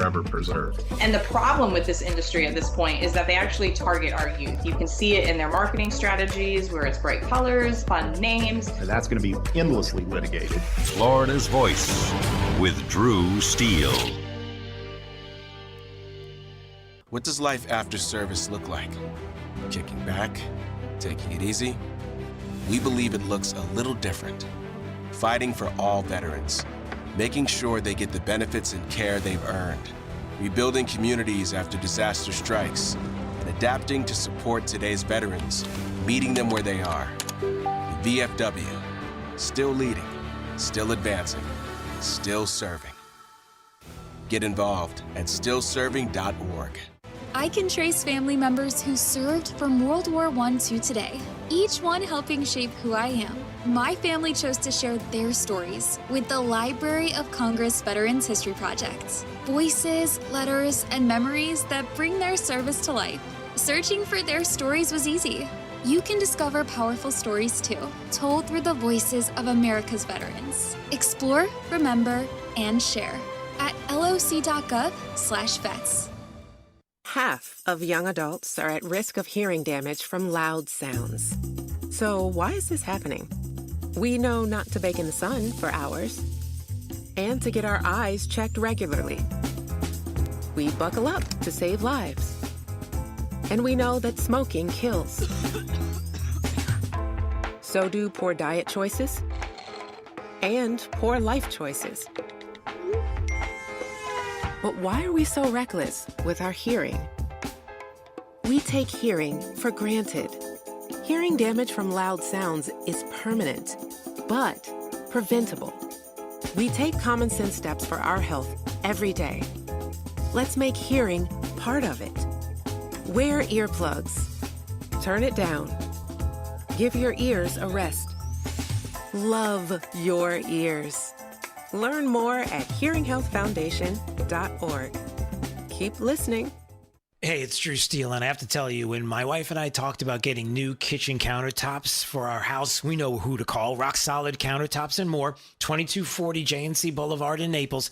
forever preserved. And the problem with this industry at this point is that they actually target our youth. You can see it in their marketing strategies where it's bright colors, fun names. And that's going to be endlessly litigated. Florida's Voice with Drew Steele. What does life after service look like? Kicking back? Taking it easy? We believe it looks a little different. Fighting for all veterans. Making sure they get the benefits and care they've earned. Rebuilding communities after disaster strikes. And adapting to support today's veterans. Meeting them where they are. The VFW. Still leading. Still advancing. Still serving. Get involved at stillserving.org. I can trace family members who served from World War I to today, each one helping shape who I am. My family chose to share their stories with the Library of Congress Veterans History Project. Voices, letters, and memories that bring their service to life. Searching for their stories was easy. You can discover powerful stories too, told through the voices of America's veterans. Explore, remember, and share at loc.gov/vets. Half of young adults are at risk of hearing damage from loud sounds. So why is this happening? We know not to bake in the sun for hours and to get our eyes checked regularly. We buckle up to save lives. And we know that smoking kills. So do poor diet choices and poor life choices. But why are we so reckless with our hearing? We take hearing for granted. Hearing damage from loud sounds is permanent, but preventable. We take common sense steps for our health every day. Let's make hearing part of it. Wear earplugs. Turn it down. Give your ears a rest. Love your ears. Learn more at hearinghealthfoundation.org. Keep listening. Hey, it's Drew Steele, and I have to tell you, when my wife and I talked about getting new kitchen countertops for our house, we know who to call. Rock Solid Countertops and More, 2240 J&C Boulevard in Naples.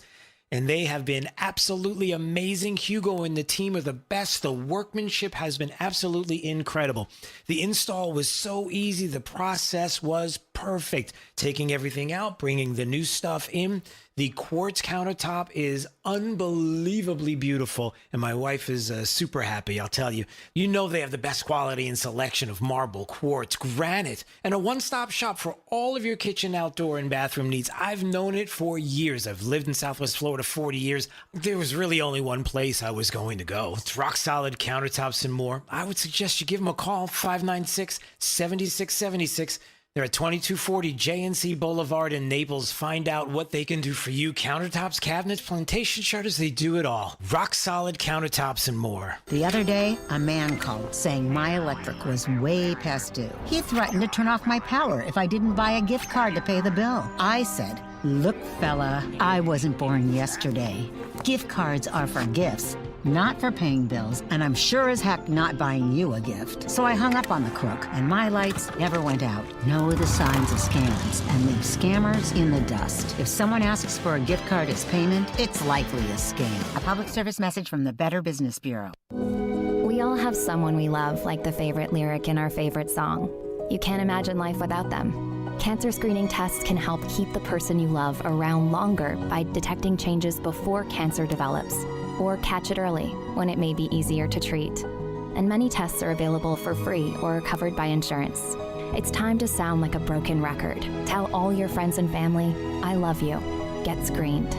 And they have been absolutely amazing. Hugo and the team are the best. The workmanship has been absolutely incredible. The install was so easy. The process was perfect. Taking everything out, bringing the new stuff in. The quartz countertop is unbelievably beautiful, and my wife is super happy, I'll tell you. You know they have the best quality and selection of marble, quartz, granite, and a one-stop shop for all of your kitchen, outdoor, and bathroom needs. I've known it for years. I've lived in Southwest Florida 40 years. There was really only one place I was going to go. It's Rock Solid Countertops and More. I would suggest you give them a call, 596-7676. They're at 2240 J&C Boulevard in Naples. Find out what they can do for you. Countertops, cabinets, plantation shutters, they do it all. Rock Solid Countertops and More. The other day, a man called saying my electric was way past due. He threatened to turn off my power if I didn't buy a gift card to pay the bill. I said, look, fella, I wasn't born yesterday. Gift cards are for gifts, not for paying bills, and I'm sure as heck not buying you a gift. So I hung up on the crook, and my lights never went out. Know the signs of scams and leave scammers in the dust. If someone asks for a gift card as payment, it's likely a scam. A public service message from the Better Business Bureau. We all have someone we love, like the favorite lyric in our favorite song. You can't imagine life without them. Cancer screening tests can help keep the person you love around longer by detecting changes before cancer develops, or catch it early when it may be easier to treat. And many tests are available for free or are covered by insurance. It's time to sound like a broken record. Tell all your friends and family, I love you. Get screened.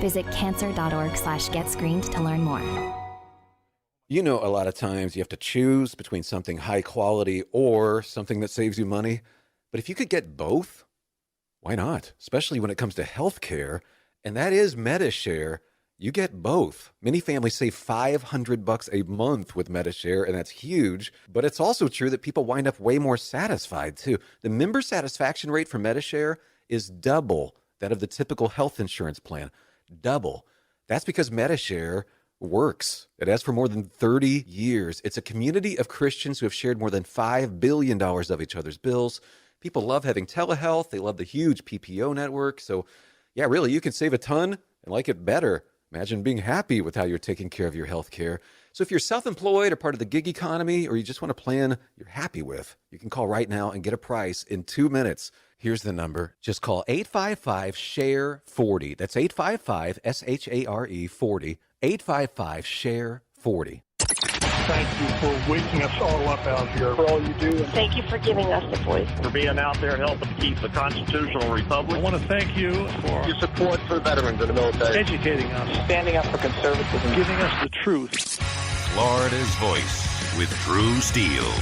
Visit cancer.org/getscreened to learn more. You know, a lot of times you have to choose between something high quality or something that saves you money. But if you could get both, why not? Especially when it comes to healthcare, and that is MediShare. You get both. Many families save $500 a month with MediShare, and that's huge. But it's also true that people wind up way more satisfied, too. The member satisfaction rate for MediShare is double that of the typical health insurance plan. Double. That's because MediShare works. It has for more than 30 years. It's a community of Christians who have shared more than $5 billion of each other's bills. People love having telehealth. They love the huge PPO network. So, yeah, really, you can save a ton and like it better. Imagine being happy with how you're taking care of your health care. So if you're self-employed or part of the gig economy, or you just want a plan you're happy with, you can call right now and get a price in 2 minutes. Here's the number. Just call 855-SHARE-40. That's 855-SHARE 40. 855-SHARE-40. Thank you for waking us all up out here, for all you do. Thank you for giving us a voice. For being out there helping to keep the constitutional republic. I want to thank you for your support for veterans in the military. Educating us. Standing up for conservatism. Giving us the truth. Florida's Voice with Drew Steele.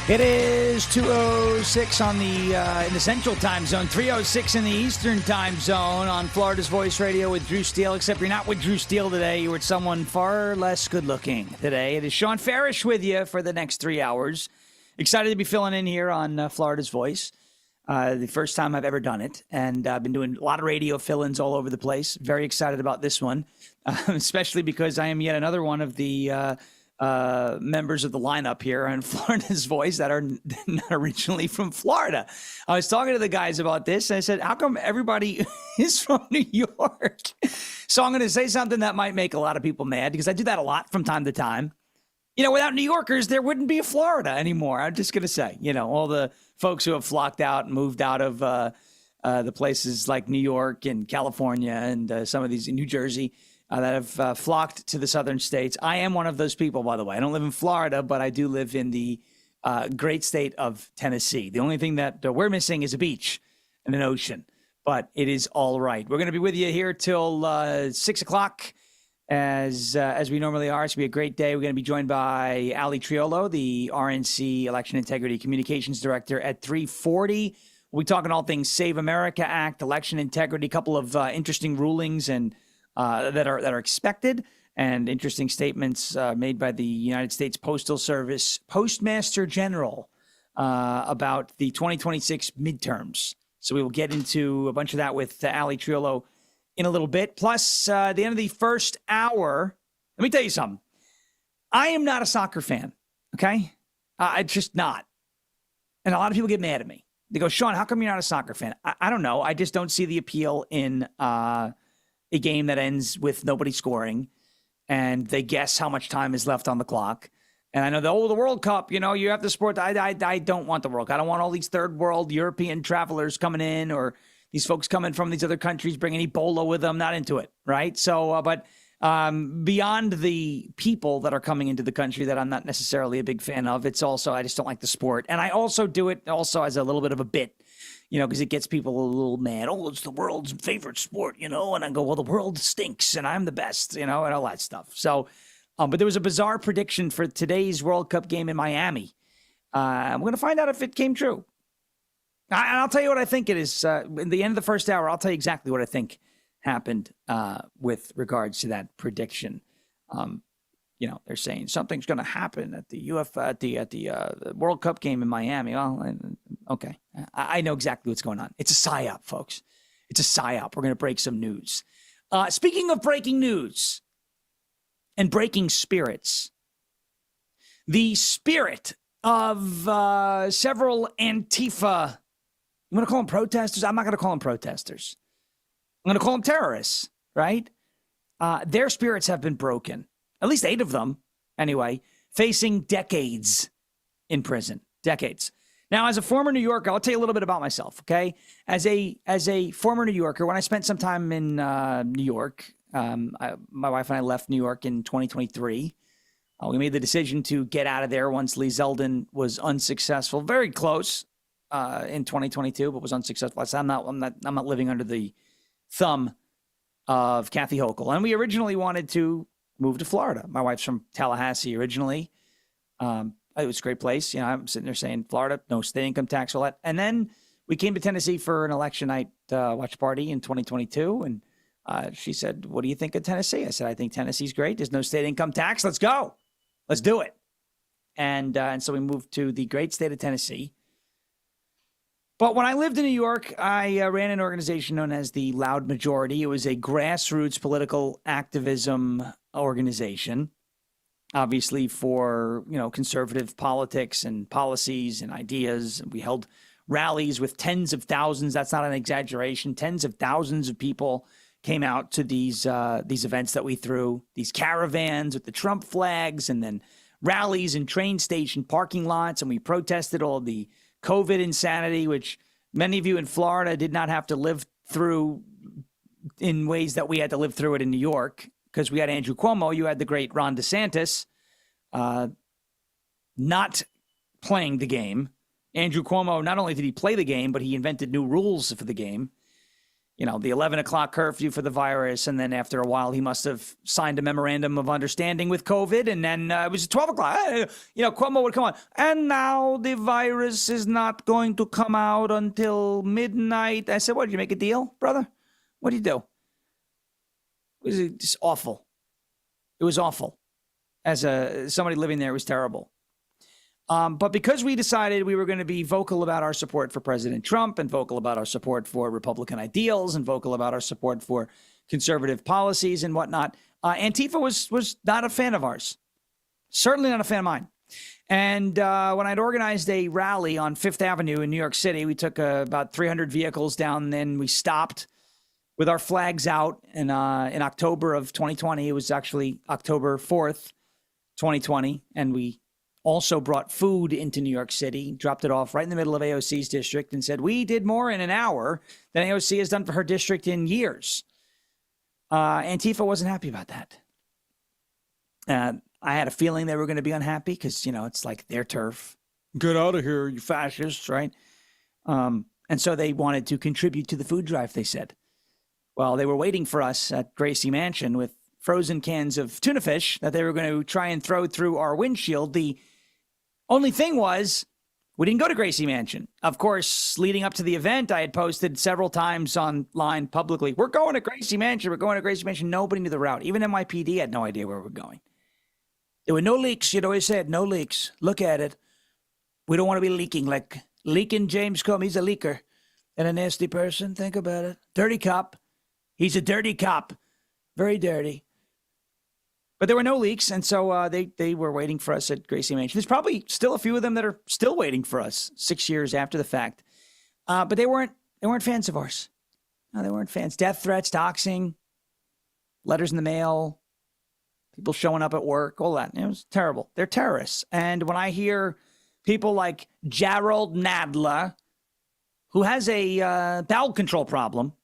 It is 2:06 on the in the Central Time Zone, 3:06 in the Eastern Time Zone on Florida's Voice Radio with Drew Steele. Except you're not with Drew Steele today. You're with someone far less good-looking today. It is Sean Farish with you for the next 3 hours. Excited to be filling in here on Florida's Voice. The first time I've ever done it, and I've been doing a lot of radio fill-ins all over the place. Very excited about this one, especially because I am yet another one of the members of the lineup here on Florida's Voice that are not originally from Florida. I was talking to the guys about this, and I said, how come everybody is from New York? So I'm going to say something that might make a lot of people mad, because I do that a lot from time to time. You know, without New Yorkers, there wouldn't be a Florida anymore. I'm just going to say, you know, all the folks who have flocked out and moved out of the places like New York and California and some of these in New Jersey, that have flocked to the southern states. I am one of those people, by the way. I don't live in Florida, but I do live in the great state of Tennessee. The only thing that we're missing is a beach and an ocean, but it is all right. We're going to be with you here till 6 o'clock as we normally are. It's going to be a great day. We're going to be joined by Ali Triolo, the RNC Election Integrity Communications Director, at 3:40. We'll be talking all things Save America Act, election integrity, a couple of interesting rulings and that are expected, and interesting statements made by the United States Postal Service Postmaster General about the 2026 midterms. So we will get into a bunch of that with Ali Triolo in a little bit. Plus, at the end of the first hour, let me tell you something. I am not a soccer fan, okay? I'm just not. And a lot of people get mad at me. They go, Sean, how come you're not a soccer fan? I don't know. I just don't see the appeal in a game that ends with nobody scoring, and they guess how much time is left on the clock. And I know the World Cup, you know, you have the sport. I don't want the World Cup. I don't want all these third world European travelers coming in, or these folks coming from these other countries bringing Ebola with them. Not into it, right? So, but beyond the people that are coming into the country that I'm not necessarily a big fan of, it's also, I just don't like the sport. And I also do it also as a little bit of a bit, you know, because it gets people a little mad. Oh, it's the world's favorite sport, you know? And I go, well, the world stinks and I'm the best, you know, and all that stuff. So, but there was a bizarre prediction for today's World Cup game in Miami. We're going to find out if it came true. And I'll tell you what I think it is. In the end of the first hour, I'll tell you exactly what I think happened with regards to that prediction. You know, they're saying something's going to happen at the World Cup game in Miami. Well, okay, I know exactly what's going on. It's a psyop, folks. It's a psyop. We're going to break some news. Speaking of breaking news and breaking spirits, the spirit of several Antifa, you want to call them protesters? I'm not going to call them protesters. I'm going to call them terrorists, right? Their spirits have been broken. At least 8 of them, anyway, facing decades in prison. Decades. Now, as a former New Yorker, I'll tell you a little bit about myself, okay? As a former New Yorker, when I spent some time in New York, my wife and I left New York in 2023. We made the decision to get out of there once Lee Zeldin was unsuccessful. Very close in 2022, but was unsuccessful. I said, I'm not living under the thumb of Kathy Hochul. And we originally wanted to move to Florida. My wife's from Tallahassee originally. It was a great place. You know, I'm sitting there saying, Florida, no state income tax, all that. And then we came to Tennessee for an election night watch party in 2022. And she said, what do you think of Tennessee? I said, I think Tennessee's great. There's no state income tax. Let's go. Let's do it. And so we moved to the great state of Tennessee. But when I lived in New York, I ran an organization known as the Loud Majority. It was a grassroots political activism organization, obviously for, you know, conservative politics and policies and ideas. We held rallies with tens of thousands. That's not an exaggeration. Tens of thousands of people came out to these events that we threw, these caravans with the Trump flags, and then rallies in train station parking lots. And we protested all the COVID insanity, which many of you in Florida did not have to live through in ways that we had to live through it in New York, because we had Andrew Cuomo. You had the great Ron DeSantis not playing the game. Andrew Cuomo, not only did he play the game, but he invented new rules for the game. You know, the 11 o'clock curfew for the virus. And then after a while, he must have signed a memorandum of understanding with COVID. And then it was 12 o'clock. Cuomo would come on. And now the virus is not going to come out until midnight. I said, what, did you make a deal, brother? What did you do? It was just awful. It was awful. As somebody living there, it was terrible. But because we decided we were going to be vocal about our support for President Trump, and vocal about our support for Republican ideals, and vocal about our support for conservative policies and whatnot, Antifa was not a fan of ours. Certainly not a fan of mine. And when I'd organized a rally on Fifth Avenue in New York City, we took about 300 vehicles down, and then we stopped with our flags out in October of 2020. It was actually October 4th, 2020, and we also brought food into New York City, dropped it off right in the middle of AOC's district, and said, we did more in an hour than AOC has done for her district in years. Antifa wasn't happy about that. I had a feeling they were going to be unhappy because, it's like their turf. Get out of here, you fascists, right? And so they wanted to contribute to the food drive, they said. Well, they were waiting for us at Gracie Mansion with frozen cans of tuna fish that they were going to try and throw through our windshield. The only thing was, we didn't go to Gracie Mansion. Of course, leading up to the event, I had posted several times online publicly, we're going to Gracie Mansion, we're going to Gracie Mansion. Nobody knew the route. Even NYPD had no idea where we were going. There were no leaks. You'd always said, no leaks. Look at it. We don't want to be leaking. Like leaking James Comey. He's a leaker and a nasty person. Think about it. Dirty cop. He's a dirty cop. Very dirty. But there were no leaks, and so they were waiting for us at Gracie Mansion. There's probably still a few of them that are still waiting for us 6 years after the fact. But they weren't fans of ours. No, they weren't fans. Death threats, doxing, letters in the mail, people showing up at work, all that. It was terrible. They're terrorists. And when I hear people like Gerald Nadler, who has a bowel control problem,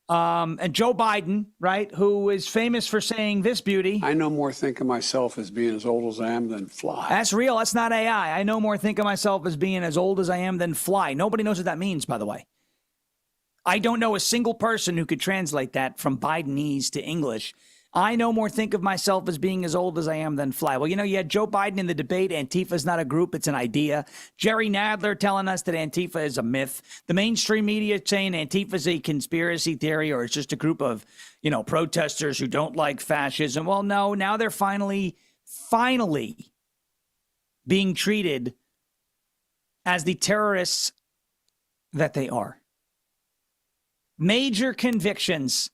and Joe Biden, right, who is famous for saying this beauty. I no more think of myself as being as old as I am than fly. That's real. That's not AI. I no more think of myself as being as old as I am than fly. Nobody knows what that means, by the way. I don't know a single person who could translate that from Bidenese to English. I no more think of myself as being as old as I am than fly. Well, you had Joe Biden in the debate. Antifa's not a group, it's an idea. Jerry Nadler telling us that Antifa is a myth. The mainstream media saying Antifa's a conspiracy theory, or it's just a group of, protesters who don't like fascism. Well, no, now they're finally being treated as the terrorists that they are. Major convictions,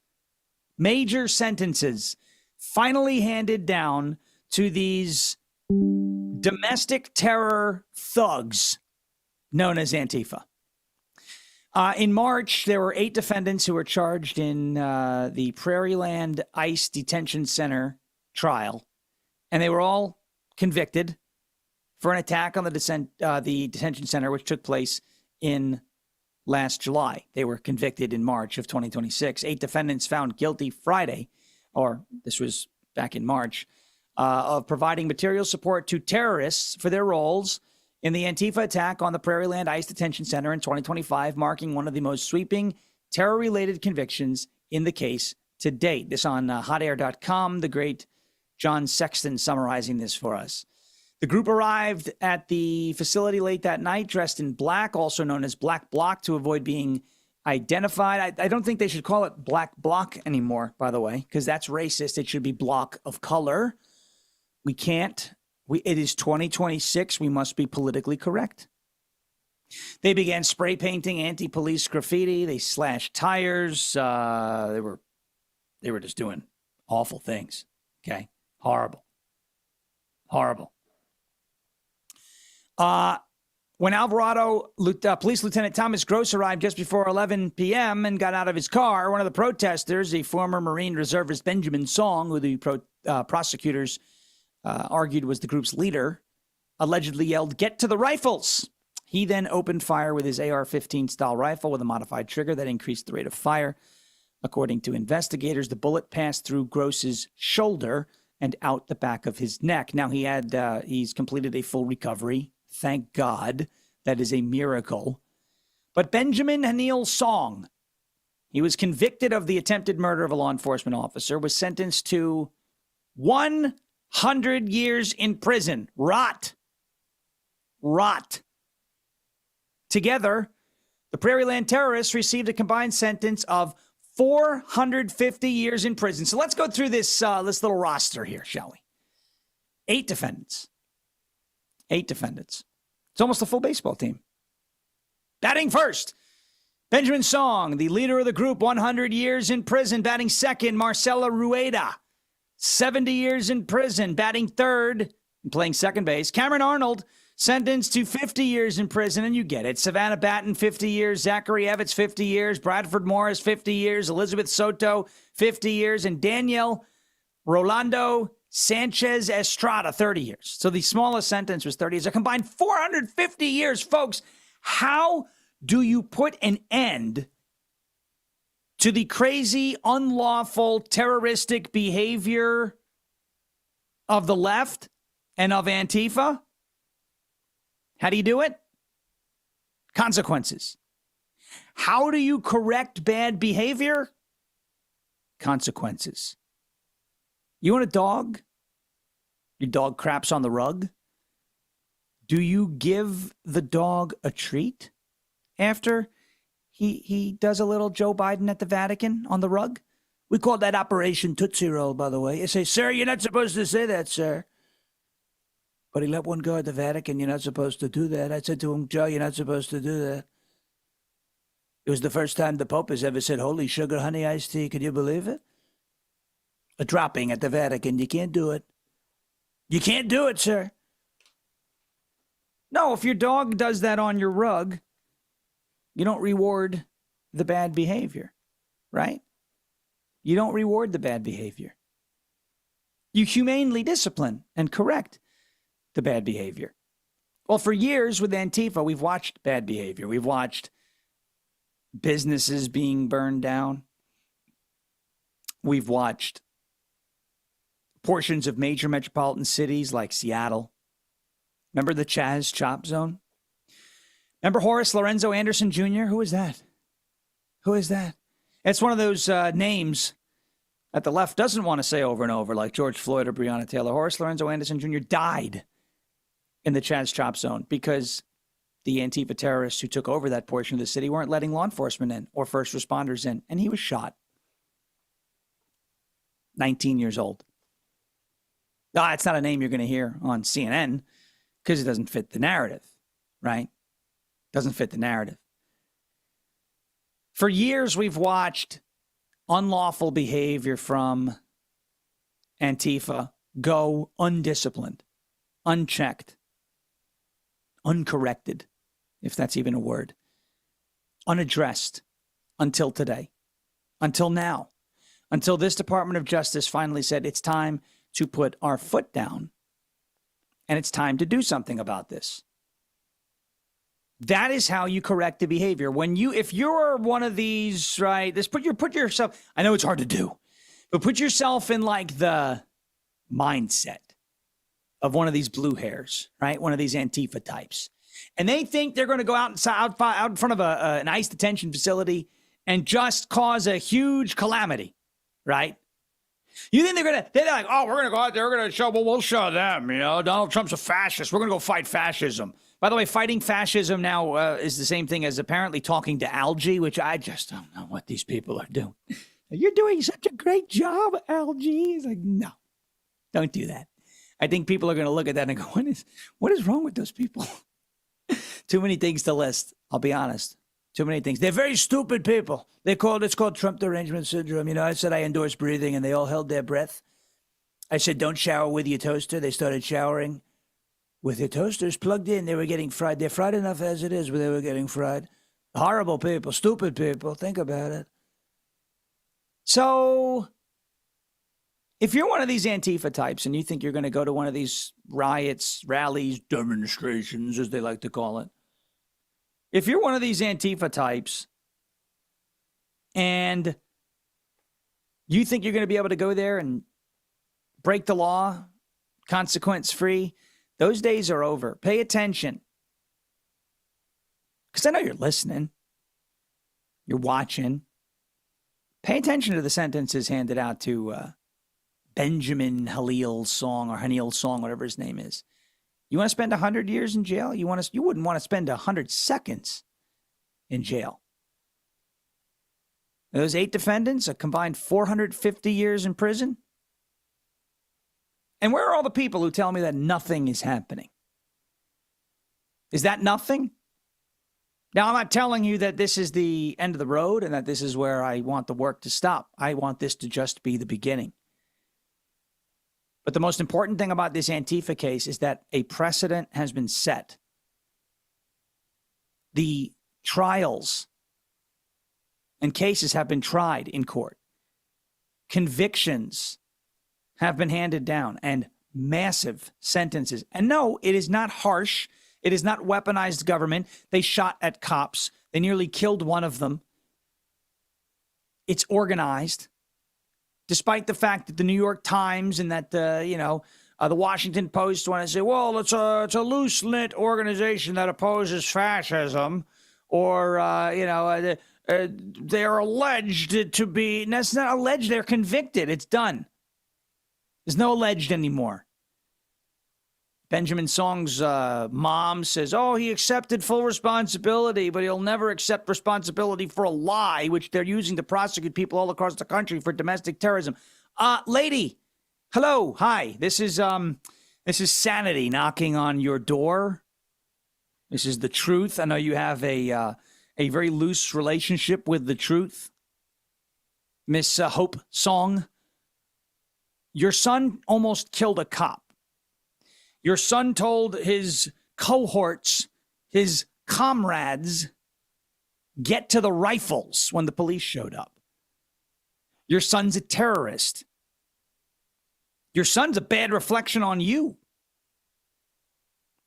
major sentences finally handed down to these domestic terror thugs known as Antifa. In March, there were 8 defendants who were charged in the Prairieland ICE Detention Center trial, and they were all convicted for an attack on the detention center, which took place in last July. They were convicted in March of 2026. 8 defendants found guilty Friday, or this was back in March, of providing material support to terrorists for their roles in the Antifa attack on the Prairieland ICE Detention Center in 2025, marking one of the most sweeping terror-related convictions in the case to date. This on hotair.com, the great John Sexton summarizing this for us. The group arrived at the facility late that night, dressed in black, also known as Black Bloc, to avoid being identified. I don't think they should call it Black Bloc anymore, by the way, because that's racist. It should be block of color. We can't. It is 2026. We must be politically correct. They began spray painting anti-police graffiti. They slashed tires. They were just doing awful things. Okay, horrible. When Alvarado Police Lieutenant Thomas Gross arrived just before 11 p.m. and got out of his car, one of the protesters, the former Marine reservist Benjamin Song, who the prosecutors argued was the group's leader, allegedly yelled, "Get to the rifles!" He then opened fire with his AR-15 style rifle with a modified trigger that increased the rate of fire. According to investigators, the bullet passed through Gross's shoulder and out the back of his neck. Now, he's completed a full recovery. Thank God. That is a miracle. But Benjamin Hanil Song, he was convicted of the attempted murder of a law enforcement officer, was sentenced to 100 years in prison. Rot. Together, the Prairieland terrorists received a combined sentence of 450 years in prison. So let's go through this little roster here, shall we? 8 defendants. It's almost a full baseball team. Batting first, Benjamin Song, the leader of the group, 100 years in prison. Batting second, Marcela Rueda, 70 years in prison. Batting third, and playing second base, Cameron Arnold, sentenced to 50 years in prison, and you get it. Savannah Batten, 50 years. Zachary Evans, 50 years. Bradford Morris, 50 years. Elizabeth Soto, 50 years. And Daniel Rolando Sanchez Estrada, 30 years. So the smallest sentence was 30 years. A combined 450 years, folks. How do you put an end to the crazy, unlawful, terroristic behavior of the left and of Antifa? How do you do it? Consequences. How do you correct bad behavior? Consequences. You want a dog? Your dog craps on the rug? Do you give the dog a treat after he does a little Joe Biden at the Vatican on the rug? We call that Operation Tootsie Roll, by the way. You say, "Sir, you're not supposed to say that, sir." But he let one go at the Vatican. You're not supposed to do that. I said to him, "Joe, you're not supposed to do that." It was the first time the Pope has ever said, "Holy sugar, honey, iced tea." Can you believe it? A dropping at the Vatican. You can't do it. You can't do it, sir. No, if your dog does that on your rug, you don't reward the bad behavior, right? You don't reward the bad behavior. You humanely discipline and correct the bad behavior. Well, for years with Antifa, we've watched bad behavior. We've watched businesses being burned down. We've watched portions of major metropolitan cities like Seattle. Remember the Chaz Chop Zone? Remember Horace Lorenzo Anderson Jr.? Who is that? Who is that? It's one of those names that the left doesn't want to say over and over, like George Floyd or Breonna Taylor. Horace Lorenzo Anderson Jr. died in the Chaz Chop Zone because the Antifa terrorists who took over that portion of the city weren't letting law enforcement in or first responders in, and he was shot. 19 years old. It's not a name you're going to hear on CNN because it doesn't fit the narrative, right? Doesn't fit the narrative. For years, we've watched unlawful behavior from Antifa go undisciplined, unchecked, uncorrected, if that's even a word, unaddressed until today, until now, until this Department of Justice finally said it's time to put our foot down and it's time to do something about this. That is how you correct the behavior. If you're one of these, right, put yourself, I know it's hard to do, but put yourself in like the mindset of one of these blue hairs, right? One of these Antifa types. And they think they're going to go out in front of an ICE detention facility and just cause a huge calamity, right? You think they're like, oh, we're going to go out there, we're going to show, well, we'll show them, Donald Trump's a fascist. We're going to go fight fascism. By the way, fighting fascism now is the same thing as apparently talking to algae, which I just don't know what these people are doing. You're doing such a great job, algae. It's like, no, don't do that. I think people are going to look at that and go, what is wrong with those people? Too many things to list. I'll be honest. Too many things. They're very stupid people. It's called Trump derangement syndrome. I said I endorse breathing and they all held their breath. I said, don't shower with your toaster. They started showering. with their toasters plugged in. They were getting fried. They're fried enough as it is, but they were getting fried. Horrible people, stupid people. Think about it. So if you're one of these Antifa types and you think you're going to go to one of these riots, rallies, demonstrations, as they like to call it, if you're one of these Antifa types and you think you're going to be able to go there and break the law, consequence-free, those days are over. Pay attention. Because I know you're listening. You're watching. Pay attention to the sentences handed out to Benjamin Halil's song, or Hanil's song, whatever his name is. You want to spend 100 years in jail? You wouldn't want to spend 100 seconds in jail. Those 8 defendants, a combined 450 years in prison. And where are all the people who tell me that nothing is happening? Is that nothing? Now, I'm not telling you that this is the end of the road and that this is where I want the work to stop. I want this to just be the beginning. But the most important thing about this Antifa case is that a precedent has been set. The trials and cases have been tried in court. Convictions have been handed down, and massive sentences. And no, it is not harsh. It is not weaponized government. They shot at cops. They nearly killed one of them. It's organized. Despite the fact that the New York Times and that, the Washington Post want to say, well, it's a loose-knit organization that opposes fascism, or, they're alleged to be, and that's not alleged, they're convicted. It's done. There's no alleged anymore. Benjamin Song's mom says, he accepted full responsibility, but he'll never accept responsibility for a lie, which they're using to prosecute people all across the country for domestic terrorism. Lady, hello, hi. This is Sanity knocking on your door. This is the truth. I know you have a very loose relationship with the truth. Miss Hope Song, your son almost killed a cop. Your son told his cohorts, his comrades, get to the rifles when the police showed up. Your son's a terrorist. Your son's a bad reflection on you.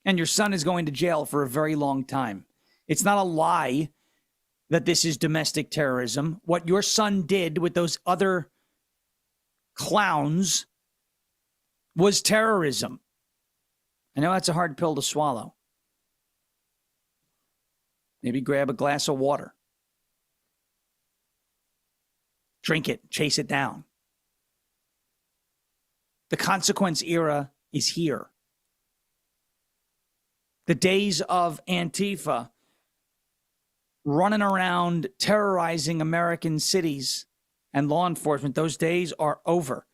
And your son is going to jail for a very long time. It's not a lie that this is domestic terrorism. What your son did with those other clowns was terrorism. I know that's a hard pill to swallow. Maybe grab a glass of water. Drink it. Chase it down. The consequence era is here. The days of Antifa running around terrorizing American cities and law enforcement, those days are over.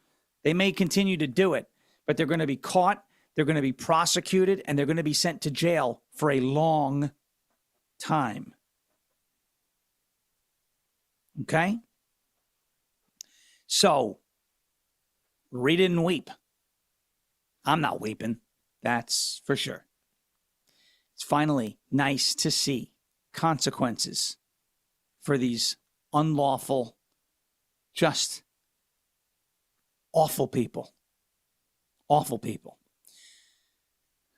They may continue to do it, but they're going to be caught. They're going to be prosecuted, and they're going to be sent to jail for a long time. Okay? So, read it and weep. I'm not weeping. That's for sure. It's finally nice to see consequences for these unlawful, just awful people. Awful people.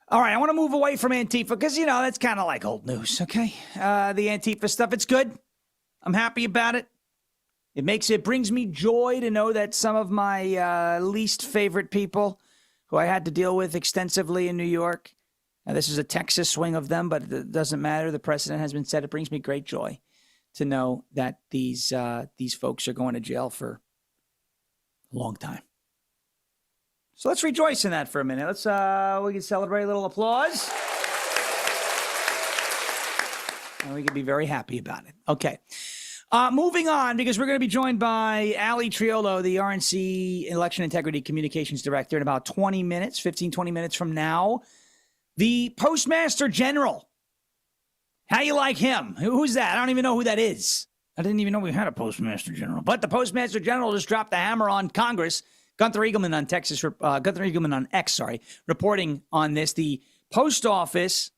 All right, I want to move away from Antifa because, that's kind of like old news, okay? The Antifa stuff, it's good. I'm happy about it. It brings me joy to know that some of my least favorite people who I had to deal with extensively in New York, now this is a Texas swing of them, but it doesn't matter. The precedent has been set. It brings me great joy to know that these folks are going to jail for a long time. So let's rejoice in that for a minute. We can celebrate a little applause. And we can be very happy about it. Okay. Moving on, because we're going to be joined by Ali Triolo, the RNC Election Integrity Communications Director, in about 20 minutes from now. The Postmaster General. How you like him? Who's that? I don't even know who that is. I didn't even know we had a Postmaster General. But the Postmaster General just dropped the hammer on Congress. Gunther Eagleman on X, reporting on this. The post office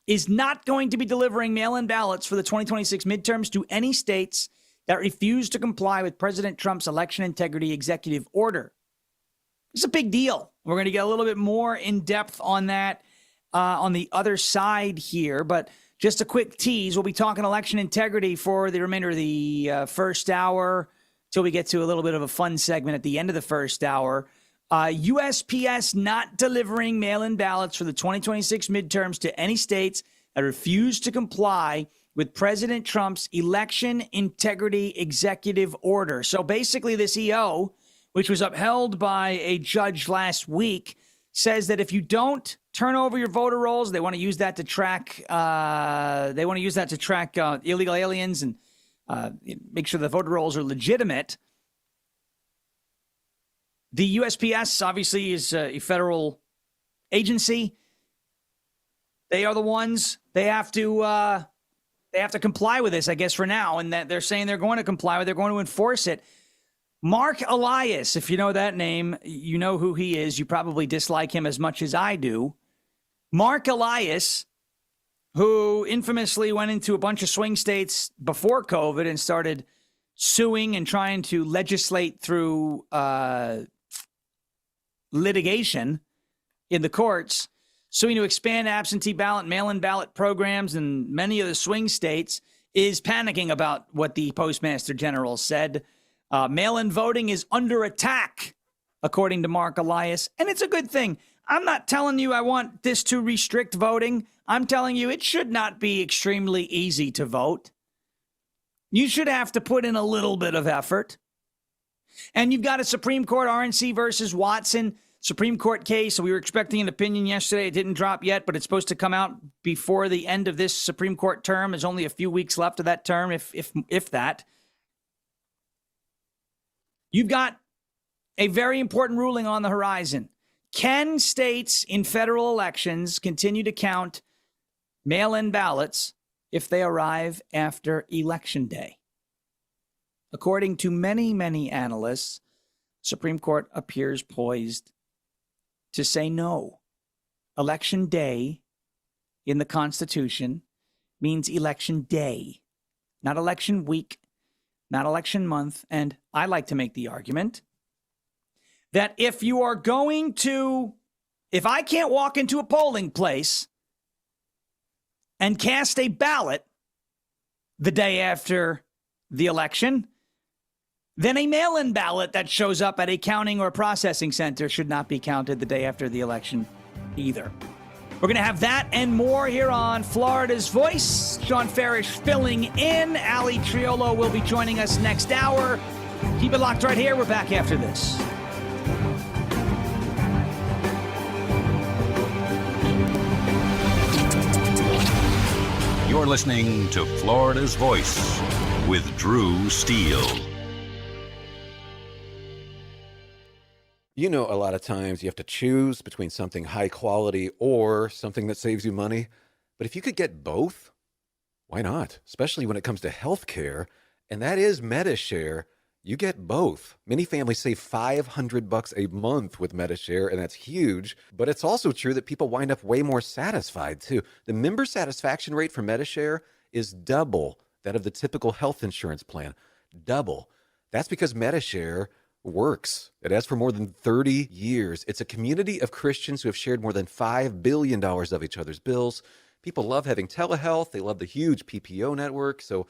is not going to be delivering mail-in ballots for the 2026 midterms to any states that refuse to comply with President Trump's election integrity executive order. It's a big deal. We're going to get a little bit more in depth on that on the other side here, but just a quick tease. We'll be talking election integrity for the remainder of the first hour till we get to a little bit of a fun segment at the end of the first hour. USPS not delivering mail-in ballots for the 2026 midterms to any states that refuse to comply with President Trump's election integrity executive order. So basically this EO, which was upheld by a judge last week, says that if you don't turn over your voter rolls, they want to use that to track illegal aliens and make sure the voter rolls are legitimate. The USPS obviously is a federal agency. They are the ones, they have to comply with this, I guess, for now. And that they're saying they're going to comply with, they're going to enforce it. Mark Elias, if you know that name, you know who he is. You probably dislike him as much as I do. Mark Elias, who infamously went into a bunch of swing states before COVID and started suing and trying to legislate through litigation in the courts, suing to expand absentee ballot, mail-in ballot programs in many of the swing states, is panicking about what the Postmaster General said. Mail-in voting is under attack, according to Mark Elias, and it's a good thing. I'm not telling you I want this to restrict voting. I'm telling you it should not be extremely easy to vote. You should have to put in a little bit of effort. And you've got a Supreme Court RNC versus Watson Supreme Court case. We were expecting an opinion yesterday. It didn't drop yet, but it's supposed to come out before the end of this Supreme Court term. There's only a few weeks left of that term, if that. You've got a very important ruling on the horizon. Can states in federal elections continue to count mail-in ballots if they arrive after Election Day? According to many, many analysts, Supreme Court appears poised to say no. Election Day in the Constitution means Election Day, not election week, not election month. And I like to make the argument that if I can't walk into a polling place and cast a ballot the day after the election, then a mail-in ballot that shows up at a counting or processing center should not be counted the day after the election either. We're going to have that and more here on Florida's Voice. Sean Farish filling in. Ali Triolo will be joining us next hour. Keep it locked right here. We're back after this. You're listening to Florida's Voice with Drew Steele. You know, a lot of times you have to choose between something high quality or something that saves you money. But if you could get both, why not? Especially when it comes to healthcare, and that is MediShare. You get both. Many families save $500 a month with MediShare, and that's huge. But it's also true that people wind up way more satisfied, too. The member satisfaction rate for MediShare is double that of the typical health insurance plan. Double. That's because MediShare works. It has for more than 30 years. It's a community of Christians who have shared more than $5 billion of each other's bills. People love having telehealth. They love the huge PPO network. So,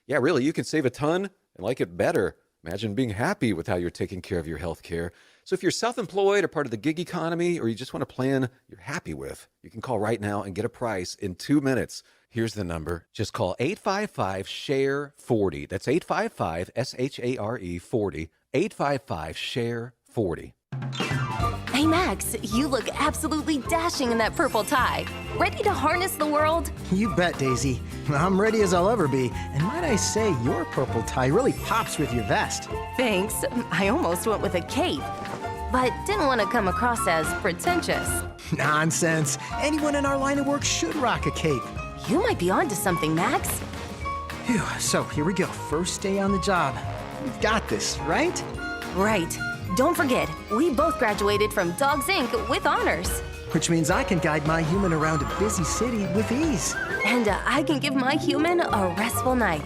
yeah, really, you can save a ton and like it better. Imagine being happy with how you're taking care of your health care. So if you're self-employed or part of the gig economy, or you just want a plan you're happy with, you can call right now and get a price in 2 minutes. Here's the number. Just call 855-SHARE-40. That's 855-SHARE-40. 855-SHARE-40. Hey, Max, you look absolutely dashing in that purple tie. Ready to harness the world? You bet, Daisy. I'm ready as I'll ever be. And might I say, your purple tie really pops with your vest. Thanks. I almost went with a cape, but didn't want to come across as pretentious. Nonsense. Anyone in our line of work should rock a cape. You might be onto something, Max. Phew. So here we go. First day on the job. We've got this, right? Right. Don't forget, we both graduated from Dogs Inc. with honors. which means I can guide my human around a busy city with ease. And I can give my human a restful night.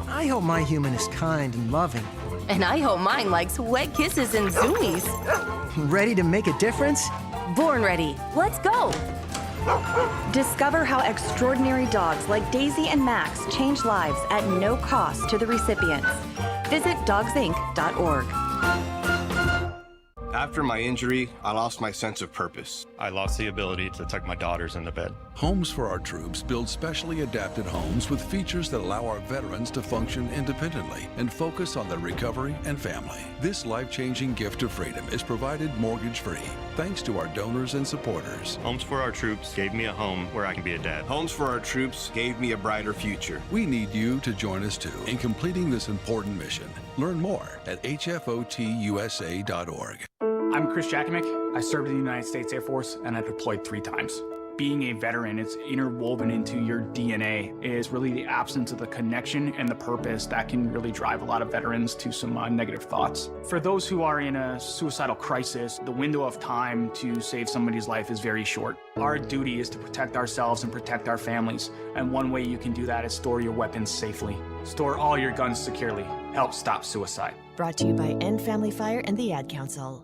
I hope my human is kind and loving. And I hope mine likes wet kisses and zoomies. Ready to make a difference? Born ready. Let's go. Discover how extraordinary dogs like Daisy and Max change lives at no cost to the recipients. Visit dogsinc.org. After my injury, I lost my sense of purpose. I lost the ability to tuck my daughters into bed. Homes for Our Troops build specially adapted homes with features that allow our veterans to function independently and focus on their recovery and family. This life-changing gift of freedom is provided mortgage-free thanks to our donors and supporters. Homes for Our Troops gave me a home where I can be a dad. Homes for Our Troops gave me a brighter future. We need you to join us too in completing this important mission. Learn more at hfotusa.org. I'm Chris Jakimick. I served in the United States Air Force and I deployed 3 times. Being a veteran, it's interwoven into your DNA. It is really the absence of the connection and the purpose that can really drive a lot of veterans to some negative thoughts. For those who are in a suicidal crisis, the window of time to save somebody's life is very short. Our duty is to protect ourselves and protect our families. And one way you can do that is store your weapons safely. Store all your guns securely. Help stop suicide. Brought to you by End Family Fire and the Ad Council.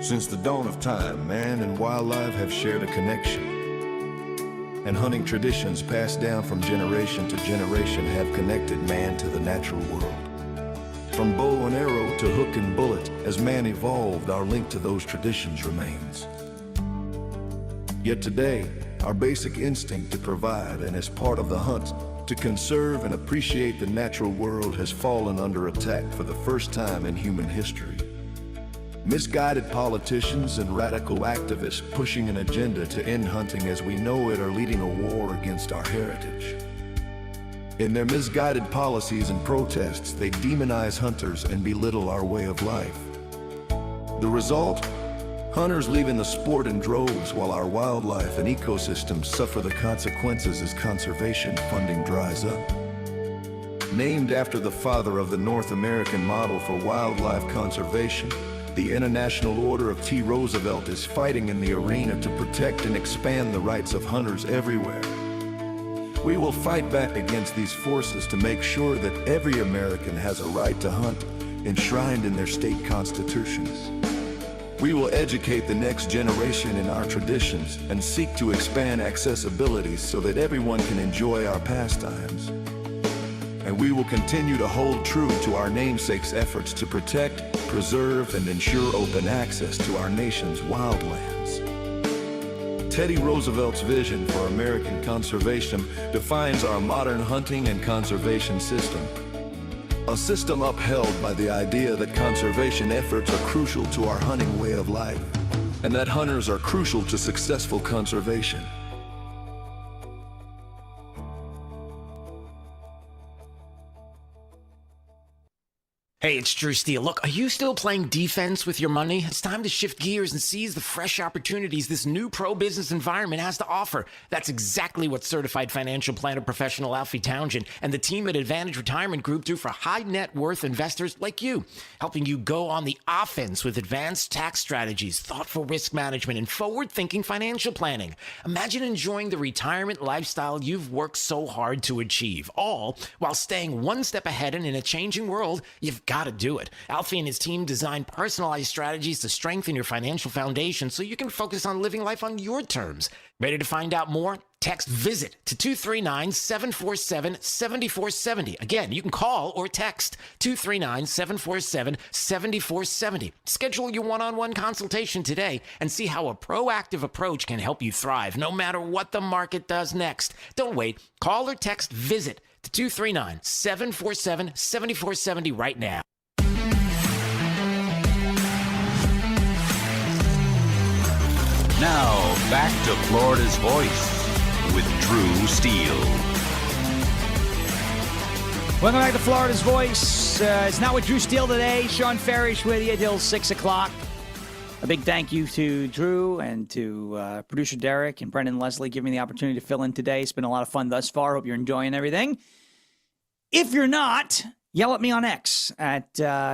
Since the dawn of time, man and wildlife have shared a connection. And hunting traditions passed down from generation to generation have connected man to the natural world. From bow and arrow to hook and bullet, as man evolved, our link to those traditions remains. Yet today, our basic instinct to provide and as part of the hunt, to conserve and appreciate the natural world has fallen under attack for the first time in human history. Misguided politicians and radical activists pushing an agenda to end hunting as we know it are leading a war against our heritage. In their misguided policies and protests, they demonize hunters and belittle our way of life. The result? Hunters leaving the sport in droves while our wildlife and ecosystems suffer the consequences as conservation funding dries up. Named after the father of the North American model for wildlife conservation, the International Order of T. Roosevelt is fighting in the arena to protect and expand the rights of hunters everywhere. We will fight back against these forces to make sure that every American has a right to hunt, enshrined in their state constitutions. We will educate the next generation in our traditions and seek to expand accessibility so that everyone can enjoy our pastimes. And we will continue to hold true to our namesake's efforts to protect, preserve, and ensure open access to our nation's wildlands. Teddy Roosevelt's vision for American conservation defines our modern hunting and conservation system. A system upheld by the idea that conservation efforts are crucial to our hunting way of life, and that hunters are crucial to successful conservation. Hey, it's Drew Steele. Look, are you still playing defense with your money? It's time to shift gears and seize the fresh opportunities this new pro-business environment has to offer. That's exactly what certified financial planner professional Alfie Townsend and the team at Advantage Retirement Group do for high net worth investors like you, helping you go on the offense with advanced tax strategies, thoughtful risk management, and forward-thinking financial planning. Imagine enjoying the retirement lifestyle you've worked so hard to achieve, all while staying one step ahead, and in a changing world, you've got to do it. Alfie and his team design personalized strategies to strengthen your financial foundation so you can focus on living life on your terms. Ready to find out more? Text VISIT to 239-747-7470. Again, you can call or text 239-747-7470. Schedule your one-on-one consultation today and see how a proactive approach can help you thrive no matter what the market does next. Don't wait. Call or text VISIT to 239-747-7470 right now. Now, back to Florida's Voice with Drew Steele. Welcome back to Florida's Voice. It's Not with Drew Steele today. Sean Farish with you till 6 o'clock. A big thank you to Drew and to producer Derek and Brendan Leslie giving me the opportunity to fill in today. It's been a lot of fun thus far. Hope you're enjoying everything. If you're not, Yell at me on X at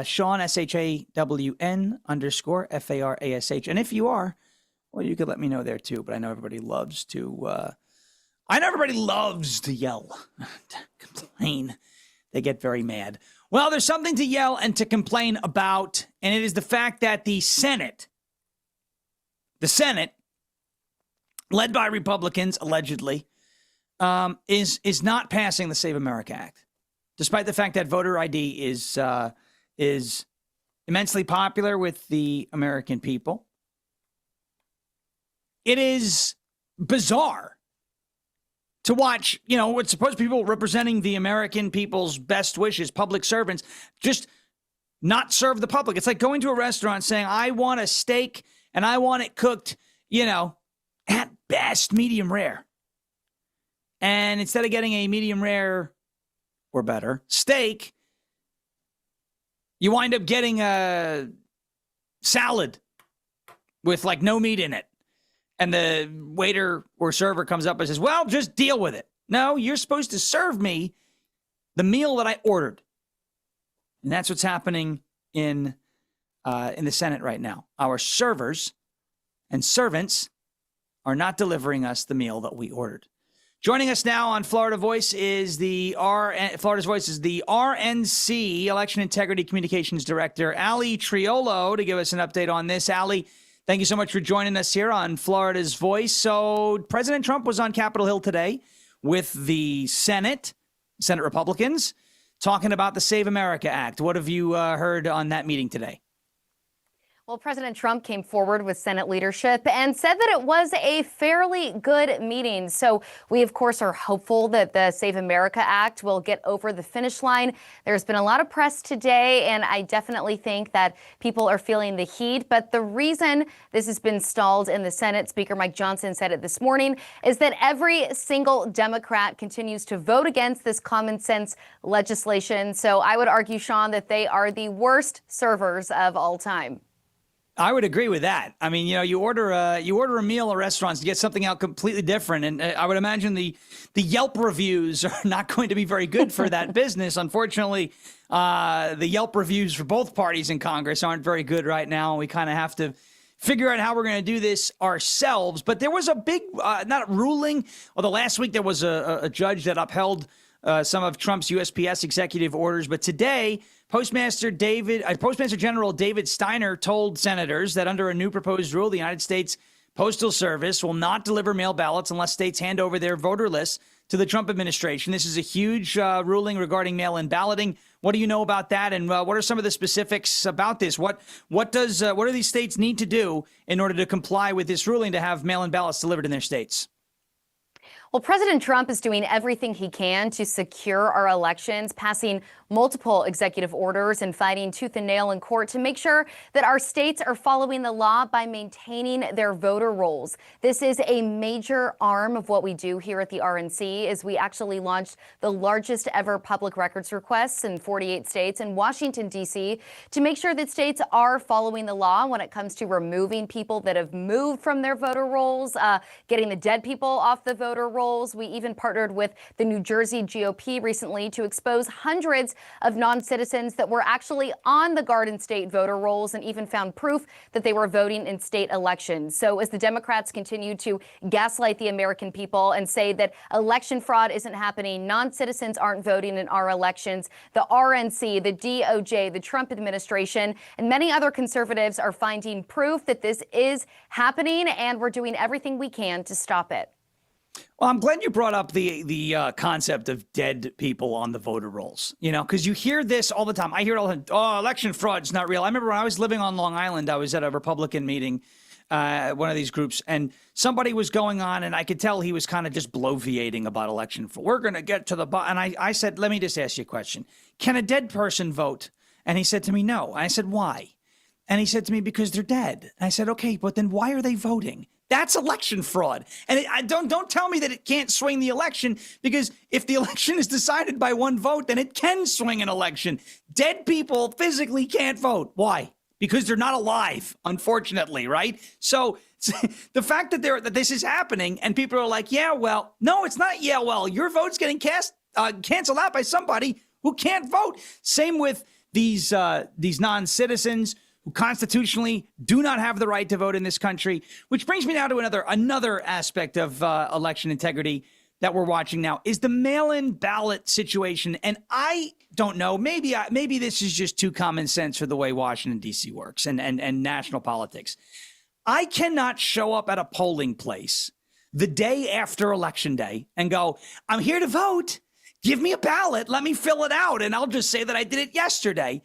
Sean, SHAWN _FARASH. And if you are, well, you could let me know there too. But I know everybody loves to yell, to complain. They get very mad. Well, there's something to yell and to complain about, and it is the fact that the Senate, led by Republicans, allegedly, is not passing the Save America Act, despite the fact that voter ID is immensely popular with the American people. It is bizarre to watch, what's supposed to be people representing the American people's best wishes, public servants, just not serve the public. It's like going to a restaurant saying, I want a steak and I want it cooked, at best medium rare. And instead of getting a medium rare or better steak, you wind up getting a salad with like no meat in it. And the waiter or server comes up and says, well, just deal with it. No, you're supposed to serve me the meal that I ordered. And that's what's happening in the Senate right now. Our servers and servants are not delivering us the meal that we ordered. Joining us now on Florida Voice is Florida's Voice is the RNC Election Integrity Communications Director, Ali Triolo, to give us an update on this. Ali, thank you so much for joining us here on Florida's Voice. So President Trump was on Capitol Hill today with the Senate Republicans, talking about the Save America Act. What have you heard on that meeting today? Well, President Trump came forward with Senate leadership and said that it was a fairly good meeting. So we, of course, are hopeful that the Save America Act will get over the finish line. There's been a lot of press today, and I definitely think that people are feeling the heat. But the reason this has been stalled in the Senate, Speaker Mike Johnson said it this morning, is that every single Democrat continues to vote against this common sense legislation. So I would argue, Sean, that they are the worst servers of all time. I would agree with that. I mean, you order a meal at restaurants to get something out completely different, and I would imagine the Yelp reviews are not going to be very good for that business. Unfortunately, the Yelp reviews for both parties in Congress aren't very good right now. We kind of have to figure out how we're going to do this ourselves. But there was a big, not ruling, although last week there was a judge that upheld some of Trump's USPS executive orders. But today, Postmaster General David Steiner told senators that under a new proposed rule, the United States Postal Service will not deliver mail ballots unless states hand over their voter lists to the Trump administration. This is a huge ruling regarding mail-in balloting. What do you know about that, and what are some of the specifics about this? What do these states need to do in order to comply with this ruling to have mail-in ballots delivered in their states? Well, President Trump is doing everything he can to secure our elections, passing multiple executive orders and fighting tooth and nail in court to make sure that our states are following the law by maintaining their voter rolls. This is a major arm of what we do here at the RNC, as we actually launched the largest ever public records requests in 48 states and Washington, D.C., to make sure that states are following the law when it comes to removing people that have moved from their voter rolls, getting the dead people off the voter rolls. We even partnered with the New Jersey GOP recently to expose hundreds of non-citizens that were actually on the Garden State voter rolls and even found proof that they were voting in state elections. So as the Democrats continue to gaslight the American people and say that election fraud isn't happening, non-citizens aren't voting in our elections, the RNC, the DOJ, the Trump administration, and many other conservatives are finding proof that this is happening, and we're doing everything we can to stop it. Well, I'm glad you brought up the concept of dead people on the voter rolls, because you hear this all the time. I hear it all the time. Oh, election fraud is not real. I remember when I was living on Long Island, I was at a Republican meeting, one of these groups, and somebody was going on, and I could tell he was kind of just bloviating about election fraud. We're going to get to the bottom. And I said, let me just ask you a question. Can a dead person vote? And he said to me, no. I said, why? And he said to me, because they're dead. And I said, okay, but then why are they voting? That's election fraud. And don't tell me that it can't swing the election, because if the election is decided by one vote, then it can swing an election. Dead people physically can't vote. Why? Because they're not alive, unfortunately, right? So the fact that this is happening and people are like, yeah, well, no, it's not. Yeah, well, your vote's getting canceled out by somebody who can't vote. Same with these non-citizens who constitutionally do not have the right to vote in this country, which brings me now to another aspect of election integrity that we're watching now is the mail-in ballot situation. And I don't know, maybe this is just too common sense for the way Washington, D.C. works and national politics. I cannot show up at a polling place the day after Election Day and go, I'm here to vote. Give me a ballot. Let me fill it out. And I'll just say that I did it yesterday.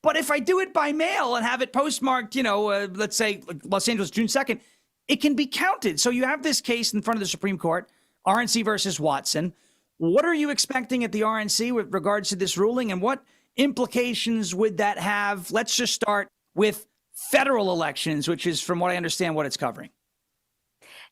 But if I do it by mail and have it postmarked, let's say Los Angeles, June 2nd, it can be counted. So you have this case in front of the Supreme Court, RNC versus Watson. What are you expecting at the RNC with regards to this ruling, and what implications would that have? Let's just start with federal elections, which is, from what I understand, what it's covering.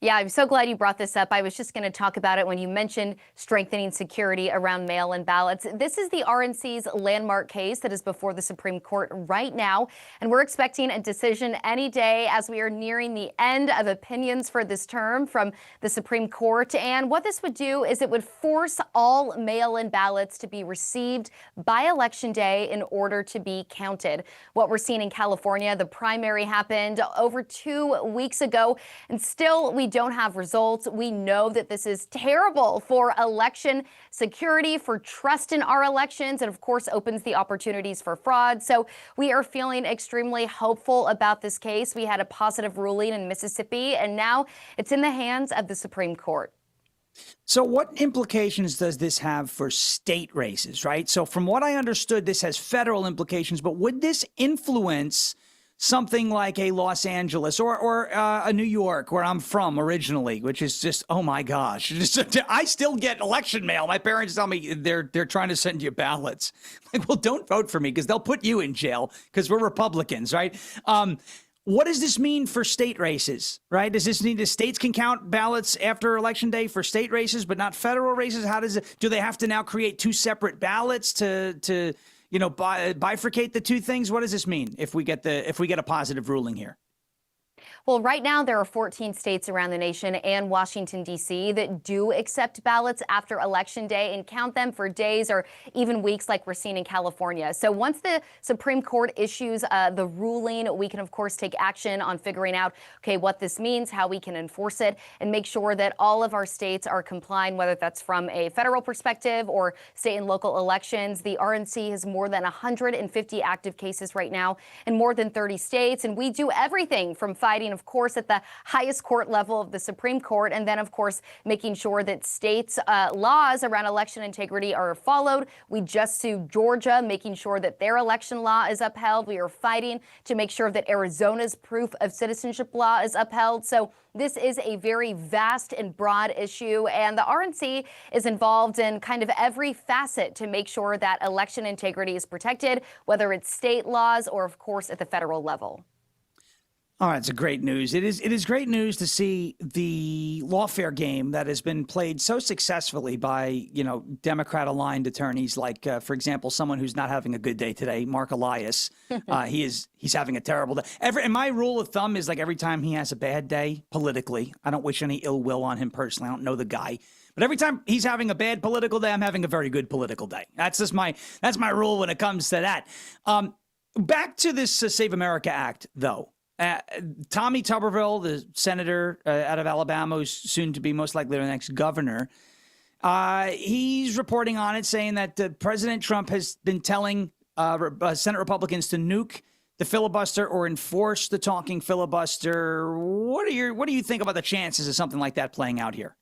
Yeah, I'm so glad you brought this up. I was just going to talk about it when you mentioned strengthening security around mail-in ballots. This is the RNC's landmark case that is before the Supreme Court right now, and we're expecting a decision any day as we are nearing the end of opinions for this term from the Supreme Court. And what this would do is it would force all mail-in ballots to be received by Election Day in order to be counted. What we're seeing in California, the primary happened over 2 weeks ago, and still we don't have results. We know that this is terrible for election security, for trust in our elections, and of course opens the opportunities for fraud. So we are feeling extremely hopeful about this case. We had a positive ruling in Mississippi, and now it's in the hands of the Supreme Court. So what implications does this have for state races, right? So from what I understood, this has federal implications, but would this influence something like a Los Angeles or a New York, where I'm from originally, which is just, oh my gosh, I still get election mail. My parents tell me they're trying to send you ballots. Like, well, don't vote for me because they'll put you in jail because we're Republicans, right? What does this mean for state races, right? Does this mean the states can count ballots after Election Day for state races, but not federal races? How does it? Do they have to now create two separate ballots to bifurcate the two things? What does this mean if we get a positive ruling here? Well, right now there are 14 states around the nation and Washington, D.C. that do accept ballots after Election Day and count them for days or even weeks like we're seeing in California. So once the Supreme Court issues the ruling, we can, of course, take action on figuring out, okay, what this means, how we can enforce it, and make sure that all of our states are complying, whether that's from a federal perspective or state and local elections. The RNC has more than 150 active cases right now in more than 30 states, and we do everything from fighting, of course, at the highest court level of the Supreme Court, and then, of course, making sure that states' laws around election integrity are followed. We just sued Georgia, making sure that their election law is upheld. We are fighting to make sure that Arizona's proof of citizenship law is upheld. So this is a very vast and broad issue, and the RNC is involved in kind of every facet to make sure that election integrity is protected, whether it's state laws or, of course, at the federal level. All right, it's a great news. It is great news to see the lawfare game that has been played so successfully by, Democrat-aligned attorneys, like, for example, someone who's not having a good day today, Mark Elias. He's having a terrible day. And my rule of thumb is, like, every time he has a bad day politically, I don't wish any ill will on him personally. I don't know the guy. But every time he's having a bad political day, I'm having a very good political day. That's my rule when it comes to that. Back to this Save America Act, though. Tommy Tuberville, the senator out of Alabama, who's soon to be most likely the next governor, he's reporting on it, saying that President Trump has been telling Senate Republicans to nuke the filibuster or enforce the talking filibuster. What do you think about the chances of something like that playing out here?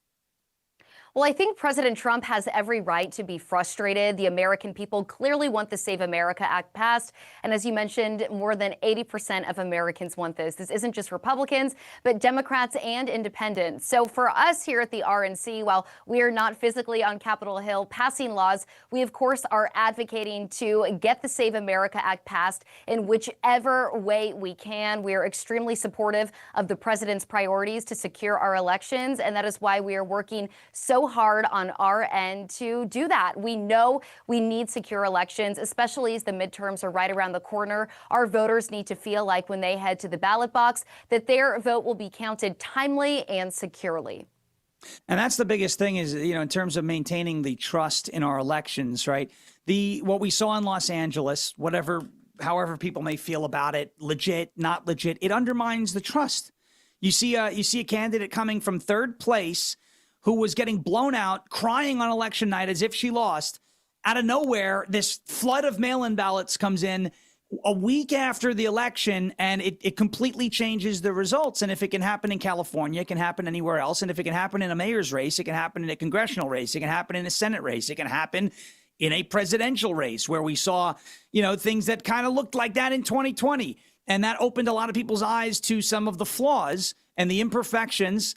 Well, I think President Trump has every right to be frustrated. The American people clearly want the Save America Act passed. And as you mentioned, more than 80% of Americans want this. This isn't just Republicans, but Democrats and independents. So for us here at the RNC, while we are not physically on Capitol Hill passing laws, we, of course, are advocating to get the Save America Act passed in whichever way we can. We are extremely supportive of the president's priorities to secure our elections. And that is why we are working so hard on our end to do that. We know we need secure elections, especially as the midterms are right around the corner. Our voters need to feel like when they head to the ballot box that their vote will be counted timely and securely. And that's the biggest thing is, in terms of maintaining the trust in our elections, right? What we saw in Los Angeles, however people may feel about it, legit, not legit, it undermines the trust. You see a candidate coming from third place who was getting blown out, crying on election night as if she lost. Out of nowhere, this flood of mail-in ballots comes in a week after the election, and it completely changes the results. And if it can happen in California, it can happen anywhere else. And if it can happen in a mayor's race, it can happen in a congressional race. It can happen in a Senate race. It can happen in a presidential race where we saw, things that kind of looked like that in 2020. And that opened a lot of people's eyes to some of the flaws and the imperfections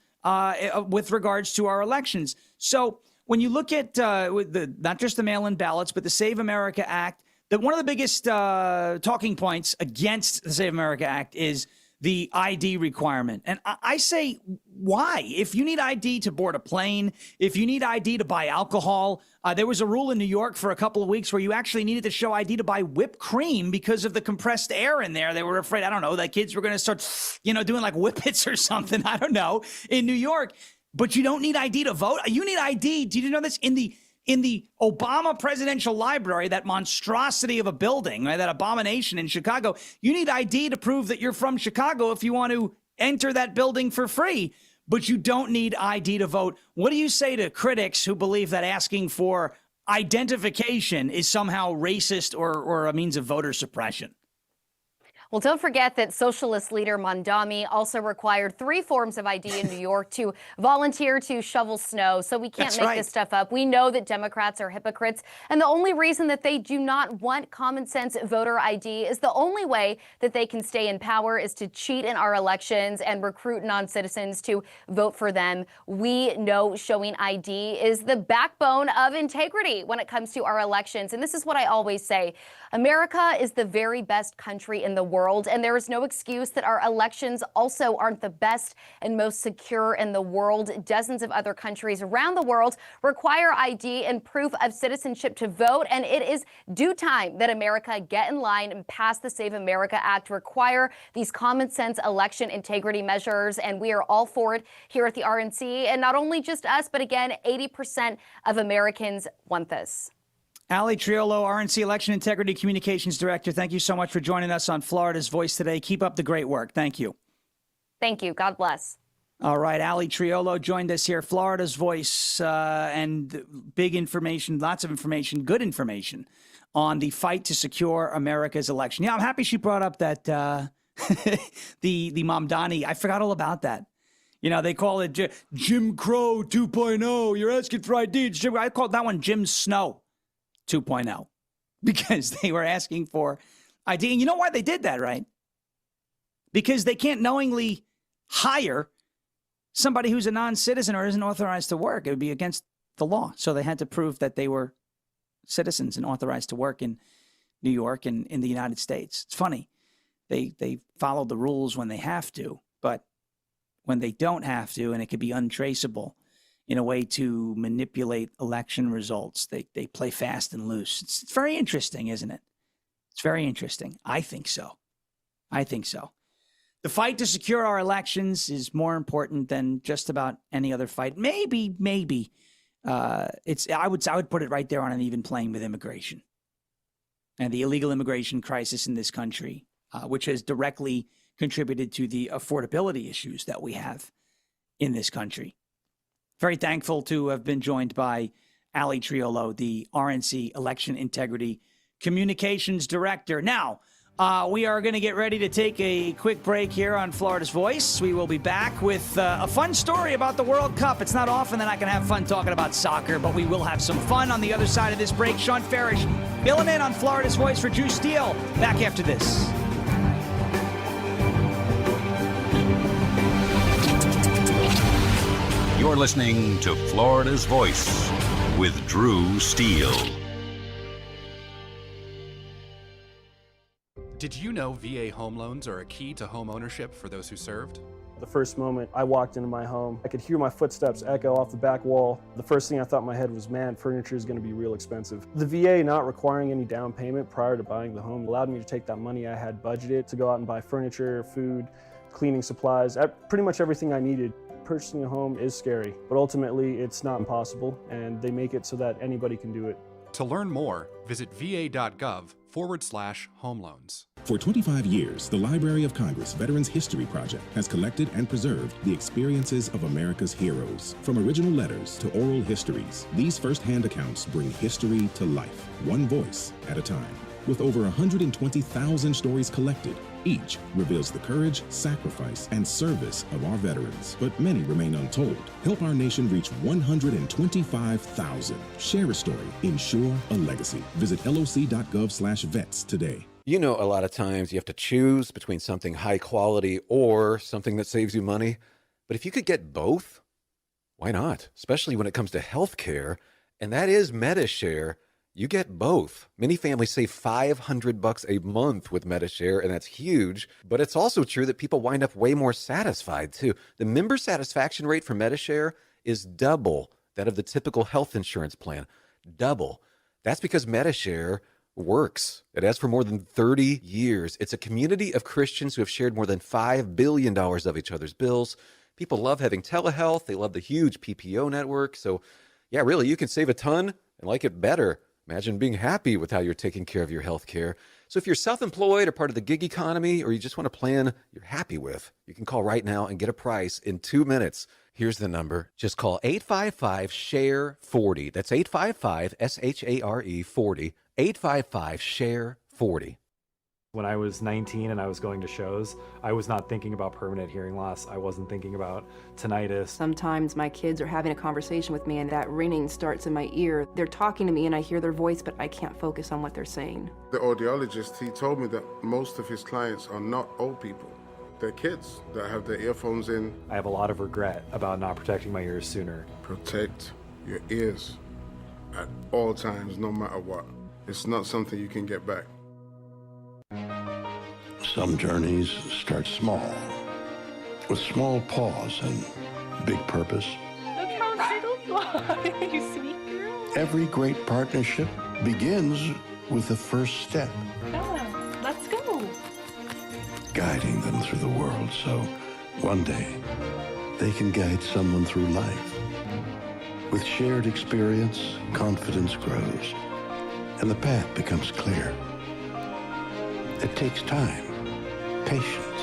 with regards to our elections. So when you look at not just the mail-in ballots, but the Save America Act, that one of the biggest talking points against the Save America Act is the ID requirement. And I say, why? If you need ID to board a plane, if you need ID to buy alcohol, there was a rule in New York for a couple of weeks where you actually needed to show ID to buy whipped cream because of the compressed air in there. They were afraid, I don't know, that kids were going to start, doing like whippets or something. I don't know, in New York. But you don't need ID to vote. You need ID. Did you know this? In the Obama Presidential Library, that monstrosity of a building, right, that abomination in Chicago, you need ID to prove that you're from Chicago if you want to enter that building for free, but you don't need ID to vote. What do you say to critics who believe that asking for identification is somehow racist or a means of voter suppression? Well, don't forget that socialist leader Mondami also required 3 forms of ID in New York to volunteer to shovel snow. So we can't make this stuff up. We know that Democrats are hypocrites. And the only reason that they do not want common sense voter ID is the only way that they can stay in power is to cheat in our elections and recruit non-citizens to vote for them. We know showing ID is the backbone of integrity when it comes to our elections. And this is what I always say. America is the very best country in the world, and there is no excuse that our elections also aren't the best and most secure in the world. Dozens of other countries around the world require ID and proof of citizenship to vote, and it is due time that America get in line and pass the Save America Act, require these common sense election integrity measures, and we are all for it here at the RNC. And not only just us, but again, 80% of Americans want this. Ali Triolo, RNC Election Integrity Communications Director, thank you so much for joining us on Florida's Voice today. Keep up the great work. Thank you. Thank you. God bless. All right. Ali Triolo joined us here, Florida's Voice, and big information, lots of information, good information on the fight to secure America's election. Yeah, I'm happy she brought up that the Mamdani. I forgot all about that. They call it Jim Crow 2.0. You're asking for ID. I called that one Jim Snow 2.0 because they were asking for ID. And you know why they did that, right? Because they can't knowingly hire somebody who's a non-citizen or isn't authorized to work. It would be against the law. So they had to prove that they were citizens and authorized to work in New York and in the United States. It's funny. They follow the rules when they have to, but when they don't have to, and it could be untraceable in a way to manipulate election results, they play fast and loose. It's very interesting, isn't it? It's very interesting. I think so. The fight to secure our elections is more important than just about any other fight. Maybe. I would put it right there on an even plane with immigration and the illegal immigration crisis in this country, which has directly contributed to the affordability issues that we have in this country. Very thankful to have been joined by Ali Triolo, the RNC Election Integrity Communications Director. Now, we are going to get ready to take a quick break here on Florida's Voice. We will be back with a fun story about the World Cup. It's not often that I can have fun talking about soccer, but we will have some fun on the other side of this break. Sean Farish filling in on Florida's Voice for Drew Steele. Back after this. You're listening to Florida's Voice with Drew Steele. Did you know VA home loans are a key to home ownership for those who served? The first moment I walked into my home, I could hear my footsteps echo off the back wall. The first thing I thought in my head was, man, furniture is going to be real expensive. The VA not requiring any down payment prior to buying the home allowed me to take that money I had budgeted to go out and buy furniture, food, cleaning supplies, pretty much everything I needed. Purchasing a home is scary, but ultimately it's not impossible, and they make it so that anybody can do it. To learn more, visit va.gov/home loans. For 25 years, the Library of Congress Veterans History Project has collected and preserved the experiences of America's heroes. From original letters to oral histories, these first-hand accounts bring history to life, one voice at a time. With over 120,000 stories collected, each reveals the courage, sacrifice, and service of our veterans, but many remain untold. Help our nation reach 125,000. Share a story. Ensure a legacy. Visit loc.gov/vets today. You know, a lot of times you have to choose between something high quality or something that saves you money. But if you could get both, why not? Especially when it comes to health care, and that is MediShare. You get both. Many families save $500 a month with MediShare, and that's huge. But it's also true that people wind up way more satisfied, too. The member satisfaction rate for MediShare is double that of the typical health insurance plan. Double. That's because MediShare works. It has for more than 30 years. It's a community of Christians who have shared more than $5 billion of each other's bills. People love having telehealth. They love the huge PPO network. So, yeah, really, you can save a ton and like it better. Imagine being happy with how you're taking care of your health care. So if you're self-employed or part of the gig economy, or you just want a plan you're happy with, you can call right now and get a price in 2 minutes. Here's the number. Just call 855-SHARE-40. That's 855-SHARE-40. 855-SHARE-40. When I was 19 and I was going to shows, I was not thinking about permanent hearing loss. I wasn't thinking about tinnitus. Sometimes my kids are having a conversation with me and that ringing starts in my ear. They're talking to me and I hear their voice, but I can't focus on what they're saying. The audiologist, he told me that most of his clients are not old people. They're kids that have their earphones in. I have a lot of regret about not protecting my ears sooner. Protect your ears at all times, no matter what. It's not something you can get back. Some journeys start small, with small pause and big purpose. Look how little fly, you sweet girl. Every great partnership begins with the first step. Bella, let's go. Guiding them through the world so one day they can guide someone through life. With shared experience, confidence grows, and the path becomes clear. It takes time, patience,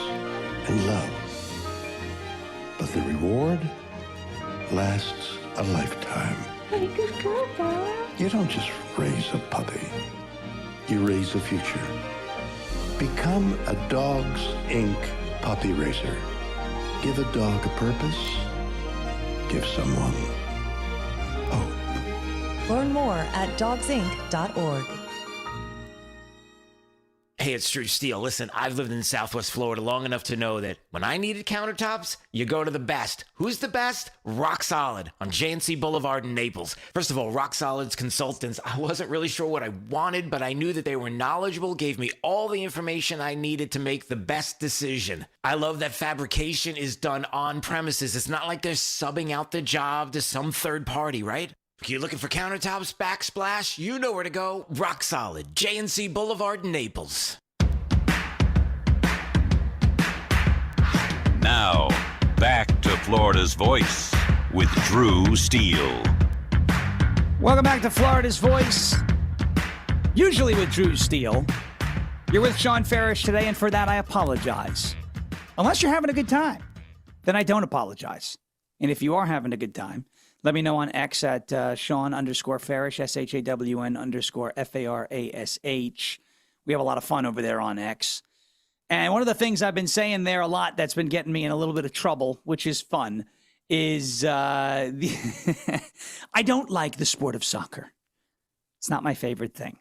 and love. But the reward lasts a lifetime. Hey, good girl, Bella. You don't just raise a puppy. You raise a future. Become a Dogs Inc. puppy raiser. Give a dog a purpose. Give someone hope. Learn more at dogsinc.org. Hey, it's Drew Steele. Listen, I've lived in Southwest Florida long enough to know that when I needed countertops, you go to the best. Who's the best? Rock Solid on J&C Boulevard in Naples. First of all, Rock Solid's consultants, I wasn't really sure what I wanted, but I knew that they were knowledgeable, gave me all the information I needed to make the best decision. I love that fabrication is done on premises. It's not like they're subbing out the job to some third party, right? If you're looking for countertops, backsplash, you know where to go. Rock Solid, J&C Boulevard, Naples. Now, back to Florida's Voice with Drew Steele. Welcome back to Florida's Voice. Usually with Drew Steele. You're with Sean Farish today, and for that I apologize. Unless you're having a good time, then I don't apologize. And if you are having a good time, let me know on X at Sean_Farish, SHAWN_FARASH. We have a lot of fun over there on X. And one of the things I've been saying there a lot that's been getting me in a little bit of trouble, which is fun, is I don't like the sport of soccer. It's not my favorite thing.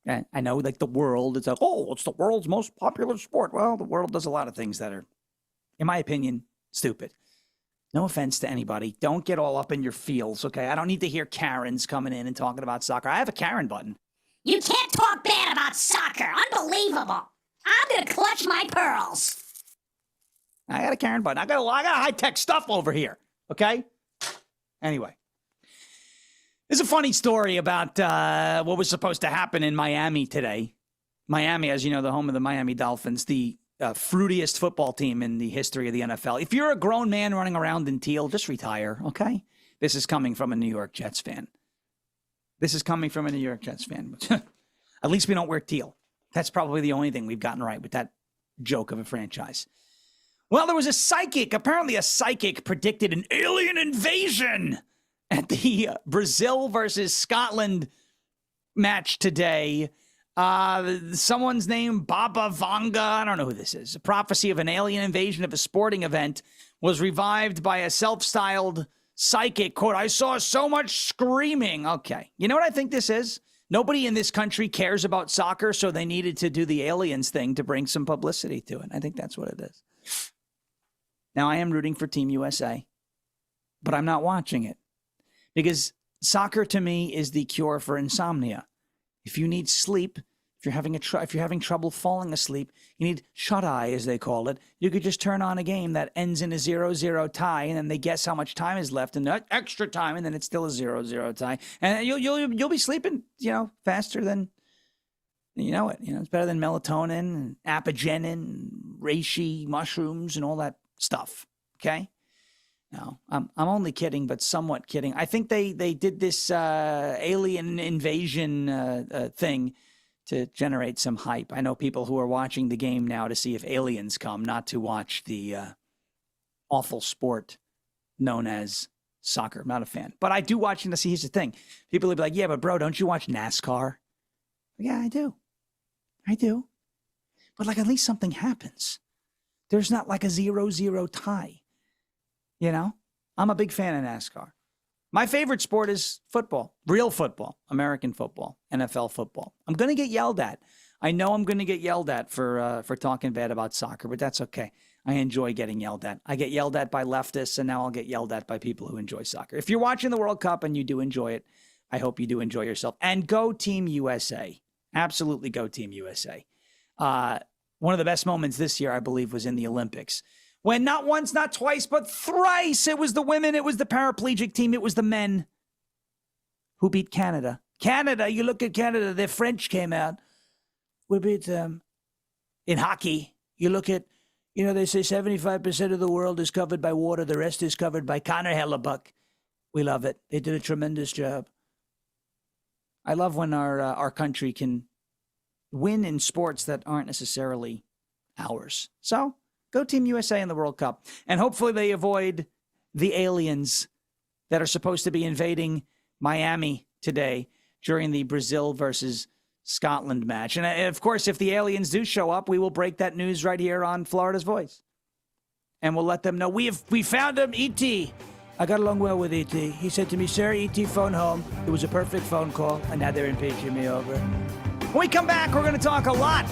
And I know, like, the world, it's like, oh, it's the world's most popular sport. Well, the world does a lot of things that are, in my opinion, stupid. No offense to anybody. Don't get all up in your feels, okay? I don't need to hear Karens coming in and talking about soccer. I have a Karen button. You can't talk bad about soccer. Unbelievable. I'm going to clutch my pearls. I got a Karen button. I got high-tech stuff over here, okay? Anyway. There's a funny story about what was supposed to happen in Miami today. Miami, as you know, the home of the Miami Dolphins. The fruitiest football team in the history of the NFL. If you're a grown man running around in teal, just retire, okay? This is coming from a New York Jets fan. At least we don't wear teal. That's probably the only thing we've gotten right with that joke of a franchise. Well, there was a psychic. Apparently a psychic predicted an alien invasion at the Brazil versus Scotland match today. Someone's name, Baba Vanga, I don't know who this is. A prophecy of an alien invasion of a sporting event was revived by a self-styled psychic. Quote, I saw so much screaming. Okay. You know what I think this is? Nobody in this country cares about soccer, so they needed to do the aliens thing to bring some publicity to it. I think that's what it is. Now, I am rooting for Team USA, but I'm not watching it because soccer to me is the cure for insomnia. If you need sleep, if you're having trouble falling asleep, you need shut-eye, as they call it. You could just turn on a game that ends in a 0-0 tie, and then they guess how much time is left, and that extra time, and then it's still a 0-0 tie, and you'll be sleeping, faster than you know it. It's better than melatonin and apigenin, and reishi mushrooms, and all that stuff. Okay. No, I'm only kidding, but somewhat kidding. I think they did this alien invasion thing to generate some hype. I know people who are watching the game now to see if aliens come, not to watch the awful sport known as soccer. I'm not a fan. But I do watch it to see. Here's the thing. People will be like, yeah, but bro, don't you watch NASCAR? Yeah, I do. But at least something happens. There's not like a 0-0 tie. I'm a big fan of NASCAR. My favorite sport is football, real football, American football, NFL football. I'm going to get yelled at. I know I'm going to get yelled at for talking bad about soccer, but that's okay. I enjoy getting yelled at. I get yelled at by leftists, and now I'll get yelled at by people who enjoy soccer. If you're watching the World Cup and you do enjoy it, I hope you do enjoy yourself. And go Team USA. Absolutely go Team USA. One of the best moments this year, I believe, was in the Olympics. When not once, not twice, but thrice, it was the women, it was the paraplegic team, it was the men who beat Canada. Canada, you look at Canada, the French came out. We beat them. In hockey, you look at, they say 75% of the world is covered by water, the rest is covered by Connor Hellebuck. We love it. They did a tremendous job. I love when our country can win in sports that aren't necessarily ours. So, go Team USA in the World Cup. And hopefully they avoid the aliens that are supposed to be invading Miami today during the Brazil versus Scotland match. And of course, if the aliens do show up, we will break that news right here on Florida's Voice. And we'll let them know. We found him, E.T. I got along well with E.T. He said to me, sir, E.T. phone home. It was a perfect phone call. And now they're impeaching me over. When we come back, we're going to talk a lot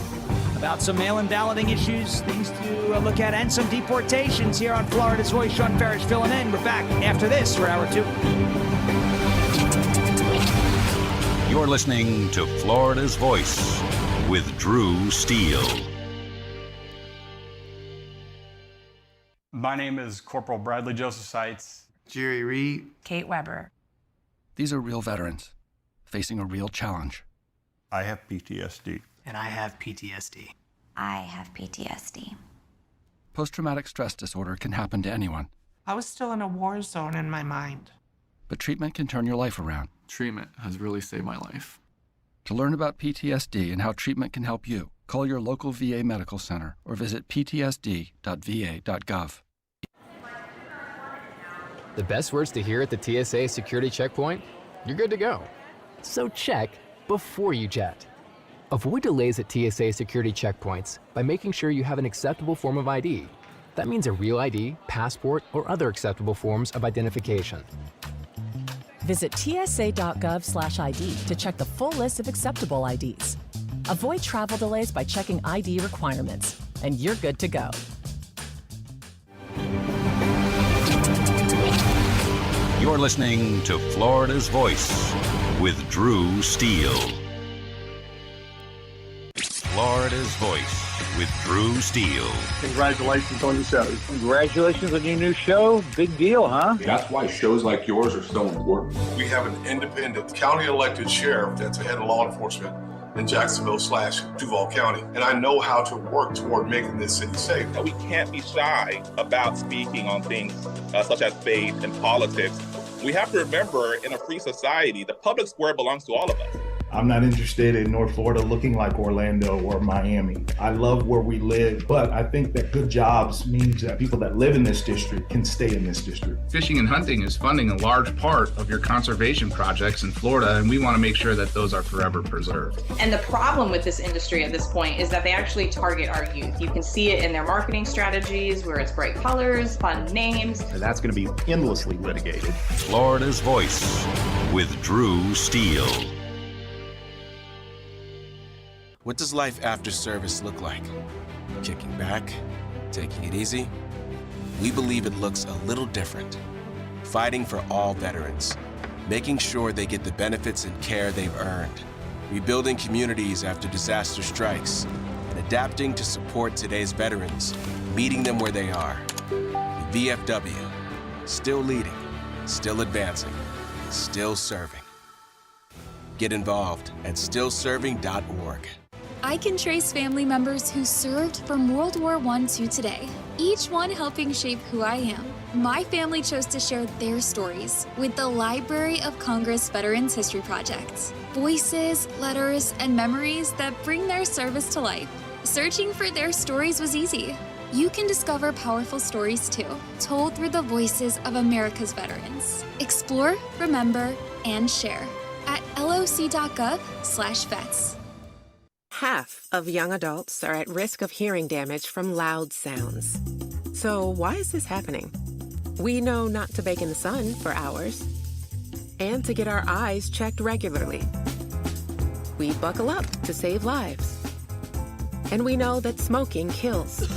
about some mail-in balloting issues, things to look at, and some deportations here on Florida's Voice. Sean Parrish filling in. We're back after this for Hour 2. You're listening to Florida's Voice with Drew Steele. My name is Corporal Bradley Joseph Seitz. Jerry Reed. Kate Weber. These are real veterans facing a real challenge. I have PTSD. And I have PTSD. I have PTSD. Post-traumatic stress disorder can happen to anyone. I was still in a war zone in my mind. But treatment can turn your life around. Treatment has really saved my life. To learn about PTSD and how treatment can help you, call your local VA medical center or visit ptsd.va.gov. The best words to hear at the TSA security checkpoint? You're good to go. So check before you jet. Avoid delays at TSA security checkpoints by making sure you have an acceptable form of ID. That means a real ID, passport, or other acceptable forms of identification. Visit tsa.gov/ID to check the full list of acceptable IDs. Avoid travel delays by checking ID requirements, and you're good to go. You're listening to Florida's Voice with Drew Steele. Florida's Voice with Drew Steele. Congratulations on the show. Congratulations on your new show. Big deal, huh? That's why shows like yours are so important. We have an independent county elected sheriff that's the head of law enforcement in Jacksonville/Duval County, and I know how to work toward making this city safe. We can't be shy about speaking on things such as faith and politics. We have to remember, in a free society, the public square belongs to all of us. I'm not interested in North Florida looking like Orlando or Miami. I love where we live, but I think that good jobs means that people that live in this district can stay in this district. Fishing and hunting is funding a large part of your conservation projects in Florida, and we want to make sure that those are forever preserved. And the problem with this industry at this point is that they actually target our youth. You can see it in their marketing strategies, where it's bright colors, fun names. And that's going to be endlessly litigated. Florida's Voice with Drew Steele. What does life after service look like? Kicking back? Taking it easy? We believe it looks a little different. Fighting for all veterans. Making sure they get the benefits and care they've earned. Rebuilding communities after disaster strikes. And adapting to support today's veterans. Meeting them where they are. The VFW. Still leading. Still advancing. Still serving. Get involved at stillserving.org. I can trace family members who served from World War I to today, each one helping shape who I am. My family chose to share their stories with the Library of Congress Veterans History Project. Voices, letters, and memories that bring their service to life. Searching for their stories was easy. You can discover powerful stories too, told through the voices of America's veterans. Explore, remember, and share at loc.gov/vets. Half of young adults are at risk of hearing damage from loud sounds. So why is this happening? We know not to bake in the sun for hours and to get our eyes checked regularly. We buckle up to save lives. And we know that smoking kills.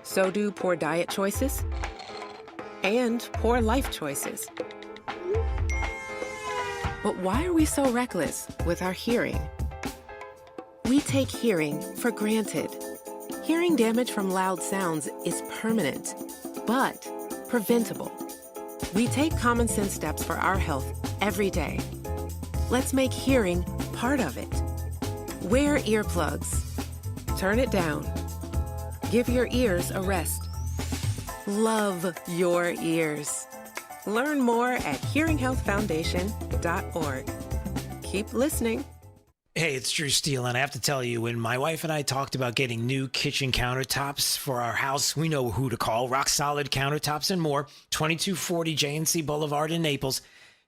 So do poor diet choices and poor life choices. But why are we so reckless with our hearing? We take hearing for granted. Hearing damage from loud sounds is permanent, but preventable. We take common sense steps for our health every day. Let's make hearing part of it. Wear earplugs. Turn it down. Give your ears a rest. Love your ears. Learn more at hearinghealthfoundation.org. Keep listening. Hey, it's Drew Steele, and I have to tell you, when my wife and I talked about getting new kitchen countertops for our house, we know who to call. Rock Solid Countertops and More, 2240 JNC Boulevard in Naples.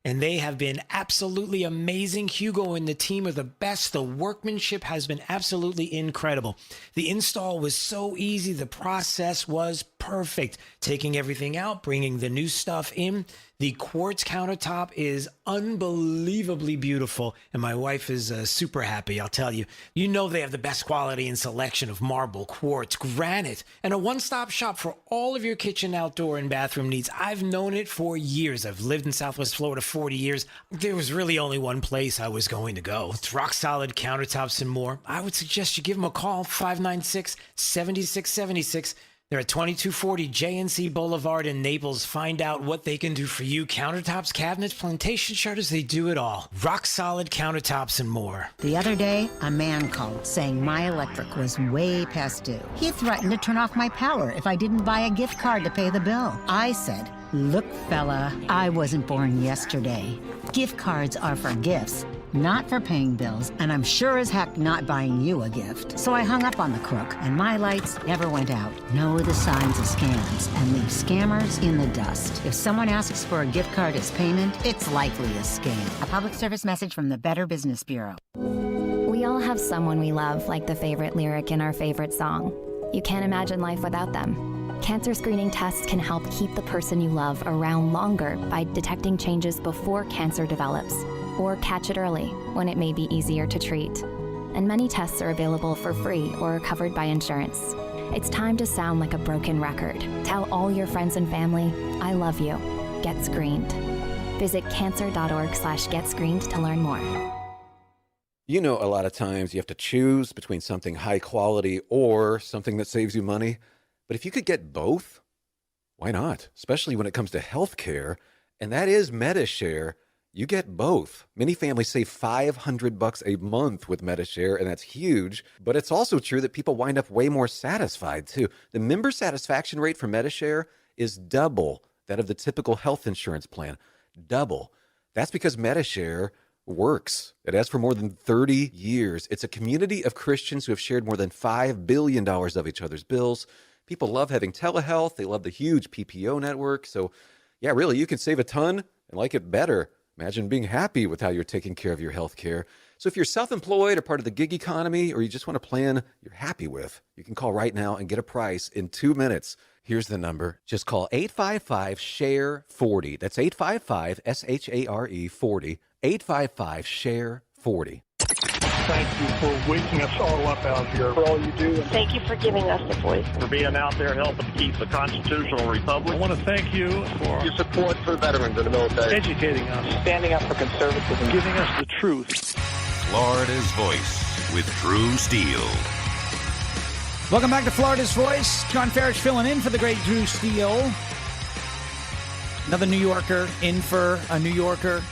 And they have been absolutely amazing. Hugo and the team are the best. The workmanship has been absolutely incredible. The install was so easy. The process was perfect. Taking everything out, bringing the new stuff in. The quartz countertop is unbelievably beautiful, and my wife is super happy, I'll tell you. You know they have the best quality and selection of marble, quartz, granite, and a one-stop shop for all of your kitchen, outdoor, and bathroom needs. I've known it for years. I've lived in Southwest Florida 40 years. There was really only one place I was going to go. It's Rock Solid Countertops and More. I would suggest you give them a call, 596-7676. They're at 2240 JNC Boulevard in Naples. Find out what they can do for you. Countertops, cabinets, plantation shutters, they do it all. Rock Solid Countertops and More. The other day, a man called saying my electric was way past due. He threatened to turn off my power if I didn't buy a gift card to pay the bill. I said, look, fella, I wasn't born yesterday. Gift cards are for gifts, not for paying bills, and I'm sure as heck not buying you a gift. So I hung up on the crook, and my lights never went out. Know the signs of scams and leave scammers in the dust. If someone asks for a gift card as payment, it's likely a scam. A public service message from the Better Business Bureau. We all have someone we love, like the favorite lyric in our favorite song. You can't imagine life without them. Cancer screening tests can help keep the person you love around longer by detecting changes before cancer develops, or catch it early when it may be easier to treat. And many tests are available for free or are covered by insurance. It's time to sound like a broken record. Tell all your friends and family, I love you. Get screened. Visit cancer.org/getscreened to learn more. You know, a lot of times you have to choose between something high quality or something that saves you money. But if you could get both, why not? Especially when it comes to health care, and that is MediShare. You get both. Many families save $500 a month with Medishare, and that's huge. But it's also true that people wind up way more satisfied, too. The member satisfaction rate for Medishare is double that of the typical health insurance plan. Double. That's because Medishare works. It has for more than 30 years. It's a community of Christians who have shared more than $5 billion of each other's bills. People love having telehealth. They love the huge PPO network. So, yeah, really, you can save a ton and like it better. Imagine being happy with how you're taking care of your health care. So if you're self-employed or part of the gig economy, or you just want a plan you're happy with, you can call right now and get a price in 2 minutes. Here's the number. Just call 855-SHARE-40. That's 855-SHARE-40. 855-SHARE-40. Thank you for waking us all up out here, for all you do. Thank you for giving us the voice. For being out there helping keep the constitutional republic. I want to thank you for your support for veterans in the military. Educating us. Standing up for conservatism. Giving us the truth. Florida's Voice with Drew Steele. Welcome back to Florida's Voice. John Farish filling in for the great Drew Steele. Another New Yorker in for a New Yorker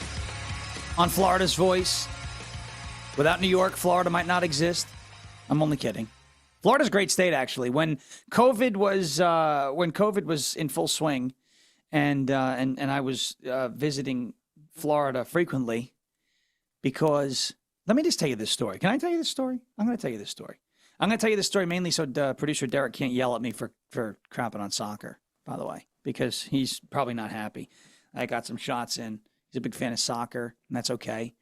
on Florida's Voice. Without New York, Florida might not exist. I'm only kidding. Florida's a great state, actually. When COVID was in full swing, and I was visiting Florida frequently, because let me just tell you this story. Can I tell you this story? I'm going to tell you this story. I'm going to tell you this story mainly so producer Derek can't yell at me for crapping on soccer, by the way, because he's probably not happy. I got some shots in. He's a big fan of soccer, and that's okay.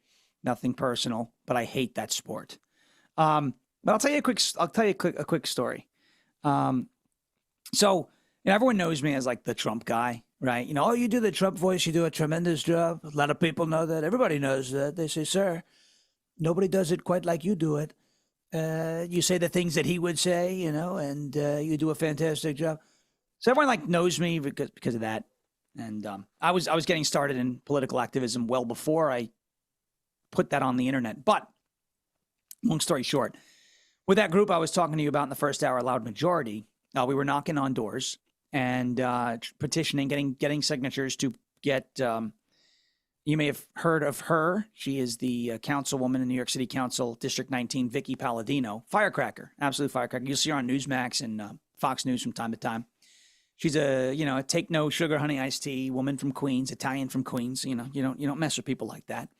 Nothing personal, but I hate that sport. But I'll tell you a quick story. So everyone knows me as like the Trump guy, right? You know, oh, you do the Trump voice, you do a tremendous job. A lot of people know that. Everybody knows that. They say, sir, nobody does it quite like you do it. You say the things that he would say, you know, and you do a fantastic job. So everyone like knows me because of that. And I was getting started in political activism well before I put that on the internet. But long story short, with that group I was talking to you about in the first hour, Loud Majority, we were knocking on doors and petitioning, getting signatures to get, you may have heard of her. She is the councilwoman in New York City Council, District 19, Vicky Palladino. Firecracker, absolute firecracker. You'll see her on Newsmax and Fox News from time to time. She's a take no sugar honey iced tea woman from Queens, Italian from Queens. You don't mess with people like that.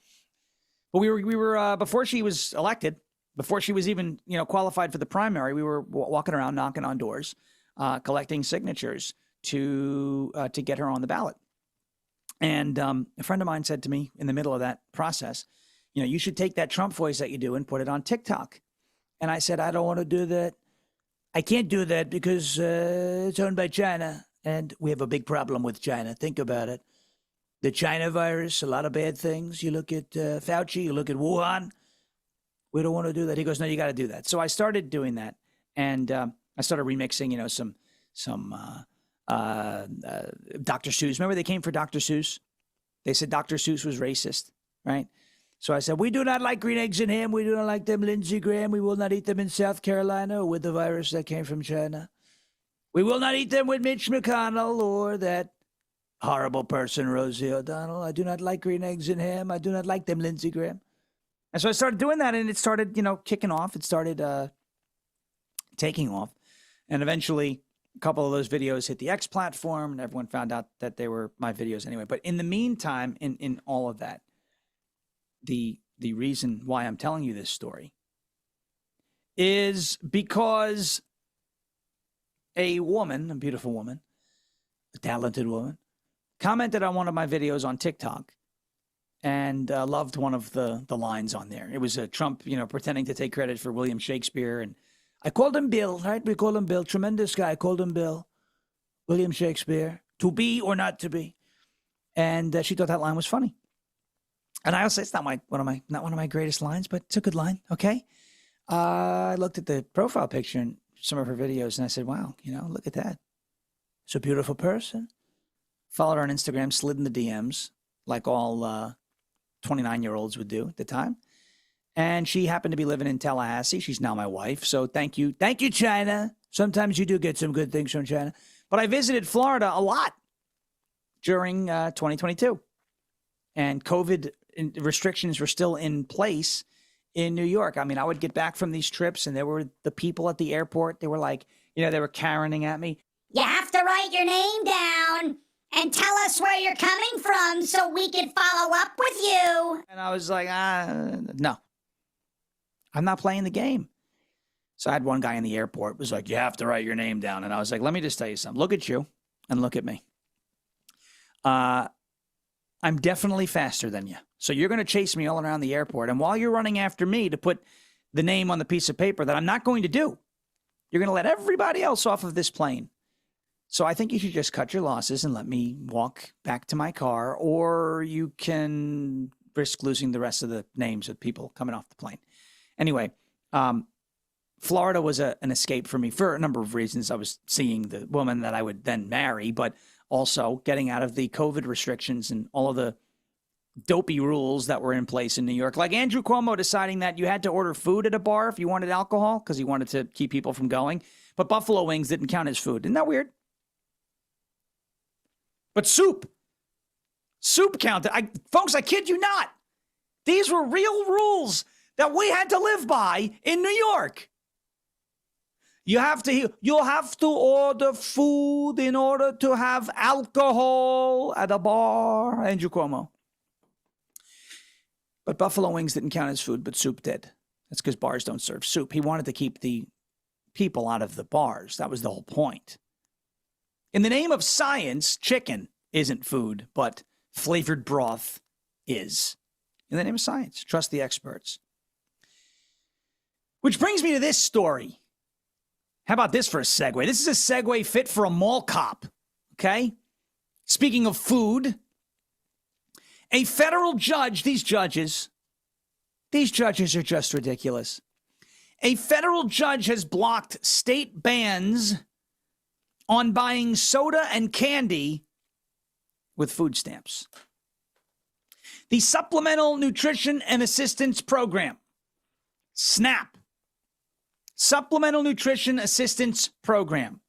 But we were before she was elected, before she was even qualified for the primary, we were walking around knocking on doors, collecting signatures to get her on the ballot. And a friend of mine said to me in the middle of that process, you should take that Trump voice that you do and put it on TikTok. And I said, I don't want to do that. I can't do that because it's owned by China, and we have a big problem with China. Think about it. The China virus, a lot of bad things. You look at Fauci, you look at Wuhan. We don't want to do that. He goes, no, you got to do that. So I started doing that, and I started remixing, some Dr. Seuss. Remember they came for Dr. Seuss? They said Dr. Seuss was racist, right? So I said, we do not like green eggs and ham. We do not like them Lindsey Graham. We will not eat them in South Carolina with the virus that came from China. We will not eat them with Mitch McConnell or that horrible person, Rosie O'Donnell. I do not like green eggs and ham. I do not like them, Lindsey Graham. And so I started doing that, and it started, kicking off. It started taking off. And eventually, a couple of those videos hit the X platform, and everyone found out that they were my videos anyway. But in the meantime, in all of that, the reason why I'm telling you this story is because a woman, a beautiful woman, a talented woman, commented on one of my videos on TikTok and loved one of the lines on there. It was Trump, pretending to take credit for William Shakespeare. And I called him Bill, right? We call him Bill. Tremendous guy. I called him Bill. William Shakespeare. To be or not to be. And she thought that line was funny. And I also, it's not one of my greatest lines, but it's a good line. Okay. I looked at the profile picture in some of her videos and I said, wow, look at that. It's a beautiful person. Followed her on Instagram, slid in the DMs like all 29-year-olds would do at the time. And she happened to be living in Tallahassee. She's now my wife. So thank you. Thank you, China. Sometimes you do get some good things from China. But I visited Florida a lot during 2022. and COVID restrictions were still in place in New York. I mean, I would get back from these trips and there were the people at the airport. They were like, they were Karening at me. You have to write your name down and tell us where you're coming from so we can follow up with you. And I was like, no, I'm not playing the game. So I had one guy in the airport was like, you have to write your name down. And I was like, let me just tell you something. Look at you and look at me. I'm definitely faster than you. So you're going to chase me all around the airport. And while you're running after me to put the name on the piece of paper that I'm not going to do, you're going to let everybody else off of this plane. So I think you should just cut your losses and let me walk back to my car, or you can risk losing the rest of the names of people coming off the plane. Anyway, Florida was an escape for me for a number of reasons. I was seeing the woman that I would then marry, but also getting out of the COVID restrictions and all of the dopey rules that were in place in New York. Like Andrew Cuomo deciding that you had to order food at a bar if you wanted alcohol because he wanted to keep people from going. But buffalo wings didn't count as food. Isn't that weird? But soup counted. Folks, I kid you not. These were real rules that we had to live by in New York. You'll have to order food in order to have alcohol at a bar. Andrew Cuomo. But buffalo wings didn't count as food, but soup did. That's because bars don't serve soup. He wanted to keep the people out of the bars. That was the whole point. In the name of science, chicken isn't food, but flavored broth is. In the name of science, trust the experts. Which brings me to this story. How about this for a segue? This is a segue fit for a mall cop, okay? Speaking of food, a federal judge, these judges are just ridiculous. A federal judge has blocked state bans on buying soda and candy with food stamps. The Supplemental Nutrition and Assistance Program, SNAP, Supplemental Nutrition Assistance Program,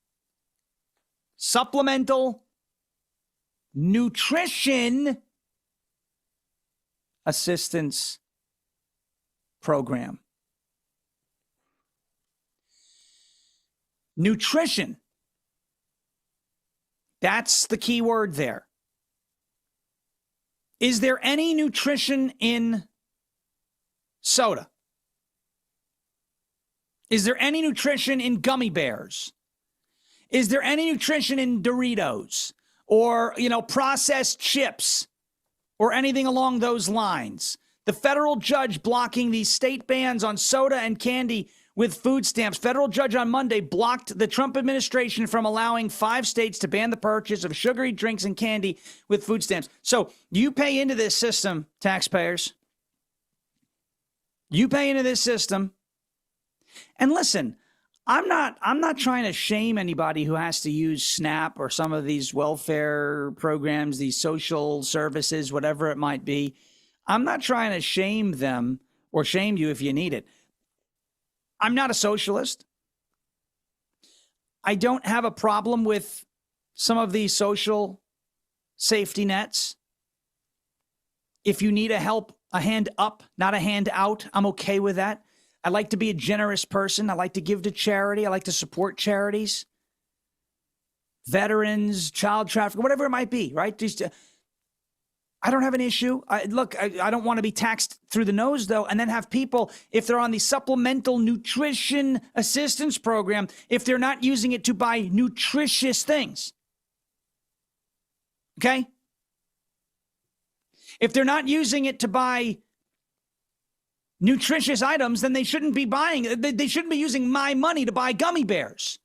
Supplemental Nutrition Assistance Program. Nutrition. That's the key word there. Is there any nutrition in soda? Is there any nutrition in gummy bears? Is there any nutrition in Doritos or, processed chips or anything along those lines? The federal judge blocking these state bans on soda and candy with food stamps. Federal judge on Monday blocked the Trump administration from allowing 5 states to ban the purchase of sugary drinks and candy with food stamps. So you pay into this system, taxpayers. You pay into this system. And listen, I'm not trying to shame anybody who has to use SNAP or some of these welfare programs, these social services, whatever it might be. I'm not trying to shame them or shame you if you need it. I'm not a socialist. I don't have a problem with some of these social safety nets. If you need a hand up, not a hand out, I'm okay with that. I like to be a generous person. I like to give to charity. I like to support charities, veterans, child trafficking, whatever it might be, right? I don't have an issue. I don't want to be taxed through the nose, though, and then have people, if they're on the Supplemental Nutrition Assistance Program, if they're not using it to buy nutritious things. Okay? If they're not using it to buy nutritious items, then they shouldn't be buying, they shouldn't be using my money to buy gummy bears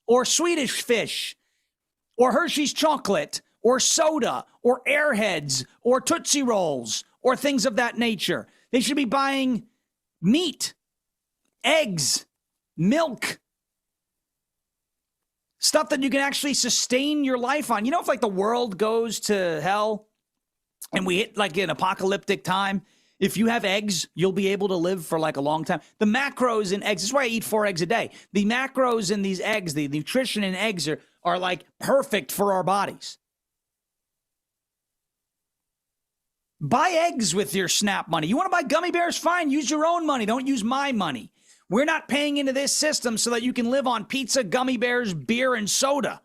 or Swedish fish or Hershey's chocolate or soda, or Airheads, or Tootsie Rolls, or things of that nature. They should be buying meat, eggs, milk, stuff that you can actually sustain your life on. If the world goes to hell and we hit an apocalyptic time, if you have eggs, you'll be able to live for a long time. The macros in eggs, this is why I eat 4 eggs a day. The macros in these eggs, the nutrition in eggs are perfect for our bodies. Buy eggs with your SNAP money. You want to buy gummy bears? Fine. Use your own money. Don't use my money. We're not paying into this system so that you can live on pizza, gummy bears, beer, and soda.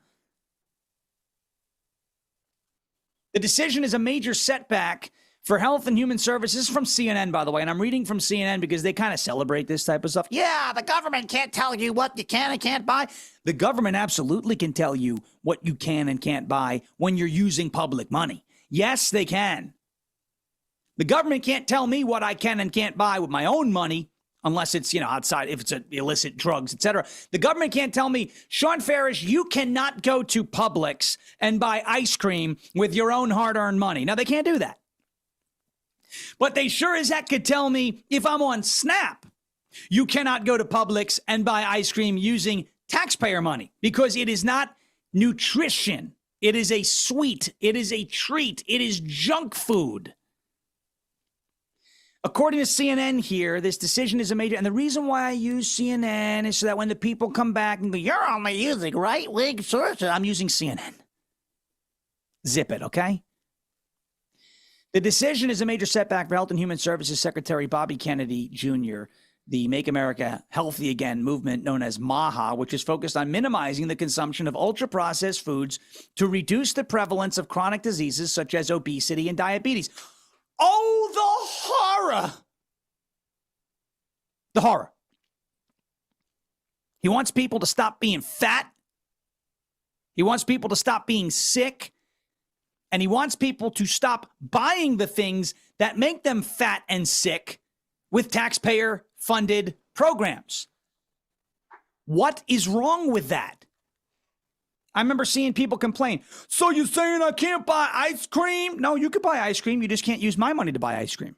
The decision is a major setback for Health and Human Services. This is from CNN, by the way, and I'm reading from CNN because they kind of celebrate this type of stuff. Yeah, the government can't tell you what you can and can't buy. The government absolutely can tell you what you can and can't buy when you're using public money. Yes, they can. The government can't tell me what I can and can't buy with my own money unless it's, outside, if it's illicit drugs, etc. The government can't tell me, Sean Farish, you cannot go to Publix and buy ice cream with your own hard-earned money. Now, they can't do that. But they sure as heck could tell me if I'm on SNAP, you cannot go to Publix and buy ice cream using taxpayer money because it is not nutrition. It is a sweet. It is a treat. It is junk food. According to CNN here, this decision is a major, and the reason why I use CNN is so that when the people come back and go, you're only using right-wing sources, I'm using CNN. Zip it, okay? The decision is a major setback for Health and Human Services Secretary Bobby Kennedy Jr., the Make America Healthy Again movement known as MAHA, which is focused on minimizing the consumption of ultra-processed foods to reduce the prevalence of chronic diseases such as obesity and diabetes. Oh, the horror. The horror. He wants people to stop being fat. He wants people to stop being sick. And he wants people to stop buying the things that make them fat and sick with taxpayer-funded programs. What is wrong with that? I remember seeing people complain, so you're saying I can't buy ice cream? No, you could buy ice cream. You just can't use my money to buy ice cream.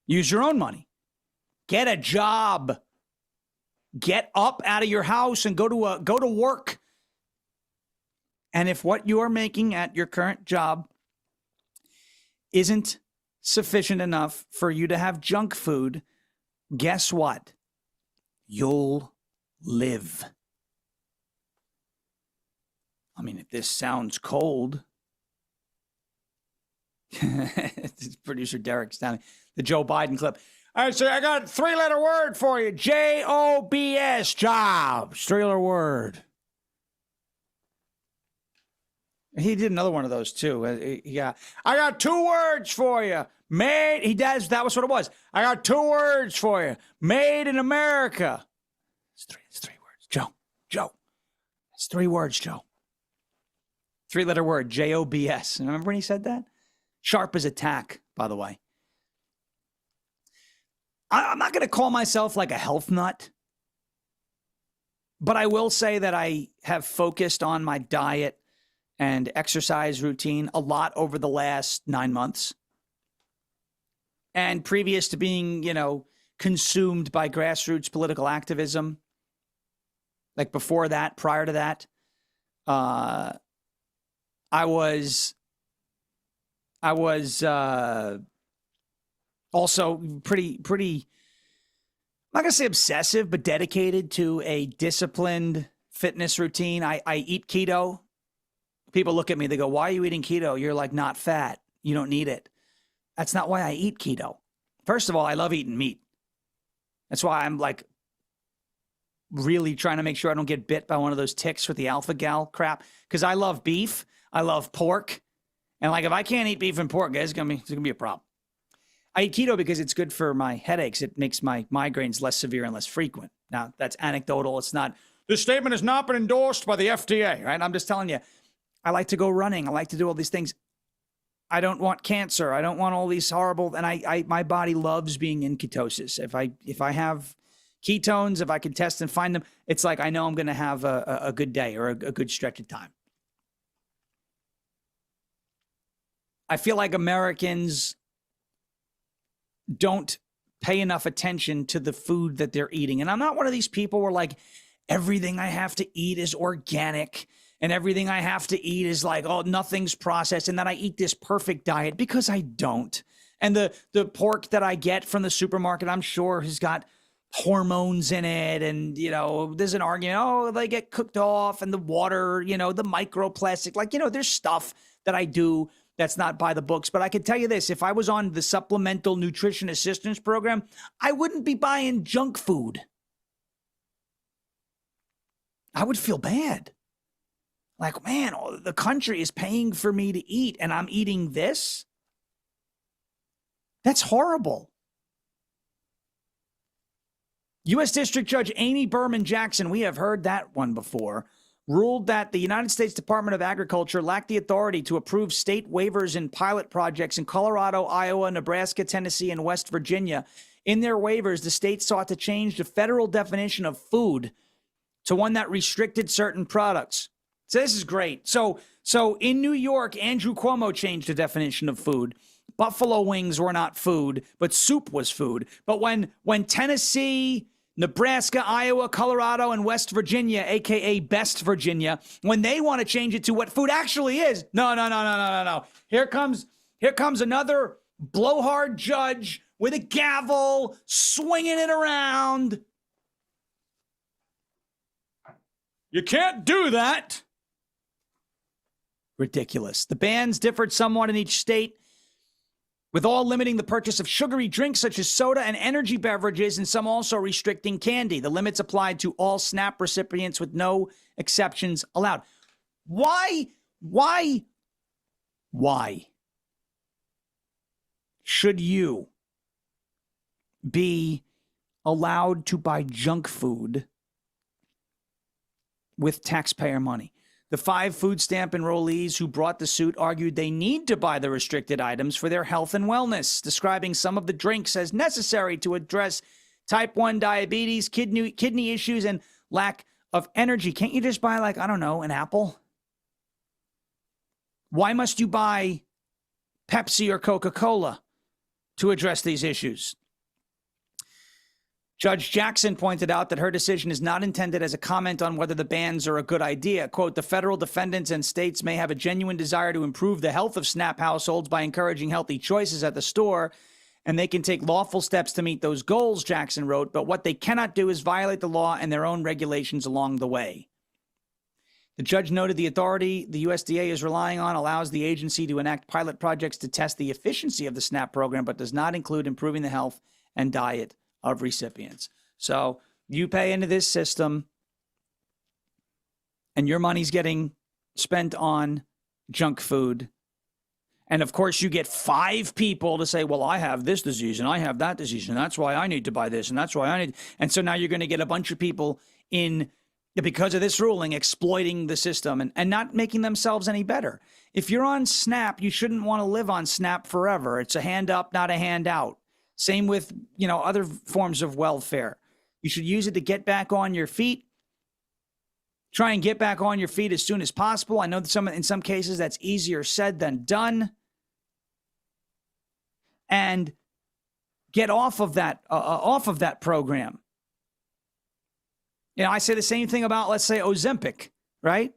Use your own money. Get a job. Get up out of your house and go to work. And if what you are making at your current job isn't sufficient enough for you to have junk food, guess what? You'll live. I mean, if this sounds cold, producer Derek's down the Joe Biden clip. All right, so I got a 3-letter word for you. Jobs, jobs, 3-letter word. He did another one of those too. Yeah, I got 2 words for you. Made. He does. That was what it was. I got 2 words for you. Made in America. It's 3 words. Joe. It's 3 words, Joe. 3-letter word, Jobs. Remember when he said that? Sharp as a tack, by the way. I'm not going to call myself like a health nut, but I will say that I have focused on my diet and exercise routine a lot over the last 9 months. And previous to being, consumed by grassroots political activism, like before that, prior to that, I was also pretty, I'm not going to say obsessive, but dedicated to a disciplined fitness routine. I eat keto. People look at me, they go, why are you eating keto? You're like not fat. You don't need it. That's not why I eat keto. First of all, I love eating meat. That's why I'm like really trying to make sure I don't get bit by one of those ticks with the alpha gal crap. Because I love beef. I love pork. And like if I can't eat beef and pork, guys, it's gonna be a problem. I eat keto because it's good for my headaches. It makes my migraines less severe and less frequent. Now, that's anecdotal. It's not, this statement has not been endorsed by the FDA, right? I'm just telling you, I like to go running. I like to do all these things. I don't want cancer. I don't want all these horrible, and my body loves being in ketosis. If I have ketones, if I can test and find them, it's like I know I'm going to have a good day or a good stretch of time. I feel like Americans don't pay enough attention to the food that they're eating. And I'm not one of these people where like everything I have to eat is organic and everything I have to eat is like, oh, nothing's processed and that I eat this perfect diet, because I don't. And the pork that I get from the supermarket, I'm sure has got hormones in it. And, there's an argument, oh, they get cooked off and the water, the microplastic, there's stuff that I do that's not by the books. But I can tell you this, if I was on the Supplemental Nutrition Assistance Program, I wouldn't be buying junk food. I would feel bad. Like, man, the country is paying for me to eat and I'm eating this? That's horrible. U.S. District Judge Amy Berman Jackson, we have heard that one before, ruled that the United States Department of Agriculture lacked the authority to approve state waivers in pilot projects in Colorado, Iowa, Nebraska, Tennessee, and West Virginia. In their waivers, the states sought to change the federal definition of food to one that restricted certain products. So this is great. So in New York, Andrew Cuomo changed the definition of food. Buffalo wings were not food, but soup was food. But when Tennessee, Nebraska, Iowa, Colorado, and West Virginia, a.k.a. Best Virginia, when they want to change it to what food actually is, no. Here comes another blowhard judge with a gavel, swinging it around. You can't do that. Ridiculous. The bans differed somewhat in each state, with all limiting the purchase of sugary drinks such as soda and energy beverages, and some also restricting candy. The limits applied to all SNAP recipients with no exceptions allowed. Why should you be allowed to buy junk food with taxpayer money? The 5 food stamp enrollees who brought the suit argued they need to buy the restricted items for their health and wellness, describing some of the drinks as necessary to address type 1 diabetes, kidney issues, and lack of energy. Can't you just buy, like, I don't know, an apple? Why must you buy Pepsi or Coca-Cola to address these issues? Judge Jackson pointed out that her decision is not intended as a comment on whether the bans are a good idea. Quote, the federal defendants and states may have a genuine desire to improve the health of SNAP households by encouraging healthy choices at the store, and they can take lawful steps to meet those goals, Jackson wrote, but what they cannot do is violate the law and their own regulations along the way. The judge noted the authority the USDA is relying on allows the agency to enact pilot projects to test the efficiency of the SNAP program, but does not include improving the health and diet of recipients. So you pay into this system and your money's getting spent on junk food. And of course you get 5 people to say, well, I have this disease and I have that disease and that's why I need to buy this and that's why I need. And so now you're going to get a bunch of people in, because of this ruling, exploiting the system and not making themselves any better. If you're on SNAP, you shouldn't want to live on SNAP forever. It's a hand up, not a hand out. Same with, other forms of welfare. You should use it to get back on your feet. Try and get back on your feet as soon as possible. I know that in some cases that's easier said than done. And get off of that program. I say the same thing about, let's say, Ozempic, right?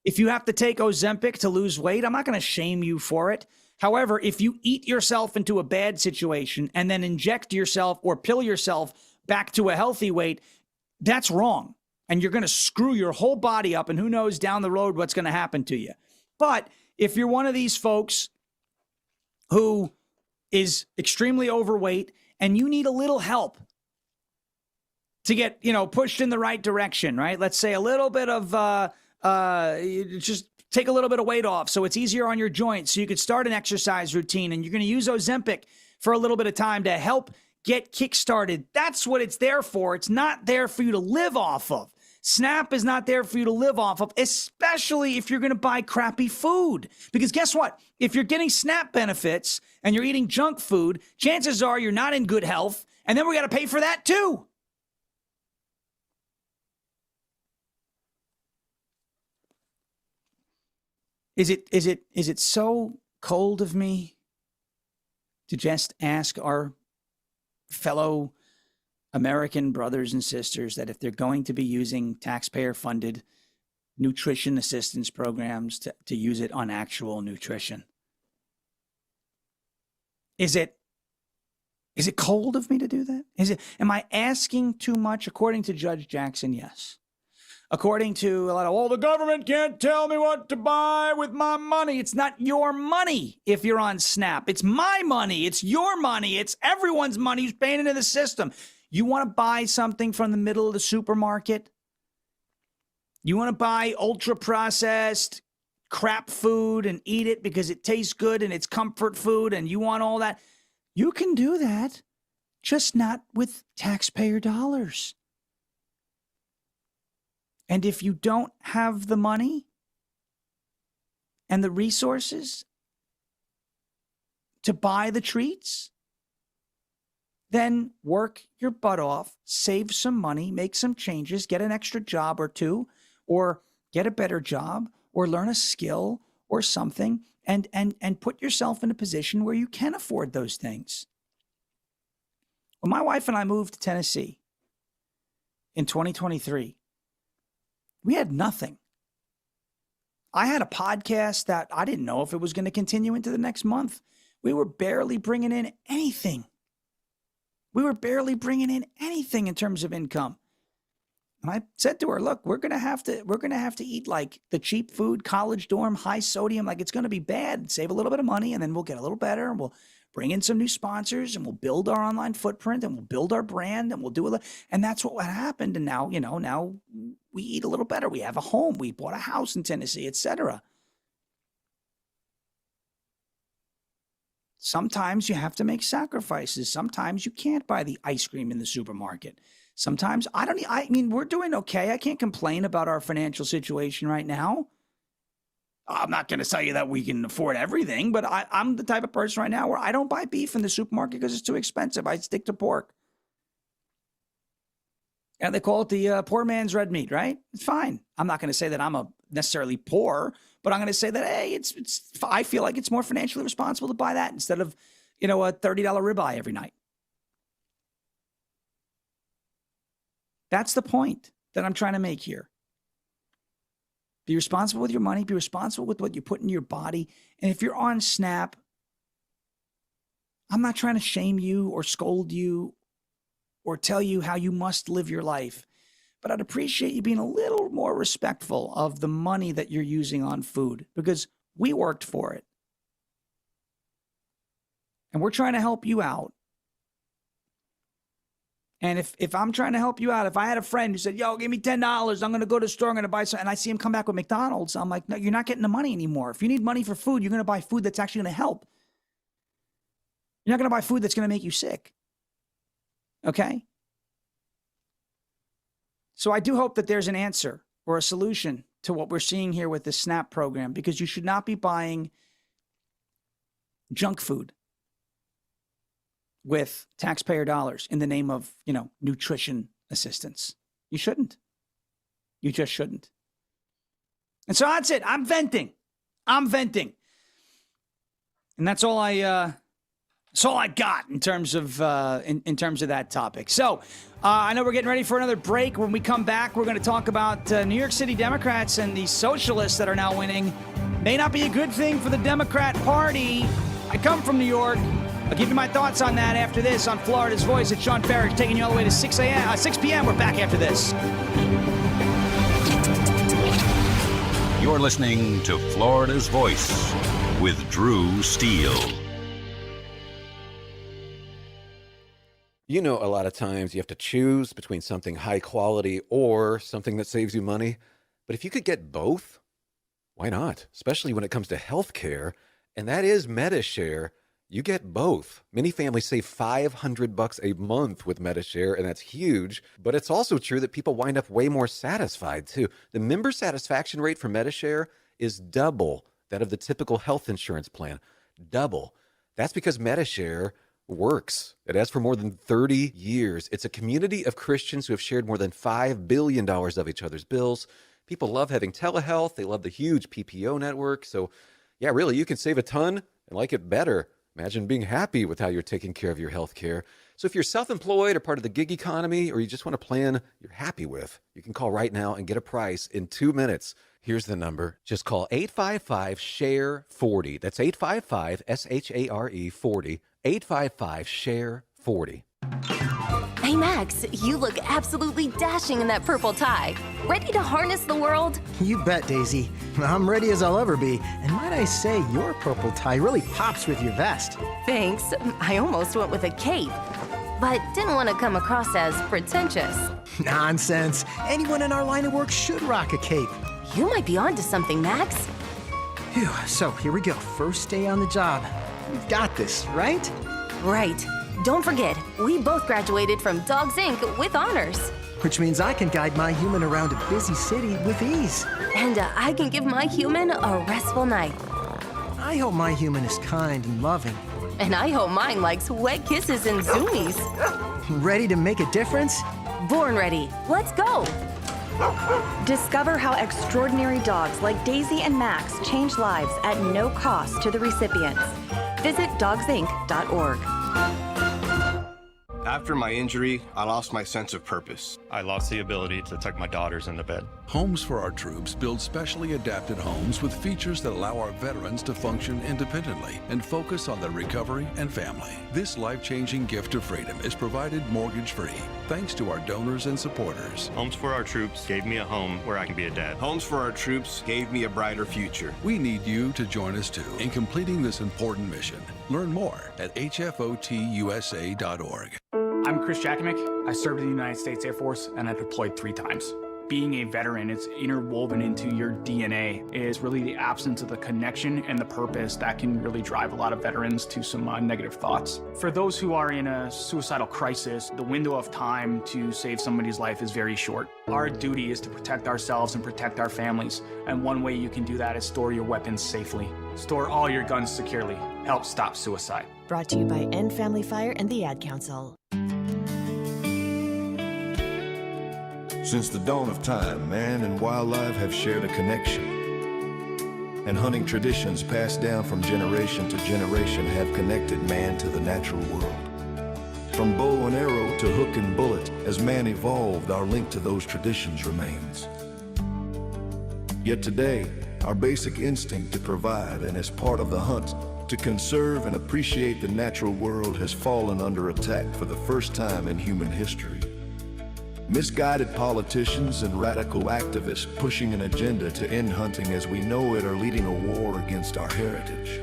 If you have to take Ozempic to lose weight, I'm not going to shame you for it. However, if you eat yourself into a bad situation and then inject yourself or pill yourself back to a healthy weight, that's wrong. And you're going to screw your whole body up, and who knows down the road what's going to happen to you. But if you're one of these folks who is extremely overweight and you need a little help to get, pushed in the right direction, right? Let's say a little bit of just take a little bit of weight off so it's easier on your joints, so you could start an exercise routine, and you're going to use Ozempic for a little bit of time to help get kick-started. That's what it's there for. It's not there for you to live off of. SNAP is not there for you to live off of, especially if you're going to buy crappy food. Because guess what? If you're getting SNAP benefits and you're eating junk food, chances are you're not in good health, and then we got to pay for that too. Is it so cold of me to just ask our fellow American brothers and sisters that if they're going to be using taxpayer-funded nutrition assistance programs to use it on actual nutrition? Is it cold of me to do that? Am I asking too much? According to Judge Jackson, yes. according to a lot of, the government can't tell me what to buy with my money. It's not your money if you're on SNAP. It's my money. It's your money. It's everyone's money who's paying into the system. You want to buy something from the middle of the supermarket? You want to buy ultra-processed crap food and eat it because it tastes good and it's comfort food and you want all that? You can do that, just not with taxpayer dollars. And if you don't have the money and the resources to buy the treats, then work your butt off, save some money, make some changes, get an extra job or two, or get a better job, or learn a skill or something, and put yourself in a position where you can afford those things. When my wife and I moved to Tennessee in 2023, we had nothing. I had a podcast that I didn't know if it was going to continue into the next month. We were barely bringing in anything. In terms of income. And I said to her, look, we're going to have to eat like the cheap food, college dorm, high sodium. Like, it's going to be bad. Save a little bit of money, and then we'll get a little better, and we'll bring in some new sponsors, and we'll build our online footprint, and we'll build our brand, and we'll do it. And that's what happened. And now, now we eat a little better. We have a home. We bought a house in Tennessee, etc. Sometimes you have to make sacrifices. Sometimes you can't buy the ice cream in the supermarket. Sometimes I mean, we're doing okay. I can't complain about our financial situation right now. I'm not going to tell you that we can afford everything, but I'm the type of person right now where I don't buy beef in the supermarket because it's too expensive. I stick to pork. And they call it the poor man's red meat, right? It's fine. I'm not going to say that I'm necessarily poor, but I'm going to say that, hey, I feel like it's more financially responsible to buy that instead of, a $30 ribeye every night. That's the point that I'm trying to make here. Be responsible with your money. Be responsible with what you put in your body. And if you're on SNAP, I'm not trying to shame you or scold you or tell you how you must live your life. But I'd appreciate you being a little more respectful of the money that you're using on food, because we worked for it. And we're trying to help you out. And if I'm trying to help you out, if I had a friend who said, give me $10, I'm going to go to the store, I'm going to buy something, and I see him come back with McDonald's, I'm like, no, you're not getting the money anymore. If you need money for food, you're going to buy food that's actually going to help. You're not going to buy food that's going to make you sick. Okay? So I do hope that there's an answer or a solution to what we're seeing here with the SNAP program, because you should not be buying junk food with taxpayer dollars in the name of, nutrition assistance. You shouldn't. You just shouldn't. And so that's it. I'm venting. And that's all I got in terms of in terms of that topic. So I know we're getting ready for another break. When we come back, we're going to talk about New York City Democrats and the socialists that are now winning. May not be a good thing for the Democrat Party. I come from New York. I'll give you my thoughts on that after this on Florida's Voice. It's Sean Parrish taking you all the way to 6 p.m. We're back after this. You're listening to Florida's Voice with Drew Steele. A lot of times you have to choose between something high quality or something that saves you money. But if you could get both, why not? Especially when it comes to health care, and that is MediShare. You get both. Many families save $500 a month with MediShare, and that's huge. But it's also true that people wind up way more satisfied, too. The member satisfaction rate for MediShare is double that of the typical health insurance plan. Double. That's because MediShare works. It has for more than 30 years. It's a community of Christians who have shared more than $5 billion of each other's bills. People love having telehealth. They love the huge PPO network. So, yeah, really, you can save a ton and like it better. Imagine being happy with how you're taking care of your health care. So if you're self-employed or part of the gig economy, or you just want a plan you're happy with, you can call right now and get a price in 2 minutes. Here's the number. Just call 855-SHARE-40. That's 855-SHARE-40. 855-SHARE-40. I Max, you look absolutely dashing in that purple tie. Ready to harness the world? You bet, Daisy. I'm ready as I'll ever be. And might I say, your purple tie really pops with your vest. Thanks. I almost went with a cape, but didn't want to come across as pretentious. Nonsense. Anyone in our line of work should rock a cape. You might be onto something, Max. Phew, so here we go. First day on the job. We've got this, right? Right. Don't forget, we both graduated from Dogs Inc. with honors. Which means I can guide my human around a busy city with ease. And I can give my human a restful night. I hope my human is kind and loving. And I hope mine likes wet kisses and zoomies. Ready to make a difference? Born ready. Let's go. Discover how extraordinary dogs like Daisy and Max change lives at no cost to the recipients. Visit dogsinc.org. After my injury, I lost my sense of purpose. I lost the ability to tuck my daughters into bed. Homes for Our Troops build specially adapted homes with features that allow our veterans to function independently and focus on their recovery and family. This life-changing gift of freedom is provided mortgage-free, thanks to our donors and supporters. Homes for Our Troops gave me a home where I can be a dad. Homes for Our Troops gave me a brighter future. We need you to join us too in completing this important mission. Learn more at hfotusa.org. I'm Chris Jakovic. I served in the United States Air Force and I deployed 3 times. Being a veteran, it's interwoven into your DNA. It is really the absence of the connection and the purpose that can really drive a lot of veterans to some negative thoughts. For those who are in a suicidal crisis, the window of time to save somebody's life is very short. Our duty is to protect ourselves and protect our families. And one way you can do that is store your weapons safely. Store all your guns securely. Help stop suicide. Brought to you by End Family Fire and the Ad Council. Since the dawn of time, man and wildlife have shared a connection. And hunting traditions passed down from generation to generation have connected man to the natural world. From bow and arrow to hook and bullet, as man evolved, our link to those traditions remains. Yet today, our basic instinct to provide and as part of the hunt, to conserve and appreciate the natural world has fallen under attack for the first time in human history. Misguided politicians and radical activists pushing an agenda to end hunting as we know it are leading a war against our heritage.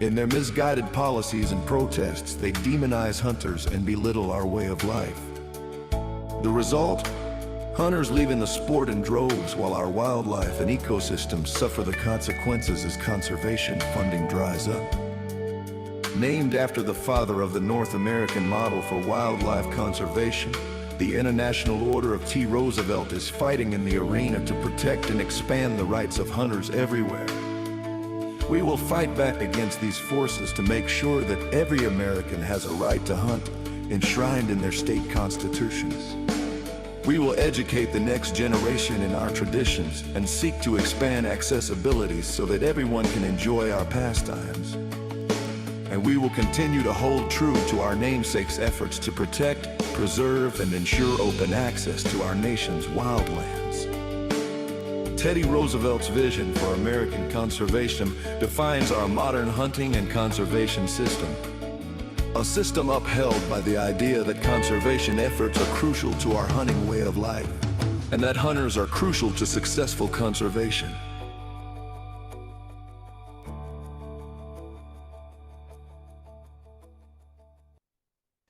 In their misguided policies and protests, they demonize hunters and belittle our way of life. The result? Hunters leaving the sport in droves while our wildlife and ecosystems suffer the consequences as conservation funding dries up. Named after the father of the North American model for wildlife conservation, the International Order of T. Roosevelt is fighting in the arena to protect and expand the rights of hunters everywhere. We will fight back against these forces to make sure that every American has a right to hunt, enshrined in their state constitutions. We will educate the next generation in our traditions and seek to expand accessibility so that everyone can enjoy our pastimes. And we will continue to hold true to our namesake's efforts to protect, preserve, and ensure open access to our nation's wildlands. Teddy Roosevelt's vision for American conservation defines our modern hunting and conservation system. A system upheld by the idea that conservation efforts are crucial to our hunting way of life, and that hunters are crucial to successful conservation.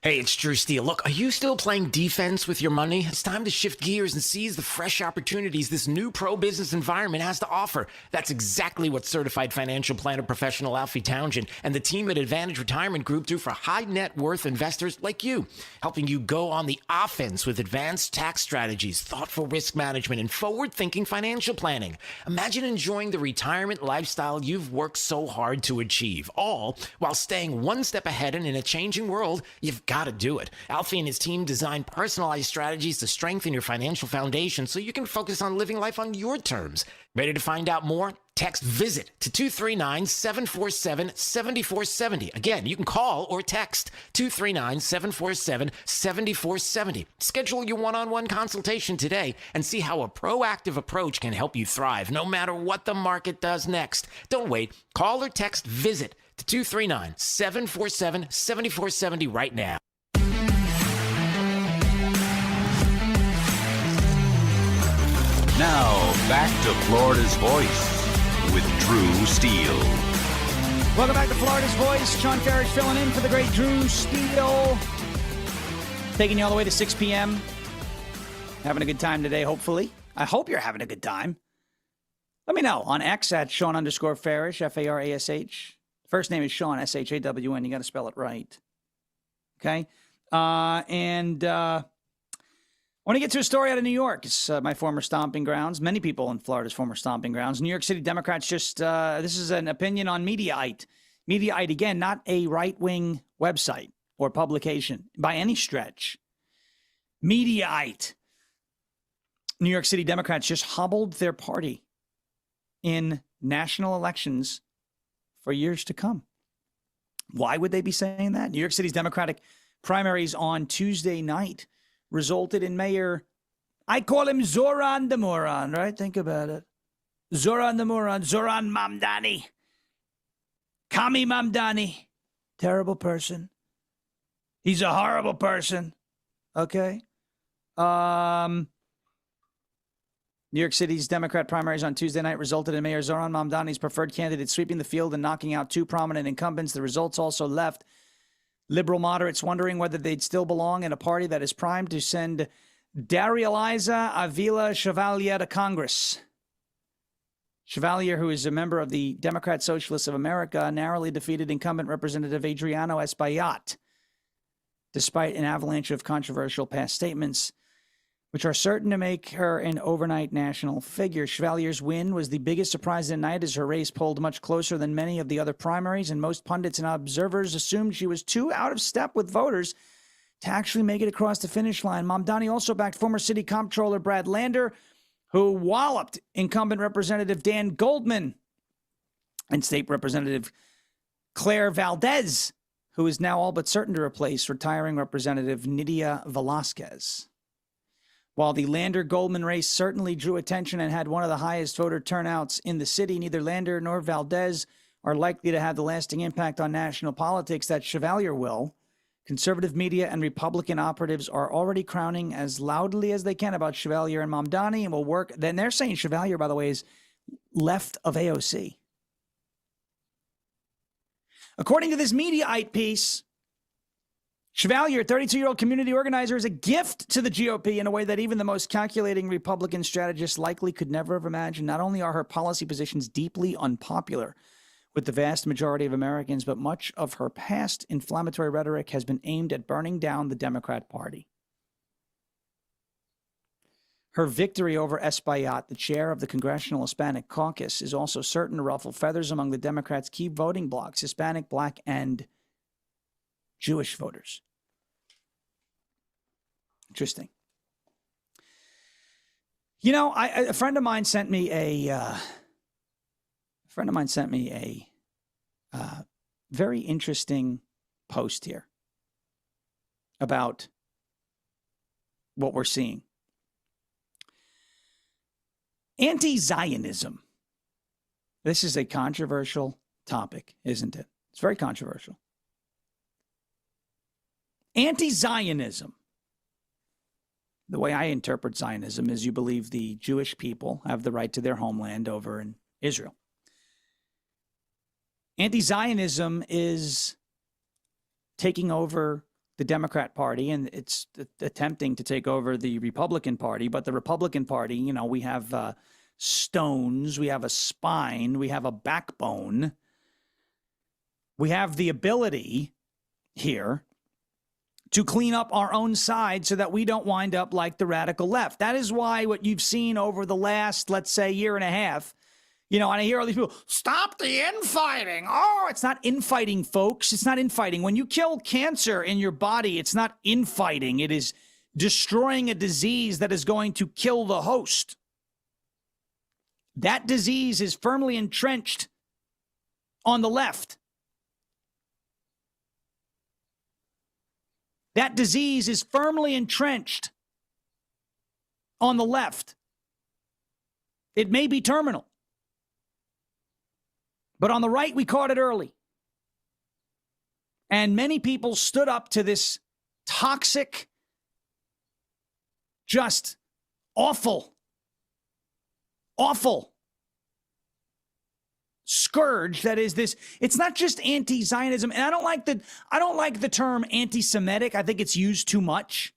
Hey, it's Drew Steele. Look, are you still playing defense with your money? It's time to shift gears and seize the fresh opportunities this new pro-business environment has to offer. That's exactly what certified financial planner professional Alfie Townsend and the team at Advantage Retirement Group do for high net worth investors like you, helping you go on the offense with advanced tax strategies, thoughtful risk management, and forward-thinking financial planning. Imagine enjoying the retirement lifestyle you've worked so hard to achieve, all while staying one step ahead, and in a changing world, you've got to do it. Alfie and his team design personalized strategies to strengthen your financial foundation so you can focus on living life on your terms. Ready to find out more? Text VISIT to 239-747-7470. Again, you can call or text 239-747-7470. Schedule your one-on-one consultation today and see how a proactive approach can help you thrive no matter what the market does next. Don't wait. Call or text VISIT to 239-747-7470 right now. Now, back to Florida's Voice with Drew Steele. Welcome back to Florida's Voice. Sean Farish filling in for the great Drew Steele. Taking you all the way to 6 p.m. Having a good time today, hopefully. I hope you're having a good time. Let me know on X at Sean_Farish, F-A-R-A-S-H. First name is Sean, S-H-A-W-N. You got to spell it right. Okay? I want to get to a story out of New York. It's my former stomping grounds. Many people in Florida's former stomping grounds. New York City Democrats just, this is an opinion on Mediaite. Mediaite, again, not a right-wing website or publication by any stretch. Mediaite. New York City Democrats just hobbled their party in national elections for years to come. Why would they be saying that? New York City's Democratic primaries on Tuesday night resulted in Mayor, I call him Zoran the Moron, right? Think about it. Zoran the Moron, Zoran Mamdani. Kami Mamdani. Terrible person. He's a horrible person. Okay? New York City's Democrat primaries on Tuesday night resulted in Mayor Zoran Mamdani's preferred candidate sweeping the field and knocking out two prominent incumbents. The results also left liberal moderates wondering whether they'd still belong in a party that is primed to send Darieliza Avila Chevalier to Congress. Chevalier, who is a member of the Democrat Socialists of America, narrowly defeated incumbent Representative Adriano Espaillat, despite an avalanche of controversial past statements, which are certain to make her an overnight national figure. Chevalier's win was the biggest surprise of the night, as her race polled much closer than many of the other primaries, and most pundits and observers assumed she was too out of step with voters to actually make it across the finish line. Mamdani also backed former city comptroller Brad Lander, who walloped incumbent Representative Dan Goldman and State Representative Claire Valdez, who is now all but certain to replace retiring Representative Nydia Velasquez. While the Lander-Goldman race certainly drew attention and had one of the highest voter turnouts in the city, neither Lander nor Valdez are likely to have the lasting impact on national politics that Chevalier will. Conservative media and Republican operatives are already crowning as loudly as they can about Chevalier and Mamdani and will work. Then they're saying Chevalier, by the way, is left of AOC. According to this Mediaite piece, Chevalier, 32-year-old community organizer, is a gift to the GOP in a way that even the most calculating Republican strategists likely could never have imagined. Not only are her policy positions deeply unpopular with the vast majority of Americans, but much of her past inflammatory rhetoric has been aimed at burning down the Democrat Party. Her victory over Espaillat, the chair of the Congressional Hispanic Caucus, is also certain to ruffle feathers among the Democrats' key voting blocs, Hispanic, Black, and Jewish voters. Interesting. You know, a friend of mine sent me a very interesting post here about what we're seeing. Anti-Zionism. This is a controversial topic, isn't it? It's very controversial. Anti-Zionism. The way I interpret Zionism is you believe the Jewish people have the right to their homeland over in Israel. Anti-Zionism is taking over the Democrat Party, and it's attempting to take over the Republican Party. But the Republican Party, you know, we have stones, we have a spine, we have a backbone. We have the ability here to clean up our own side so that we don't wind up like the radical left. That is why what you've seen over the last, let's say, year and a half, you know, and I hear all these people, stop the infighting. Oh, it's not infighting, folks. It's not infighting. When you kill cancer in your body, it's not infighting. It is destroying a disease that is going to kill the host. That disease is firmly entrenched on the left. That disease is firmly entrenched on the left. It may be terminal. But on the right, we caught it early. And many people stood up to this toxic, just awful awful scourge that is this. It's not just anti-Zionism, and I don't like the term anti-Semitic. I think it's used too much.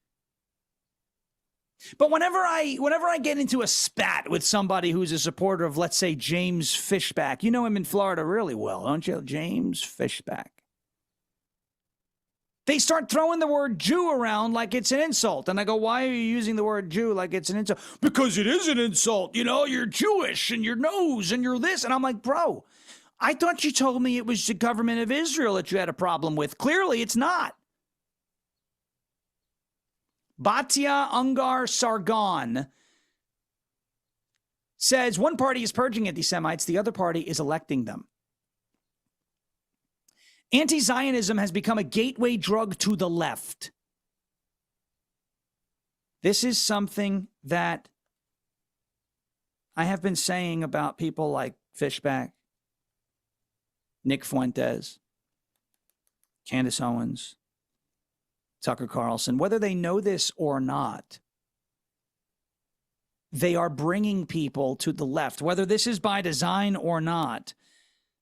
But whenever I get into a spat with somebody who's a supporter of, let's say, James Fishback, you know him in Florida really well, don't you? James Fishback. They start throwing the word Jew around like it's an insult. And I go, why are you using the word Jew like it's an insult? Because it is an insult. You know, you're Jewish and you're nose and you're this. And I'm like, bro, I thought you told me it was the government of Israel that you had a problem with. Clearly, it's not. Batya Ungar Sargon says one party is purging anti-Semites, the other party is electing them. Anti-Zionism has become a gateway drug to the left. This is something that I have been saying about people like Fishback, Nick Fuentes, Candace Owens, Tucker Carlson. Whether they know this or not, they are bringing people to the left. Whether this is by design or not,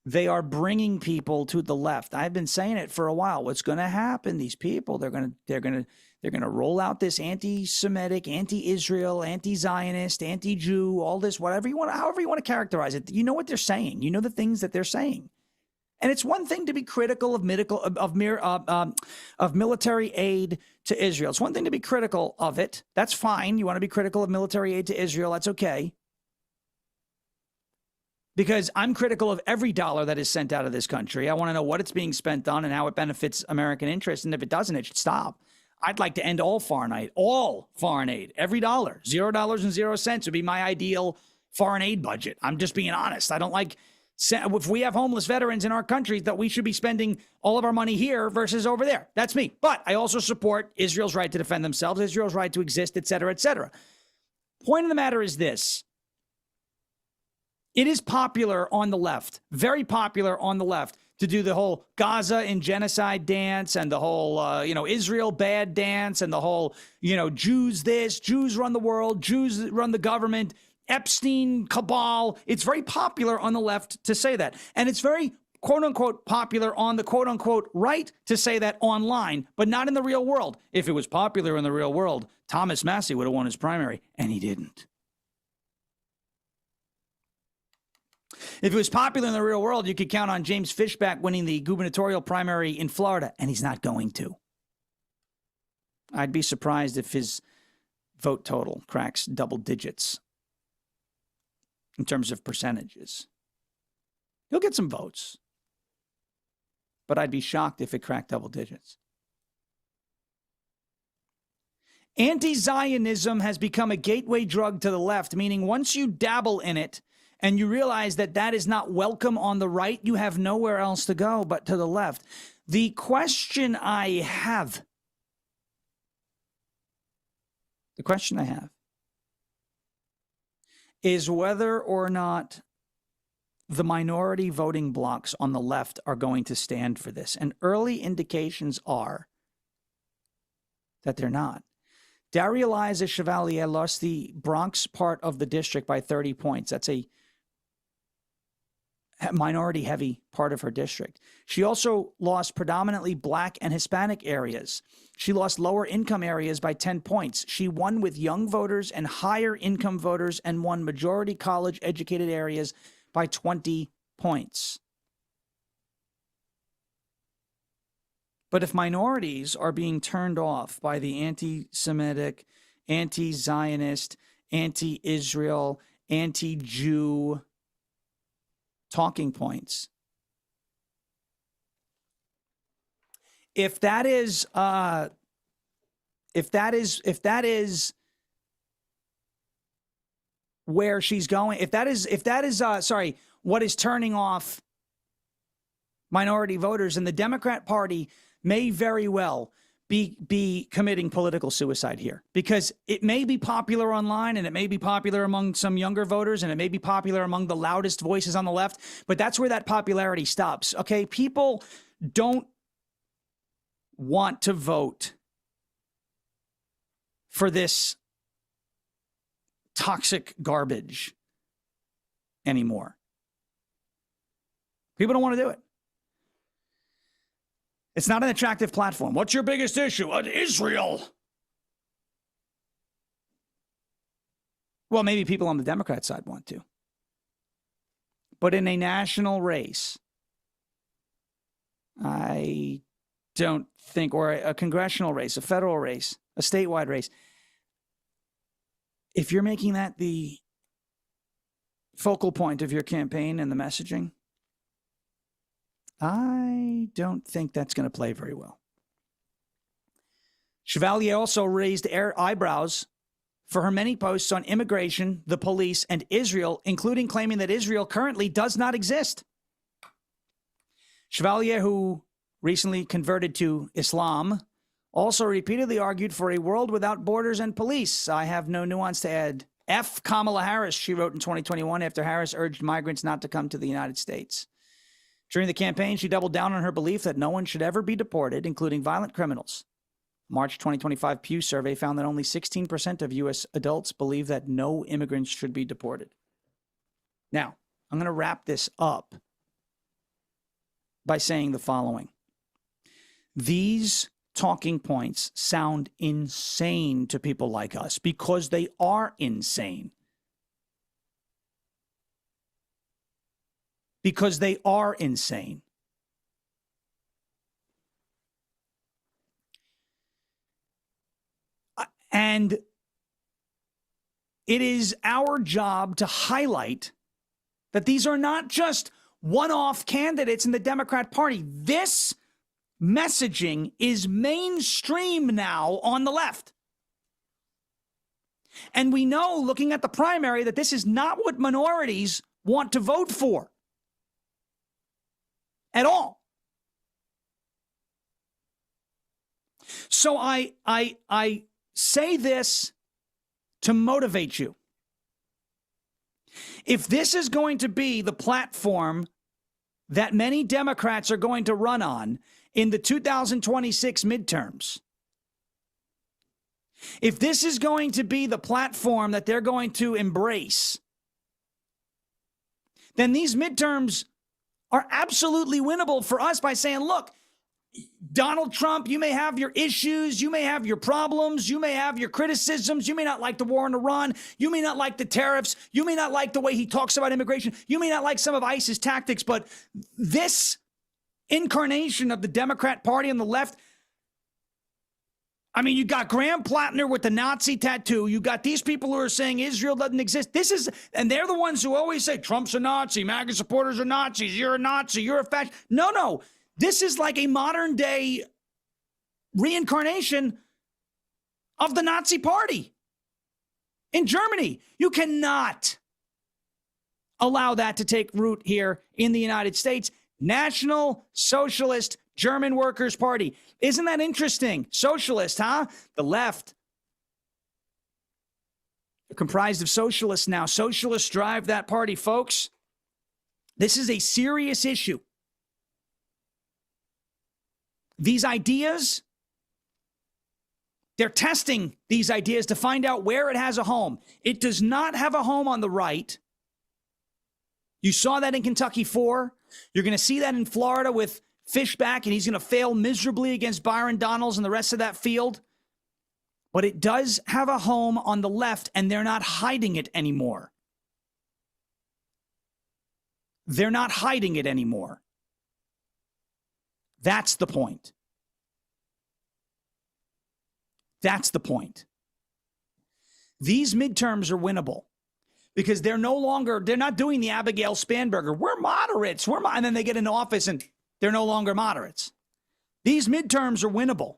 they are bringing people to the left. I've been saying it for a while. What's going to happen? These people, they're going to roll out this anti-Semitic, anti-Israel, anti-Zionist, anti-Jew, all this, whatever you want, however you want to characterize it. You know what they're saying. You know the things that they're saying. And it's one thing to be critical of military aid to Israel. It's one thing to be critical of it. That's fine. You want to be critical of military aid to Israel. That's okay. Because I'm critical of every dollar that is sent out of this country. I want to know what it's being spent on and how it benefits American interests. And if it doesn't, it should stop. I'd like to end all foreign aid, every dollar. $0.00 would be my ideal foreign aid budget. I'm just being honest. I don't like, if we have homeless veterans in our country, that we should be spending all of our money here versus over there. That's me. But I also support Israel's right to defend themselves, Israel's right to exist, et cetera, et cetera. Point of the matter is this. It is popular on the left, very popular on the left, to do the whole Gaza and genocide dance and the whole, Israel bad dance and the whole, Jews this, Jews run the world, Jews run the government, Epstein cabal. It's very popular on the left to say that. And it's very, quote unquote, popular on the quote unquote right to say that online, but not in the real world. If it was popular in the real world, Thomas Massey would have won his primary, and he didn't. If it was popular in the real world, you could count on James Fishback winning the gubernatorial primary in Florida, and he's not going to. I'd be surprised if his vote total cracks double digits in terms of percentages. He'll get some votes, but I'd be shocked if it cracked double digits. Anti-Zionism has become a gateway drug to the left, meaning once you dabble in it, and you realize that that is not welcome on the right, you have nowhere else to go but to the left. The question I have is whether or not the minority voting blocs on the left are going to stand for this. And early indications are that they're not. Daria-Liza Chevalier lost the Bronx part of the district by 30 points. That's a minority-heavy part of her district. She also lost predominantly Black and Hispanic areas. She lost lower-income areas by 10 points. She won with young voters and higher-income voters and won majority college-educated areas by 20 points. But if minorities are being turned off by the anti-Semitic, anti-Zionist, anti-Israel, anti-Jew talking points, if that is where she's going, if that is what is turning off minority voters, and the Democrat Party may very well be committing political suicide here, because it may be popular online and it may be popular among some younger voters and it may be popular among the loudest voices on the left, but that's where that popularity stops. Okay, people don't want to vote for this toxic garbage anymore. People don't want to do it. It's not an attractive platform. What's your biggest issue? Israel. Well, maybe people on the Democrat side want to. But in a national race, I don't think, or a congressional race, a federal race, a statewide race, if you're making that the focal point of your campaign and the messaging, I don't think that's going to play very well. Chevalier also raised eyebrows for her many posts on immigration, the police, and Israel, including claiming that Israel currently does not exist. Chevalier, who recently converted to Islam, also repeatedly argued for a world without borders and police. I have no nuance to add. F. Kamala Harris, she wrote in 2021 after Harris urged migrants not to come to the United States. During the campaign, she doubled down on her belief that no one should ever be deported, including violent criminals. March 2025 Pew survey found that only 16% of U.S. adults believe that no immigrants should be deported. Now, I'm going to wrap this up by saying the following. These talking points sound insane to people like us because they are insane. Because they are insane. And it is our job to highlight that these are not just one-off candidates in the Democrat Party. This messaging is mainstream now on the left. And we know, looking at the primary, that this is not what minorities want to vote for at all. So I say this to motivate you. If this is going to be the platform that many Democrats are going to run on in the 2026 midterms, if this is going to be the platform that they're going to embrace, then these midterms are absolutely winnable for us by saying, look, Donald Trump, you may have your issues, you may have your problems, you may have your criticisms, you may not like the war in Iran, you may not like the tariffs, you may not like the way he talks about immigration, you may not like some of ISIS tactics, but this incarnation of the Democrat Party on the left, I mean, you got Graham Plattner with the Nazi tattoo. You got these people who are saying Israel doesn't exist. And they're the ones who always say Trump's a Nazi, MAGA supporters are Nazis, you're a Nazi, you're a fascist. No. This is like a modern day reincarnation of the Nazi Party in Germany. You cannot allow that to take root here in the United States. National Socialist German Workers' Party. Isn't that interesting? Socialist, huh? The left. They're comprised of socialists now. Socialists drive that party, folks. This is a serious issue. These ideas, they're testing these ideas to find out where it has a home. It does not have a home on the right. You saw that in Kentucky 4. You're going to see that in Florida with Fishback, and he's going to fail miserably against Byron Donalds and the rest of that field. But it does have a home on the left, and they're not hiding it anymore. They're not hiding it anymore. That's the point. That's the point. These midterms are winnable because they're not doing the Abigail Spanberger. We're moderates. And then they get into office and they're no longer moderates. These midterms are winnable.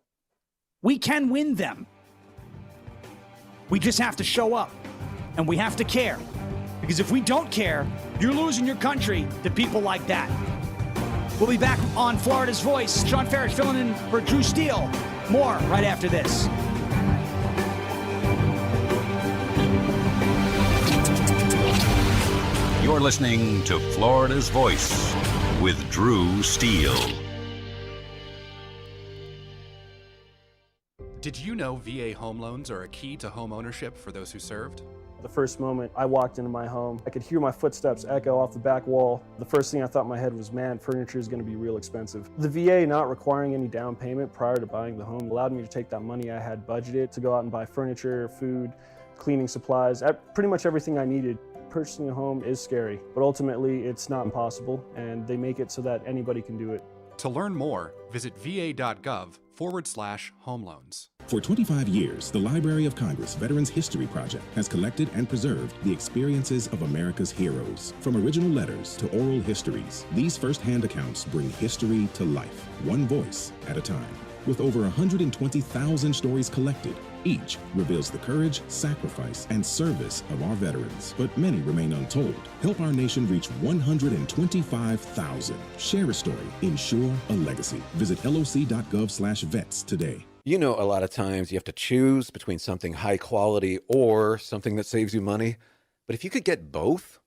We can win them. We just have to show up and we have to care. Because if we don't care, you're losing your country to people like that. We'll be back on Florida's Voice. Sean Farish filling in for Drew Steele. More right after this. You're listening to Florida's Voice with Drew Steele. Did you know VA home loans are a key to home ownership for those who served? The first moment I walked into my home, I could hear my footsteps echo off the back wall. The first thing I thought in my head was, man, furniture is going to be real expensive. The VA not requiring any down payment prior to buying the home allowed me to take that money I had budgeted to go out and buy furniture, food, cleaning supplies, pretty much everything I needed. Purchasing a home is scary, but ultimately it's not impossible, and they make it so that anybody can do it. To learn more, visit va.gov/home loans. For 25 years, the Library of Congress Veterans History Project has collected and preserved the experiences of America's heroes. From original letters to oral histories, these first-hand accounts bring history to life, one voice at a time. With over 120,000 stories collected, each reveals the courage, sacrifice, and service of our veterans, but many remain untold. Help our nation reach 125,000. Share a story. Ensure a legacy. Visit loc.gov/vets today. You know, a lot of times you have to choose between something high quality or something that saves you money. But if you could get both,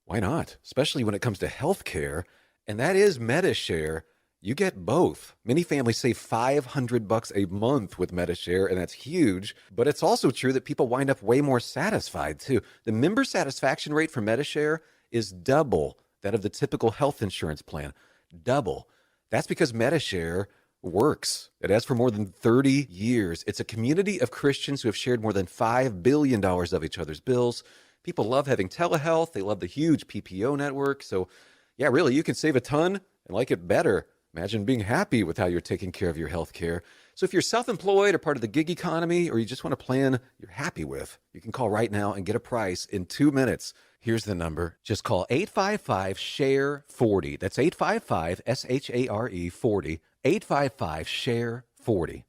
why not? Especially when it comes to health care, and that is MediShare. You get both. Many families save $500 a month with MediShare, and that's huge. But it's also true that people wind up way more satisfied, too. The member satisfaction rate for MediShare is double that of the typical health insurance plan. Double. That's because MediShare works. It has for more than 30 years. It's a community of Christians who have shared more than $5 billion of each other's bills. People love having telehealth. They love the huge PPO network. So, yeah, really, you can save a ton and like it better. Imagine being happy with how you're taking care of your health care. So if you're self-employed or part of the gig economy, or you just want a plan you're happy with, you can call right now and get a price in 2 minutes. Here's the number. Just call 855-SHARE-40. That's 855-SHARE-40. 855-SHARE-40.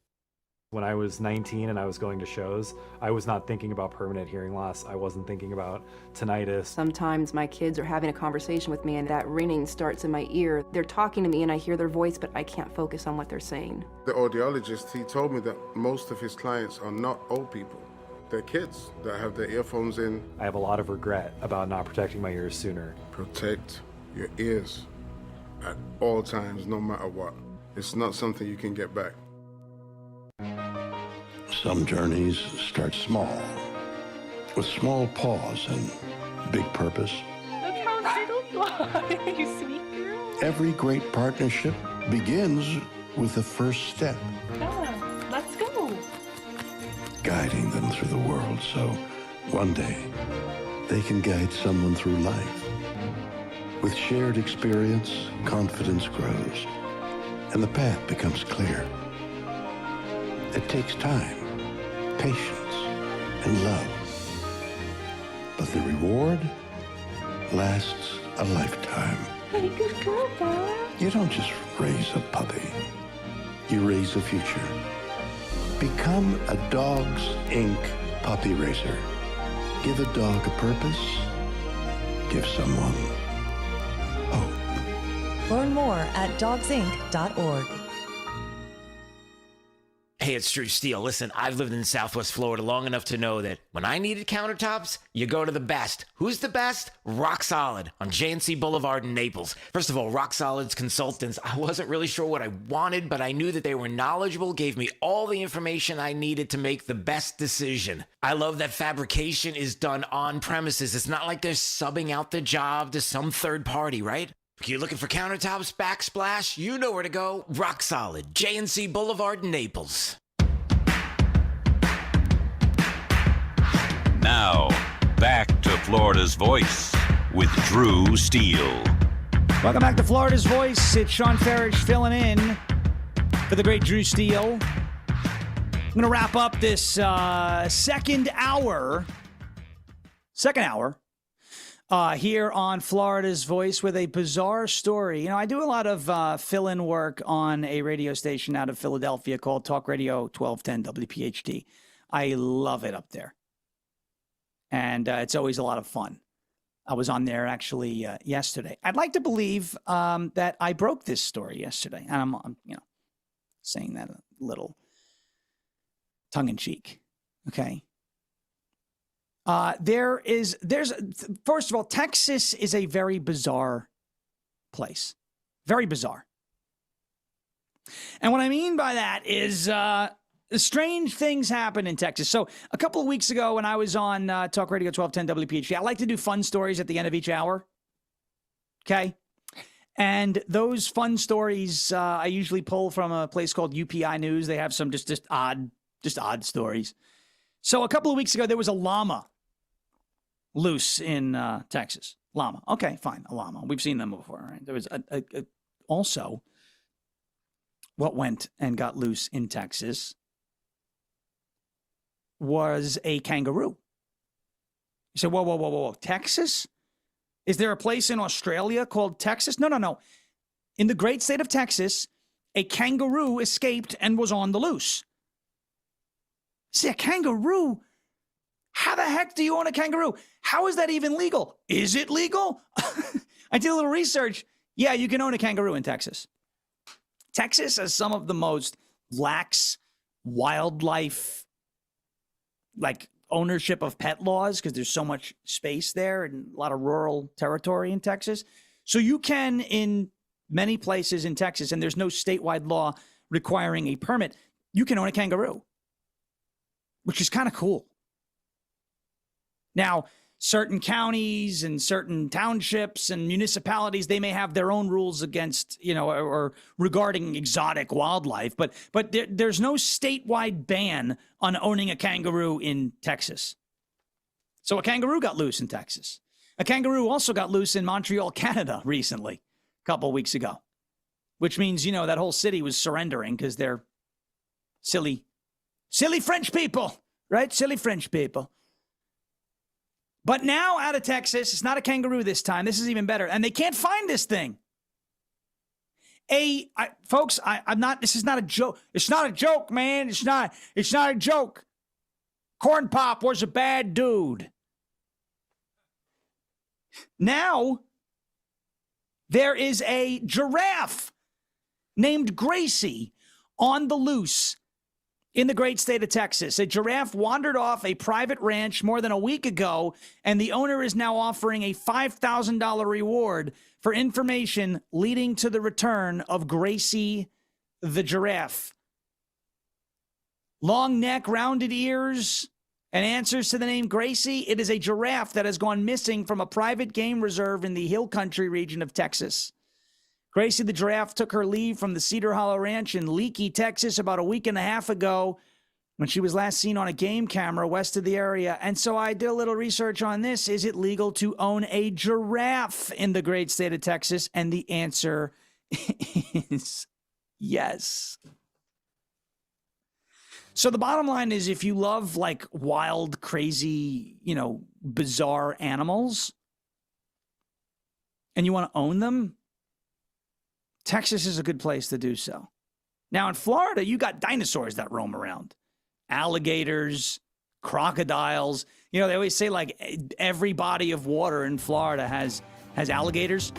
When I was 19 and I was going to shows, I was not thinking about permanent hearing loss. I wasn't thinking about tinnitus. Sometimes my kids are having a conversation with me and that ringing starts in my ear. They're talking to me and I hear their voice, but I can't focus on what they're saying. The audiologist, he told me that most of his clients are not old people. They're kids that have their earphones in. I have a lot of regret about not protecting my ears sooner. Protect your ears at all times, no matter what. It's not something you can get back. Some journeys start small, with small pause and big purpose. Look how little fly, you sweet girl. Every great partnership begins with the first step. Yeah, let's go. Guiding them through the world so one day they can guide someone through life. With shared experience, confidence grows, and the path becomes clear. It takes time, patience, and love. But the reward lasts a lifetime. Hey, good girl, Dad. You don't just raise a puppy. You raise a future. Become a Dogs Inc. puppy raiser. Give a dog a purpose. Give someone hope. Learn more at dogsinc.org. Hey, it's Drew Steele. Listen, I've lived in Southwest Florida long enough to know that when I needed countertops, you go to the best. Who's the best? Rock Solid on J&C Boulevard in Naples. First of all, Rock Solid's consultants, I wasn't really sure what I wanted, but I knew that they were knowledgeable, gave me all the information I needed to make the best decision. I love that fabrication is done on premises. It's not like they're subbing out the job to some third party, right? If you're looking for countertops, backsplash, you know where to go. Rock Solid, J&C Boulevard, Naples. Now, back to Florida's Voice with Drew Steele. Welcome back to Florida's Voice. It's Sean Farish filling in for the great Drew Steele. I'm going to wrap up this second hour here on Florida's Voice with a bizarre story. You know, I do a lot of fill-in work on a radio station out of Philadelphia called Talk Radio 1210 WPHT. I love it up there. And it's always a lot of fun. I was on there actually yesterday. I'd like to believe that I broke this story yesterday. And I'm saying that a little tongue-in-cheek, okay? First of all, Texas is a very bizarre place. Very bizarre. And what I mean by that is strange things happen in Texas. So a couple of weeks ago when I was on Talk Radio 1210 WPHT, I like to do fun stories at the end of each hour. Okay? And those fun stories I usually pull from a place called UPI News. They have some just odd stories. So a couple of weeks ago, there was a llama loose in Texas. Llama. Okay, fine. A llama. We've seen them before, right? There was also what went and got loose in Texas was a kangaroo. You say, whoa. Texas? Is there a place in Australia called Texas? No. In the great state of Texas, a kangaroo escaped and was on the loose. See, a kangaroo? How the heck do you own a kangaroo? How is that even legal? Is it legal? I did a little research. Yeah, you can own a kangaroo in Texas. Texas has some of the most lax wildlife, like ownership of pet laws, because there's so much space there and a lot of rural territory in Texas. So you can, in many places in Texas, and there's no statewide law requiring a permit, you can own a kangaroo, which is kind of cool. Now, certain counties and certain townships and municipalities, they may have their own rules against, or regarding exotic wildlife, but there's no statewide ban on owning a kangaroo in Texas. So a kangaroo got loose in Texas. A kangaroo also got loose in Montreal, Canada recently, a couple of weeks ago, which means, that whole city was surrendering because they're silly French people, right? Silly French people. But now out of Texas, it's not a kangaroo this time. This is even better. And they can't find this thing. Folks, this is not a joke. It's not a joke, man. It's not a joke. Corn Pop was a bad dude. Now, there is a giraffe named Gracie on the loose in the great state of Texas. A giraffe wandered off a private ranch more than a week ago, and the owner is now offering a $5,000 reward for information leading to the return of Gracie the giraffe. Long neck, rounded ears, and answers to the name Gracie. It is a giraffe that has gone missing from a private game reserve in the Hill Country region of Texas. Gracie the giraffe took her leave from the Cedar Hollow Ranch in Leakey, Texas, about a week and a half ago when she was last seen on a game camera west of the area. And so I did a little research on this. Is it legal to own a giraffe in the great state of Texas? And the answer is yes. So the bottom line is, if you love like wild, crazy, bizarre animals and you want to own them, Texas is a good place to do so. Now, in Florida, you got dinosaurs that roam around. Alligators, crocodiles. They always say like every body of water in Florida has alligators,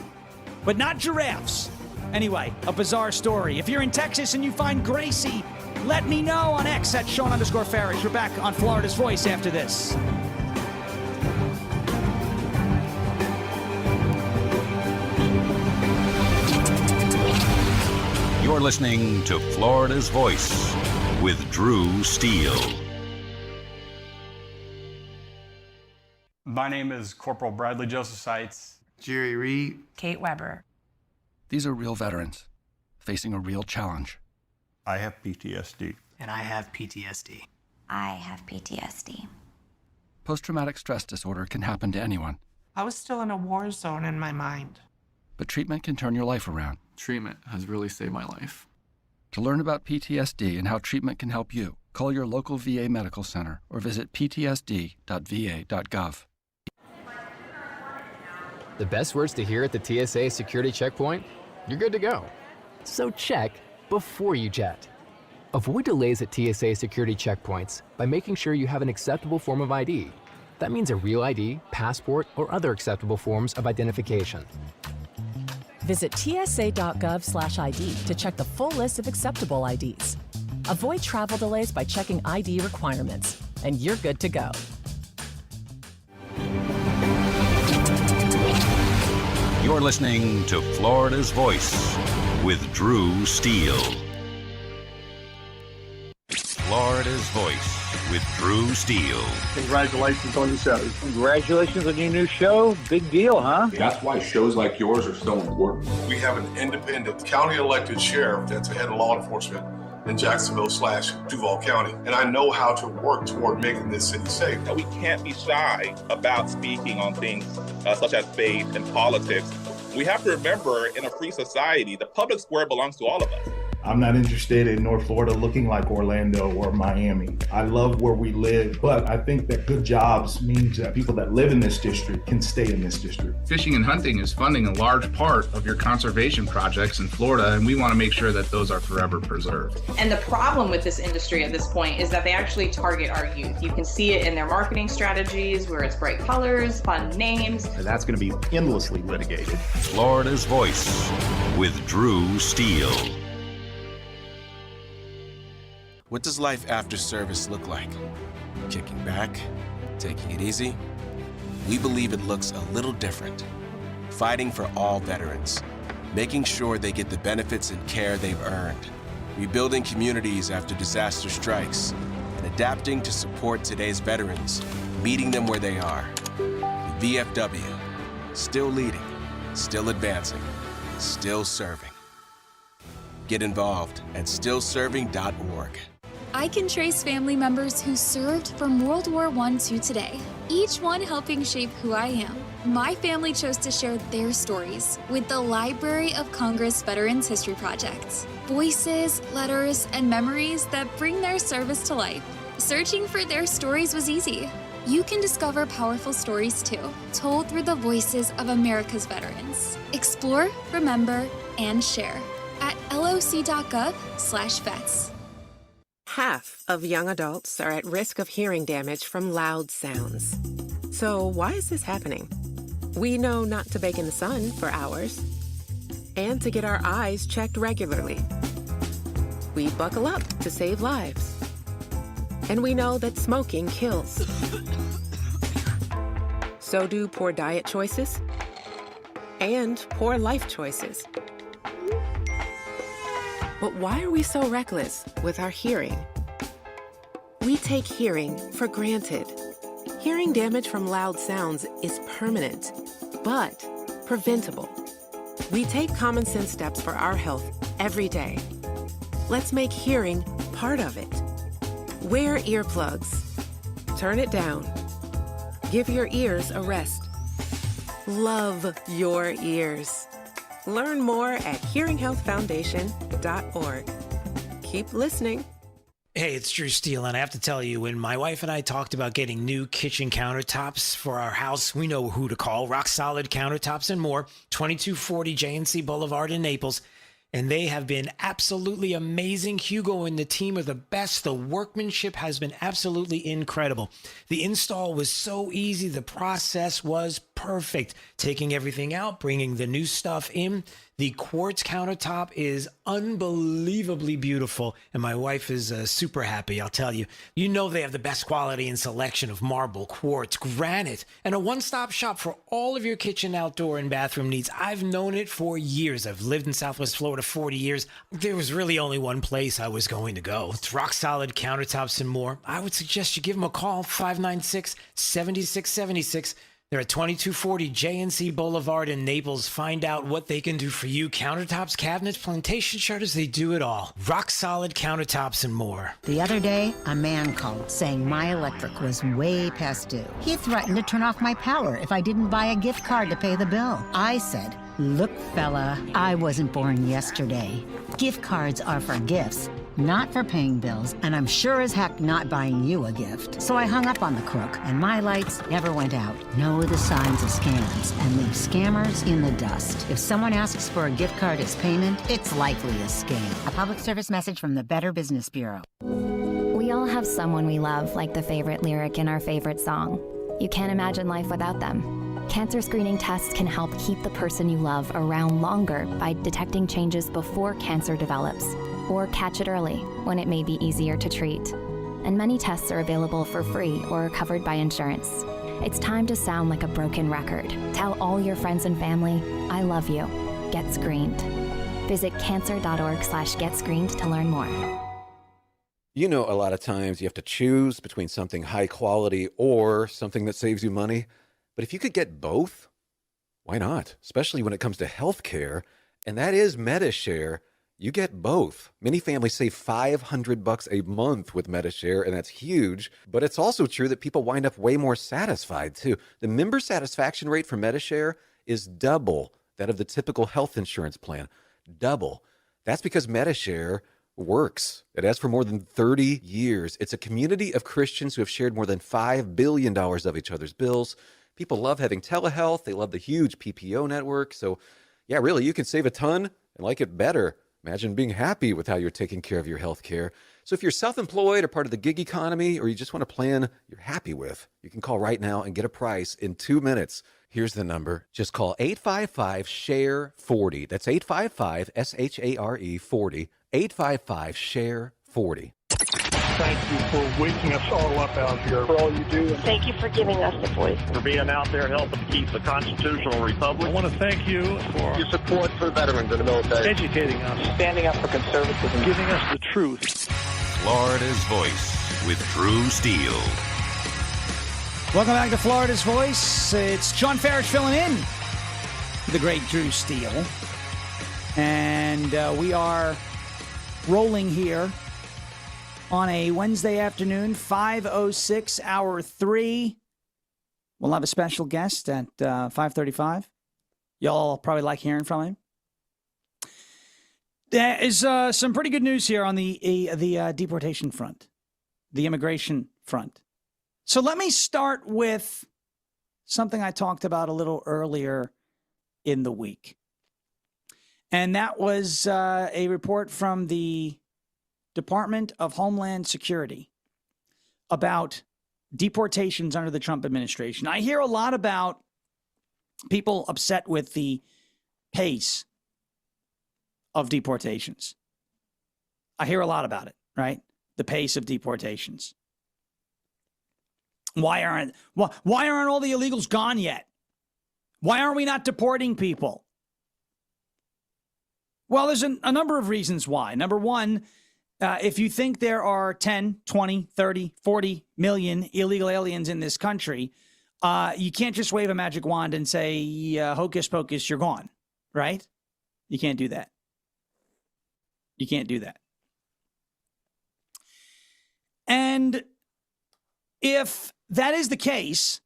but not giraffes. Anyway, a bizarre story. If you're in Texas and you find Gracie, let me know on X at Sean_Farish. We're back on Florida's Voice after this. You're listening to Florida's Voice with Drew Steele. My name is Corporal Bradley Joseph Seitz. Jerry Reed. Kate Weber. These are real veterans facing a real challenge. I have PTSD. And I have PTSD. I have PTSD. Post-traumatic stress disorder can happen to anyone. I was still in a war zone in my mind. But treatment can turn your life around. Treatment has really saved my life. To learn about PTSD and how treatment can help you, call your local VA medical center or visit ptsd.va.gov. The best words to hear at the TSA security checkpoint? You're good to go. So check before you jet. Avoid delays at TSA security checkpoints by making sure you have an acceptable form of ID. That means a real ID, passport, or other acceptable forms of identification. Visit tsa.gov/ID to check the full list of acceptable IDs. Avoid travel delays by checking ID requirements, and you're good to go. You're listening to Florida's Voice with Drew Steele. Florida's Voice with Drew Steele. Congratulations on your show. Congratulations on your new show. Big deal, huh? That's why shows like yours are so important. We have an independent county elected sheriff that's head of law enforcement in Jacksonville/Duval County. And I know how to work toward making this city safe. We can't be shy about speaking on things such as faith and politics. We have to remember, in a free society, the public square belongs to all of us. I'm not interested in North Florida looking like Orlando or Miami. I love where we live, but I think that good jobs means that people that live in this district can stay in this district. Fishing and hunting is funding a large part of your conservation projects in Florida, and we want to make sure that those are forever preserved. And the problem with this industry at this point is that they actually target our youth. You can see it in their marketing strategies where it's bright colors, fun names. And that's going to be endlessly litigated. Florida's Voice with Drew Steele. What does life after service look like? Kicking back? Taking it easy? We believe it looks a little different. Fighting for all veterans. Making sure they get the benefits and care they've earned. Rebuilding communities after disaster strikes. And adapting to support today's veterans. Meeting them where they are. The VFW. Still leading. Still advancing. Still serving. Get involved at stillserving.org. I can trace family members who served from World War I to today, each one helping shape who I am. My family chose to share their stories with the Library of Congress Veterans History Project. Voices, letters, and memories that bring their service to life. Searching for their stories was easy. You can discover powerful stories too, told through the voices of America's veterans. Explore, remember, and share at loc.gov/vets. Half of young adults are at risk of hearing damage from loud sounds. So why is this happening? We know not to bake in the sun for hours and to get our eyes checked regularly. We buckle up to save lives. And we know that smoking kills. So do poor diet choices and poor life choices. But why are we so reckless with our hearing? We take hearing for granted. Hearing damage from loud sounds is permanent, but preventable. We take common sense steps for our health every day. Let's make hearing part of it. Wear earplugs. Turn it down. Give your ears a rest. Love your ears. Learn more at hearinghealthfoundation.org. Keep listening. Hey, it's Drew Steele, and I have to tell you, when my wife and I talked about getting new kitchen countertops for our house, we know who to call. Rock Solid Countertops and More, 2240 JNC Boulevard in Naples. And they have been absolutely amazing. Hugo and the team are the best. The workmanship has been absolutely incredible. The install was so easy. The process was perfect. Taking everything out, bringing the new stuff in. The quartz countertop is unbelievably beautiful, and my wife is super happy, I'll tell you. You know they have the best quality and selection of marble, quartz, granite, and a one-stop shop for all of your kitchen, outdoor, and bathroom needs. I've known it for years. I've lived in Southwest Florida 40 years. There was really only one place I was going to go. It's Rock Solid Countertops and More. I would suggest you give them a call, 596-7676. They're at 2240 JNC Boulevard in Naples. Find out what they can do for you. Countertops, cabinets, plantation shutters, they do it all. Rock Solid Countertops and More. The other day, a man called saying my electric was way past due. He threatened to turn off my power if I didn't buy a gift card to pay the bill. I said, look, fella, I wasn't born yesterday. Gift cards are for gifts, not for paying bills, and I'm sure as heck not buying you a gift. So I hung up on the crook, and my lights never went out. Know the signs of scams and leave scammers in the dust. If someone asks for a gift card as payment, it's likely a scam. A public service message from the Better Business Bureau. We all have someone we love, like the favorite lyric in our favorite song. You can't imagine life without them. Cancer screening tests can help keep the person you love around longer by detecting changes before cancer develops, or catch it early when it may be easier to treat. And many tests are available for free or are covered by insurance. It's time to sound like a broken record. Tell all your friends and family, I love you. Get screened. Visit cancer.org/getscreened to learn more. You know, a lot of times you have to choose between something high quality or something that saves you money. But if you could get both, why not? Especially when it comes to healthcare, and that is MediShare. You get both. Many families save $500 a month with MediShare, and that's huge. But it's also true that people wind up way more satisfied, too. The member satisfaction rate for MediShare is double that of the typical health insurance plan. Double. That's because MediShare works. It has for more than 30 years. It's a community of Christians who have shared more than $5 billion of each other's bills. People love having telehealth. They love the huge PPO network. So, yeah, really, you can save a ton and like it better. Imagine being happy with how you're taking care of your health care. So if you're self-employed or part of the gig economy, or you just want a plan you're happy with, you can call right now and get a price in 2 minutes. Here's the number. Just call 855-SHARE-40. That's 855-SHARE-40. 855-SHARE-40. Thank you for waking us all up out here. For all you do. Thank you for giving us the voice. For being out there helping keep the constitutional republic. I want to thank you for your support for veterans in the military. Educating us. Standing up for conservatism. Giving us the truth. Florida's Voice with Drew Steele. Welcome back to Florida's Voice. It's John Farish filling in for the great Drew Steele. And we are rolling here on a Wednesday afternoon, 5:06, hour 3. We'll have a special guest at 5:35. Y'all probably like hearing from him. There is some pretty good news here on the deportation front, the immigration front. So let me start with something I talked about a little earlier in the week. And that was a report from the Department of Homeland Security about deportations under the Trump administration. I hear a lot about people upset with the pace of deportations. I hear a lot about it, right? The pace of deportations. Why aren't all the illegals gone yet? Why aren't we not deporting people? Well, there's a number of reasons why. Number one, if you think there are 10, 20, 30, 40 million illegal aliens in this country, you can't just wave a magic wand and say, hocus pocus, you're gone, right? You can't do that. You can't do that. And if that is the case,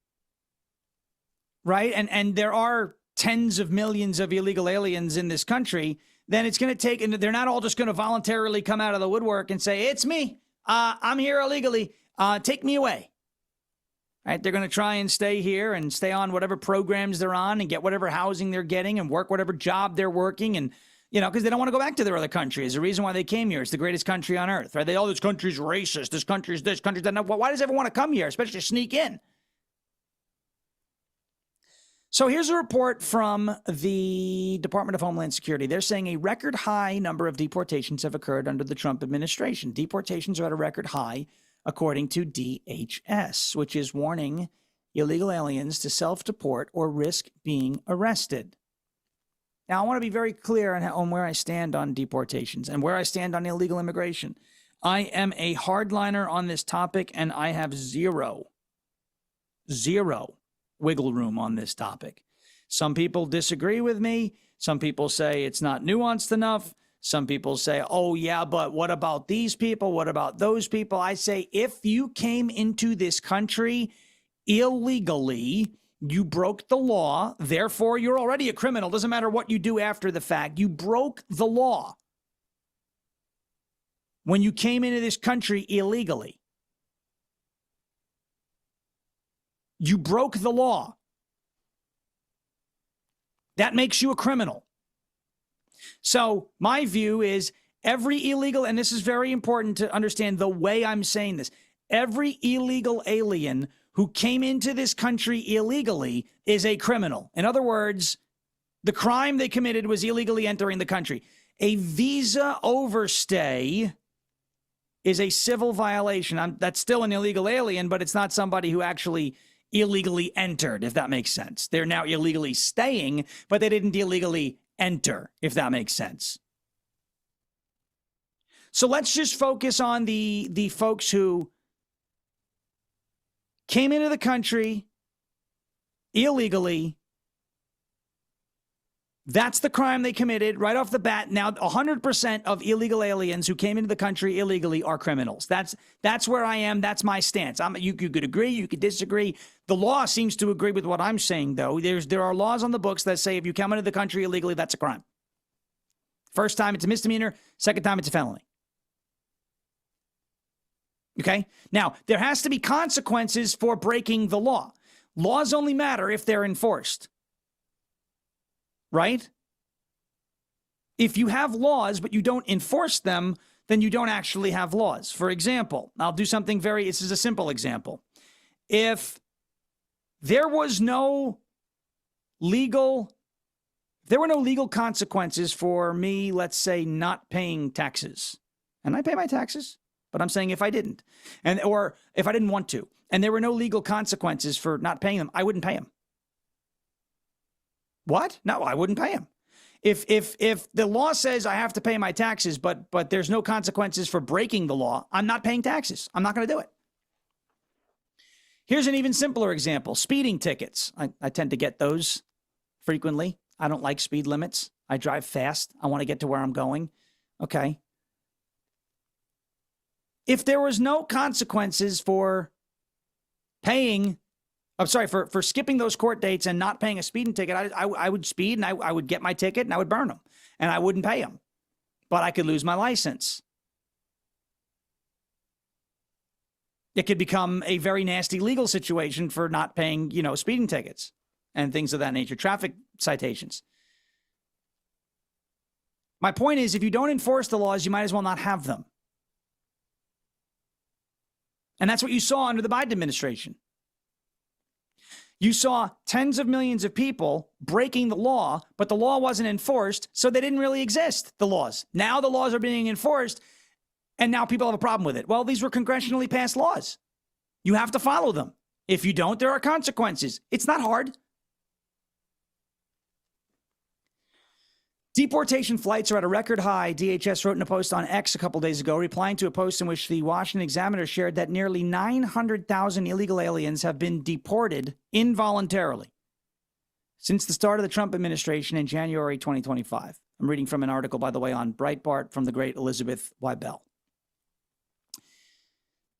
right, and there are tens of millions of illegal aliens in this country, then it's going to take, and they're not all just going to voluntarily come out of the woodwork and say, it's me, I'm here illegally, take me away. Right? They're going to try and stay here and stay on whatever programs they're on and get whatever housing they're getting and work whatever job they're working, and, you know, because they don't want to go back to their other country. It's the reason why they came here. It's the greatest country on earth, right? This country's racist, this country's this, country's that. Why does everyone want to come here, especially sneak in? So here's a report from the Department of Homeland Security. They're saying a record high number of deportations have occurred under the Trump administration. Deportations are at a record high, according to DHS, which is warning illegal aliens to self-deport or risk being arrested. Now, I want to be very clear on where I stand on deportations and where I stand on illegal immigration. I am a hardliner on this topic, and I have zero wiggle room on this topic. Some people disagree with me. Some people say it's not nuanced enough. Some people say, oh, yeah, but what about these people? What about those people? I say, if you came into this country illegally, you broke the law. Therefore, you're already a criminal. Doesn't matter what you do after the fact. You broke the law when you came into this country illegally. You broke the law. That makes you a criminal. So my view is every illegal, and this is very important to understand the way I'm saying this, every illegal alien who came into this country illegally is a criminal. In other words, the crime they committed was illegally entering the country. A visa overstay is a civil violation. That's still an illegal alien, but it's not somebody who actually illegally entered, if that makes sense. They're now illegally staying, but they didn't illegally enter, if that makes sense. So let's just focus on the folks who came into the country illegally. That's the crime they committed right off the bat. Now, 100% of illegal aliens who came into the country illegally are criminals. That's where I am. That's my stance. You could agree. You could disagree. The law seems to agree with what I'm saying, though. There are laws on the books that say if you come into the country illegally, that's a crime. First time, it's a misdemeanor. Second time, it's a felony. Okay? Now, there has to be consequences for breaking the law. Laws only matter if they're enforced. Right? If you have laws, but you don't enforce them, then you don't actually have laws. For example, I'll do something this is a simple example. If there were no legal consequences for me, let's say, not paying taxes, and I pay my taxes, but I'm saying if I didn't, or if I didn't want to, and there were no legal consequences for not paying them, I wouldn't pay them. What? No, I wouldn't pay him. If the law says I have to pay my taxes, but there's no consequences for breaking the law, I'm not paying taxes. I'm not going to do it. Here's an even simpler example. Speeding tickets. I tend to get those frequently. I don't like speed limits. I drive fast. I want to get to where I'm going. Okay. If there was no consequences for for skipping those court dates and not paying a speeding ticket, I would speed and I would get my ticket and I would burn them and I wouldn't pay them, but I could lose my license. It could become a very nasty legal situation for not paying, speeding tickets and things of that nature, traffic citations. My point is, if you don't enforce the laws, you might as well not have them. And that's what you saw under the Biden administration. You saw tens of millions of people breaking the law, but the law wasn't enforced, so they didn't really exist, the laws. Now the laws are being enforced, and now people have a problem with it. Well, these were congressionally passed laws. You have to follow them. If you don't, there are consequences. It's not hard. Deportation flights are at a record high, DHS wrote in a post on X a couple days ago, replying to a post in which the Washington Examiner shared that nearly 900,000 illegal aliens have been deported involuntarily since the start of the Trump administration in January 2025. I'm reading from an article, by the way, on Breitbart from the great Elizabeth Weibel.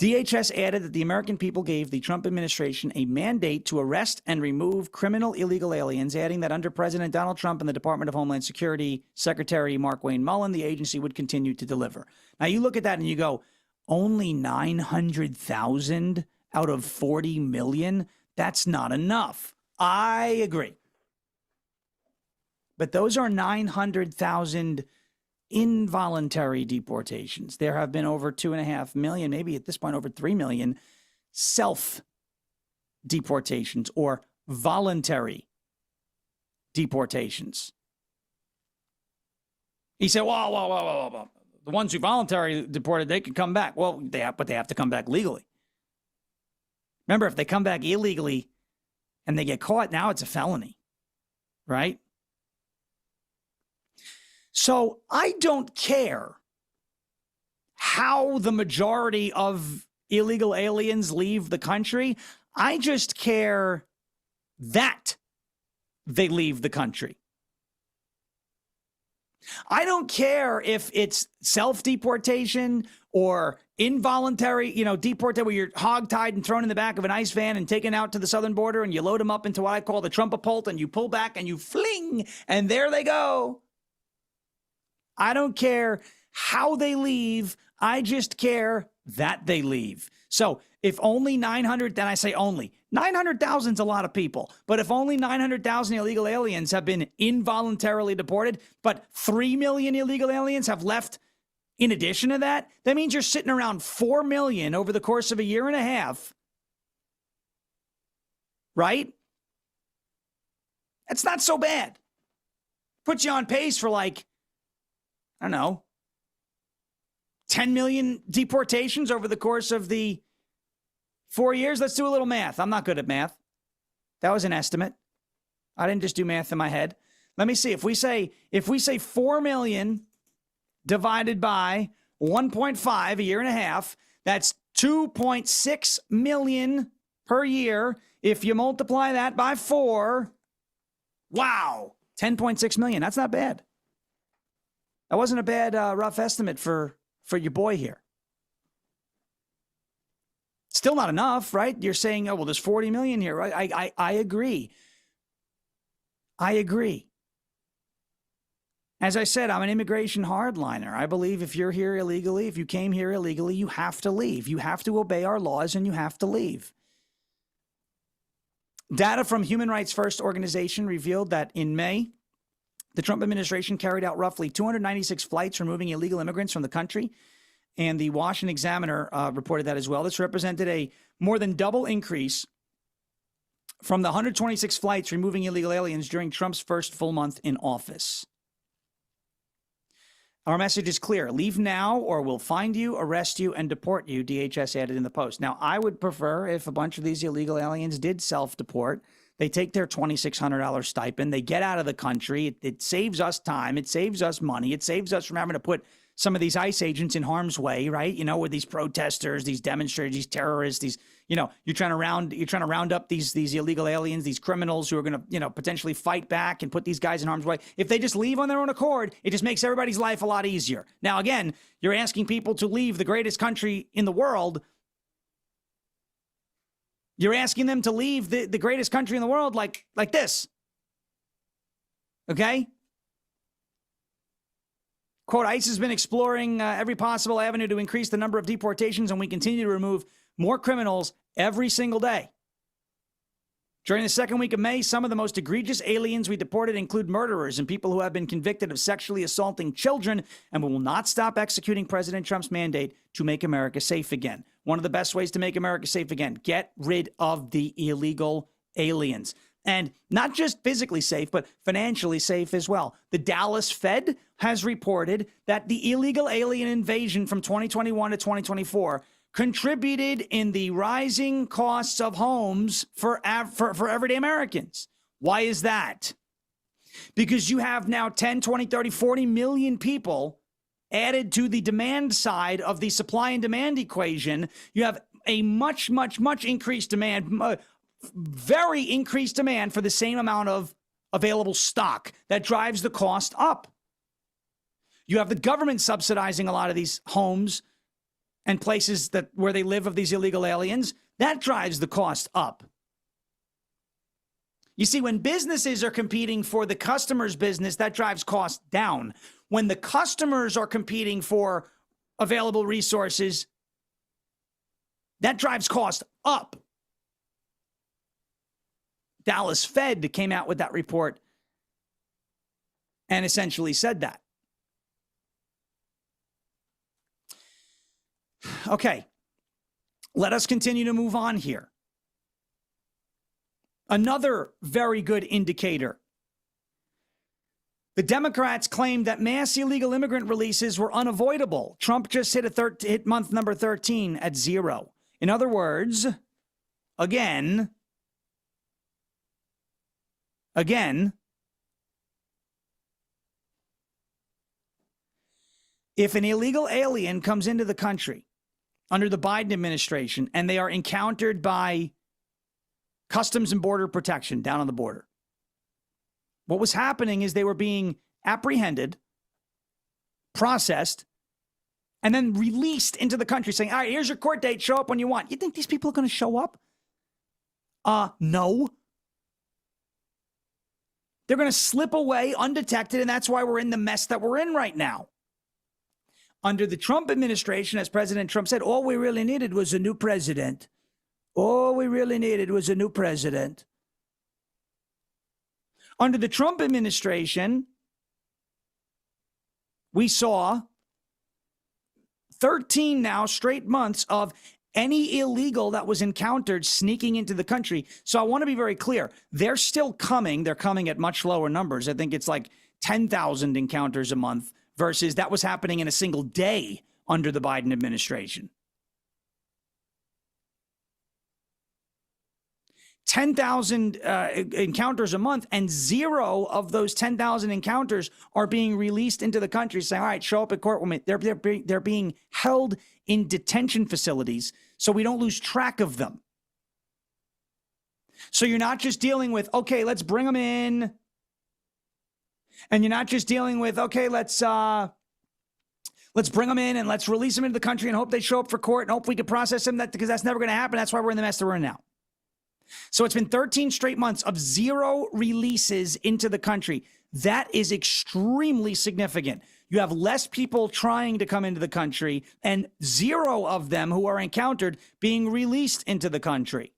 DHS added that the American people gave the Trump administration a mandate to arrest and remove criminal illegal aliens, adding that under President Donald Trump and the Department of Homeland Security Secretary Mark Wayne Mullen, the agency would continue to deliver. Now, you look at that and you go, only 900,000 out of 40 million? That's not enough. I agree. But those are 900,000 involuntary deportations. There have been over 2.5 million, maybe at this point over 3 million, self-deportations or voluntary deportations. He said, whoa. The ones who voluntarily deported, they can come back. Well, but they have to come back legally. Remember, if they come back illegally and they get caught, now it's a felony, right? So I don't care how the majority of illegal aliens leave the country. I just care that they leave the country. I don't care if it's self-deportation or involuntary, deportation where you're hogtied and thrown in the back of an ICE van and taken out to the southern border and you load them up into what I call the Trumpapult and you pull back and you fling and there they go. I don't care how they leave. I just care that they leave. So if only 900, then I say only. 900,000 is a lot of people. But if only 900,000 illegal aliens have been involuntarily deported, but 3 million illegal aliens have left in addition to that, that means you're sitting around 4 million over the course of a year and a half. Right? That's not so bad. Puts you on pace for I don't know, 10 million deportations over the course of the 4 years. Let's do a little math. I'm not good at math. That was an estimate. I didn't just do math in my head. Let me see. If we say 4 million divided by 1.5 a year and a half. That's 2.6 million per year. If you multiply that by 4, wow, 10.6 million. That's not bad. That wasn't a bad rough estimate for your boy here. Still not enough, right? You're saying, oh, well, there's 40 million here, right? I agree. I agree. As I said, I'm an immigration hardliner. I believe if you're here illegally, if you came here illegally, you have to leave. You have to obey our laws and you have to leave. Data from Human Rights First organization revealed that in May, the Trump administration carried out roughly 296 flights removing illegal immigrants from the country. And the Washington Examiner reported that as well. This represented a more than double increase from the 126 flights removing illegal aliens during Trump's first full month in office. Our message is clear. Leave now or we'll find you, arrest you, and deport you, DHS added in the post. Now, I would prefer if a bunch of these illegal aliens did self-deport. They take their $2,600 stipend. They get out of the country. It saves us time. It saves us money. It saves us from having to put some of these ICE agents in harm's way, right? You know, with these protesters, these demonstrators, these terrorists, these, you know, you're trying to round up these illegal aliens, these criminals who are going to, you know, potentially fight back and put these guys in harm's way. If they just leave on their own accord, it just makes everybody's life a lot easier. Now, again, you're asking people to leave the greatest country in the world. You're asking them to leave the greatest country in the world like this. Okay? Quote, ICE has been exploring every possible avenue to increase the number of deportations, and we continue to remove more criminals every single day. During the second week of May, some of the most egregious aliens we deported include murderers and people who have been convicted of sexually assaulting children, and we will not stop executing President Trump's mandate to make America safe again. One of the best ways to make America safe again, get rid of the illegal aliens. And not just physically safe, but financially safe as well. The Dallas Fed has reported that the illegal alien invasion from 2021 to 2024 contributed in the rising costs of homes for everyday Americans. Why is that? Because you have now 10, 20, 30, 40 million people added to the demand side of the supply and demand equation. You have a much, much, much increased demand, very increased demand for the same amount of available stock. That drives the cost up. You have the government subsidizing a lot of these homes and places where they live of these illegal aliens. That drives the cost up. You see, when businesses are competing for the customer's business, that drives costs down. When the customers are competing for available resources, that drives cost up. Dallas Fed came out with that report and essentially said that. Okay, let us continue to move on here. Another very good indicator. The Democrats claimed that mass illegal immigrant releases were unavoidable. Trump just hit month number 13 at 0. In other words, again, if an illegal alien comes into the country under the Biden administration and they are encountered by Customs and Border Protection down on the border, what was happening is they were being apprehended, processed, and then released into the country saying, all right, here's your court date. Show up when you want. You think these people are going to show up? No. They're going to slip away undetected, and that's why we're in the mess that we're in right now. Under the Trump administration, as President Trump said, all we really needed was a new president. All we really needed was a new president. Under the Trump administration, we saw 13 now straight months of any illegal that was encountered sneaking into the country. So I want to be very clear. They're still coming. They're coming at much lower numbers. I think it's like 10,000 encounters a month versus that was happening in a single day under the Biden administration. 10,000 encounters a month, and 0 of those 10,000 encounters are being released into the country, saying, all right, show up at court. They're being held in detention facilities so we don't lose track of them. So you're not just dealing with, okay, let's bring them in. And you're not just dealing with, okay, let's bring them in and let's release them into the country and hope they show up for court and hope we can process them, because that's never going to happen. That's why we're in the mess that we're in now. So it's been 13 straight months of 0 releases into the country. That is extremely significant. You have less people trying to come into the country and 0 of them who are encountered being released into the country.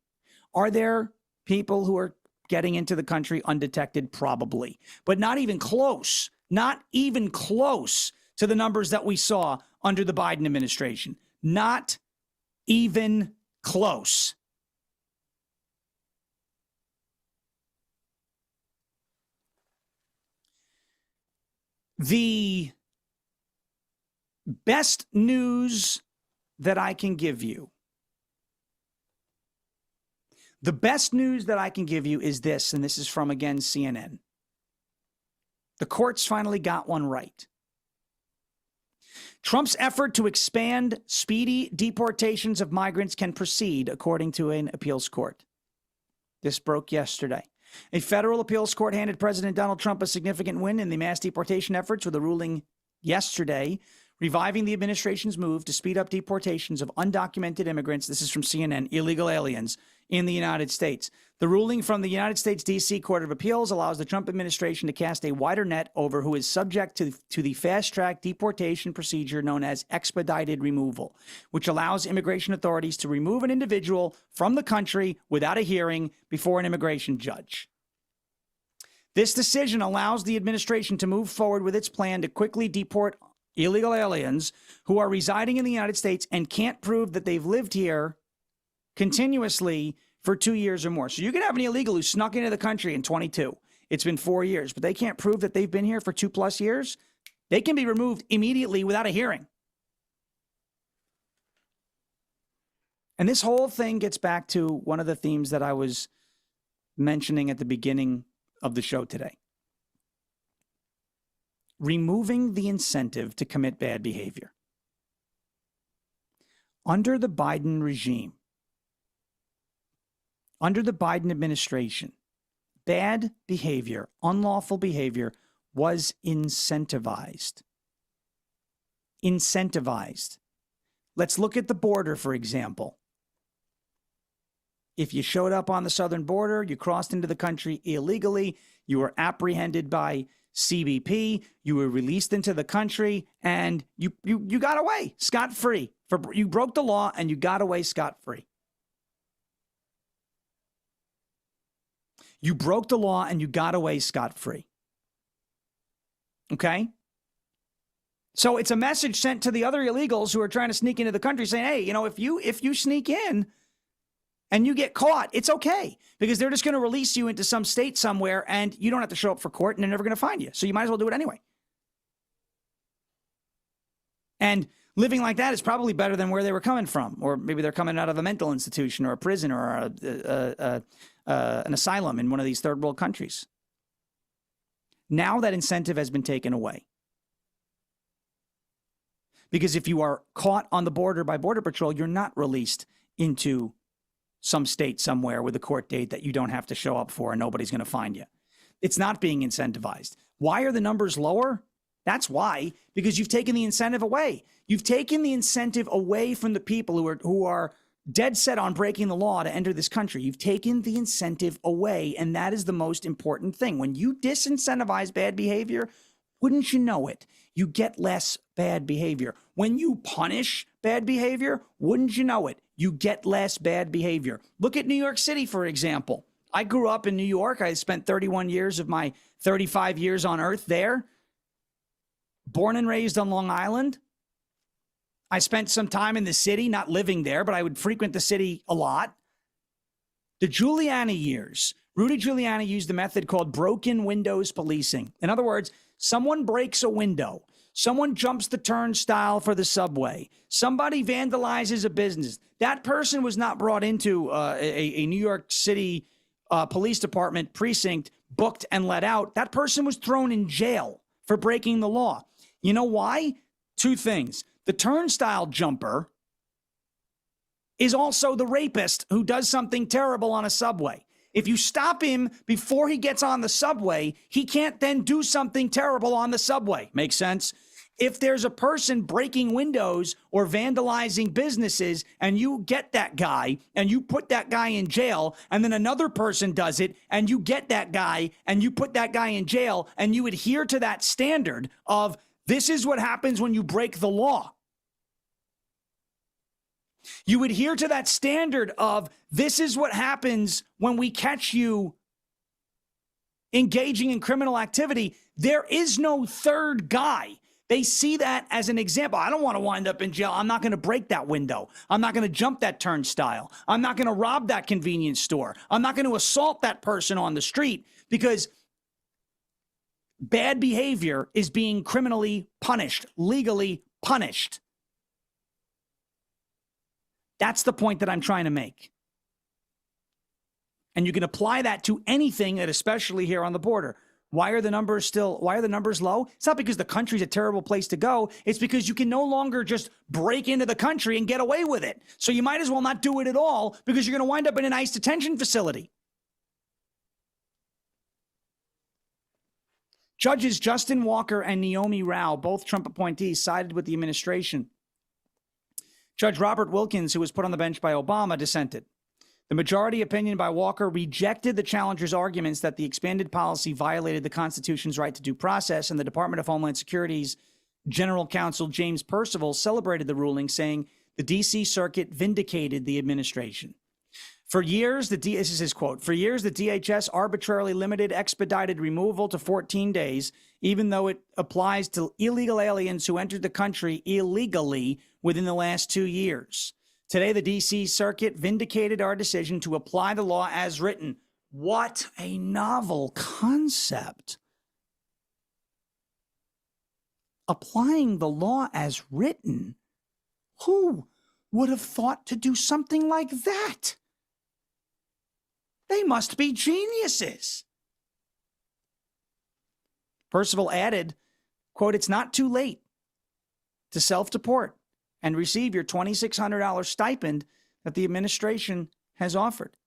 Are there people who are getting into the country undetected? Probably, but not even close, not even close to the numbers that we saw under the Biden administration. Not even close. The best news that I can give you, is this, and this is from, again, CNN. The courts finally got one right. Trump's effort to expand speedy deportations of migrants can proceed, according to an appeals court. This broke yesterday. A federal appeals court handed President Donald Trump a significant win in the mass deportation efforts with a ruling yesterday, reviving the administration's move to speed up deportations of undocumented immigrants. This is from CNN, illegal aliens in the United States. The ruling from the United States D.C. Court of Appeals allows the Trump administration to cast a wider net over who is subject to the fast-track deportation procedure known as expedited removal, which allows immigration authorities to remove an individual from the country without a hearing before an immigration judge. This decision allows the administration to move forward with its plan to quickly deport illegal aliens who are residing in the United States and can't prove that they've lived here continuously for 2 years or more. So you can have an illegal who snuck into the country in 22. It's been 4 years, but they can't prove that they've been here for 2+ years. They can be removed immediately without a hearing. And this whole thing gets back to one of the themes that I was mentioning at the beginning of the show today. Removing the incentive to commit bad behavior. Under the Biden regime, under the Biden administration, bad behavior, unlawful behavior was incentivized. Incentivized. Let's look at the border, for example. If you showed up on the southern border, you crossed into the country illegally, you were apprehended by CBP, you were released into the country, and you got away scot-free. You broke the law and you got away scot-free. You broke the law and you got away scot-free. Okay? So it's a message sent to the other illegals who are trying to sneak into the country saying, hey, if you sneak in and you get caught, it's okay, because they're just going to release you into some state somewhere and you don't have to show up for court and they're never going to find you. So you might as well do it anyway. And living like that is probably better than where they were coming from. Or maybe they're coming out of a mental institution or a prison or an asylum in one of these third world countries. Now that incentive has been taken away. Because if you are caught on the border by Border Patrol, you're not released into some state somewhere with a court date that you don't have to show up for and nobody's going to find you. It's not being incentivized. Why are the numbers lower? That's why, because you've taken the incentive away. You've taken the incentive away from the people who are dead set on breaking the law to enter this country. You've taken the incentive away, and that is the most important thing. When you disincentivize bad behavior, wouldn't you know it, you get less bad behavior. When you punish bad behavior, wouldn't you know it, you get less bad behavior. Look at New York City, for example. I grew up in New York. I spent 31 years of my 35 years on Earth there. Born and raised on Long Island. I spent some time in the city, not living there, but I would frequent the city a lot. The Giuliani years, Rudy Giuliani used a method called broken windows policing. In other words, someone breaks a window. Someone jumps the turnstile for the subway. Somebody vandalizes a business. That person was not brought into a New York City police department precinct booked and let out, that person was thrown in jail for breaking the law. You know why? Two things. The turnstile jumper is also the rapist who does something terrible on a subway. If you stop him before he gets on the subway, he can't then do something terrible on the subway. Make sense? If there's a person breaking windows or vandalizing businesses and you get that guy and you put that guy in jail, and then another person does it and you get that guy and you put that guy in jail, and you adhere to that standard of this is what happens when you break the law. You adhere to that standard of this is what happens when we catch you engaging in criminal activity. There is no third guy. They see that as an example. I don't want to wind up in jail. I'm not going to break that window. I'm not going to jump that turnstile. I'm not going to rob that convenience store. I'm not going to assault that person on the street, because bad behavior is being criminally punished, legally punished. That's the point that I'm trying to make. And you can apply that to anything, and especially here on the border. Why are the numbers low? It's not because the country's a terrible place to go. It's because you can no longer just break into the country and get away with it. So you might as well not do it at all, because you're going to wind up in an ICE detention facility. Judges Justin Walker and Naomi Rao, both Trump appointees, sided with the administration. Judge Robert Wilkins, who was put on the bench by Obama, dissented. The majority opinion by Walker rejected the challenger's arguments that the expanded policy violated the Constitution's right to due process, and the Department of Homeland Security's General Counsel James Percival celebrated the ruling, saying the D.C. Circuit vindicated the administration. For years, this is his quote, "For years, the DHS arbitrarily limited expedited removal to 14 days, even though it applies to illegal aliens who entered the country illegally within the last 2 years. Today, the D.C. Circuit vindicated our decision to apply the law as written." What a novel concept. Applying the law as written. Who would have thought to do something like that? They must be geniuses. Percival added, quote, "It's not too late to self-deport and receive your $2,600 stipend that the administration has offered.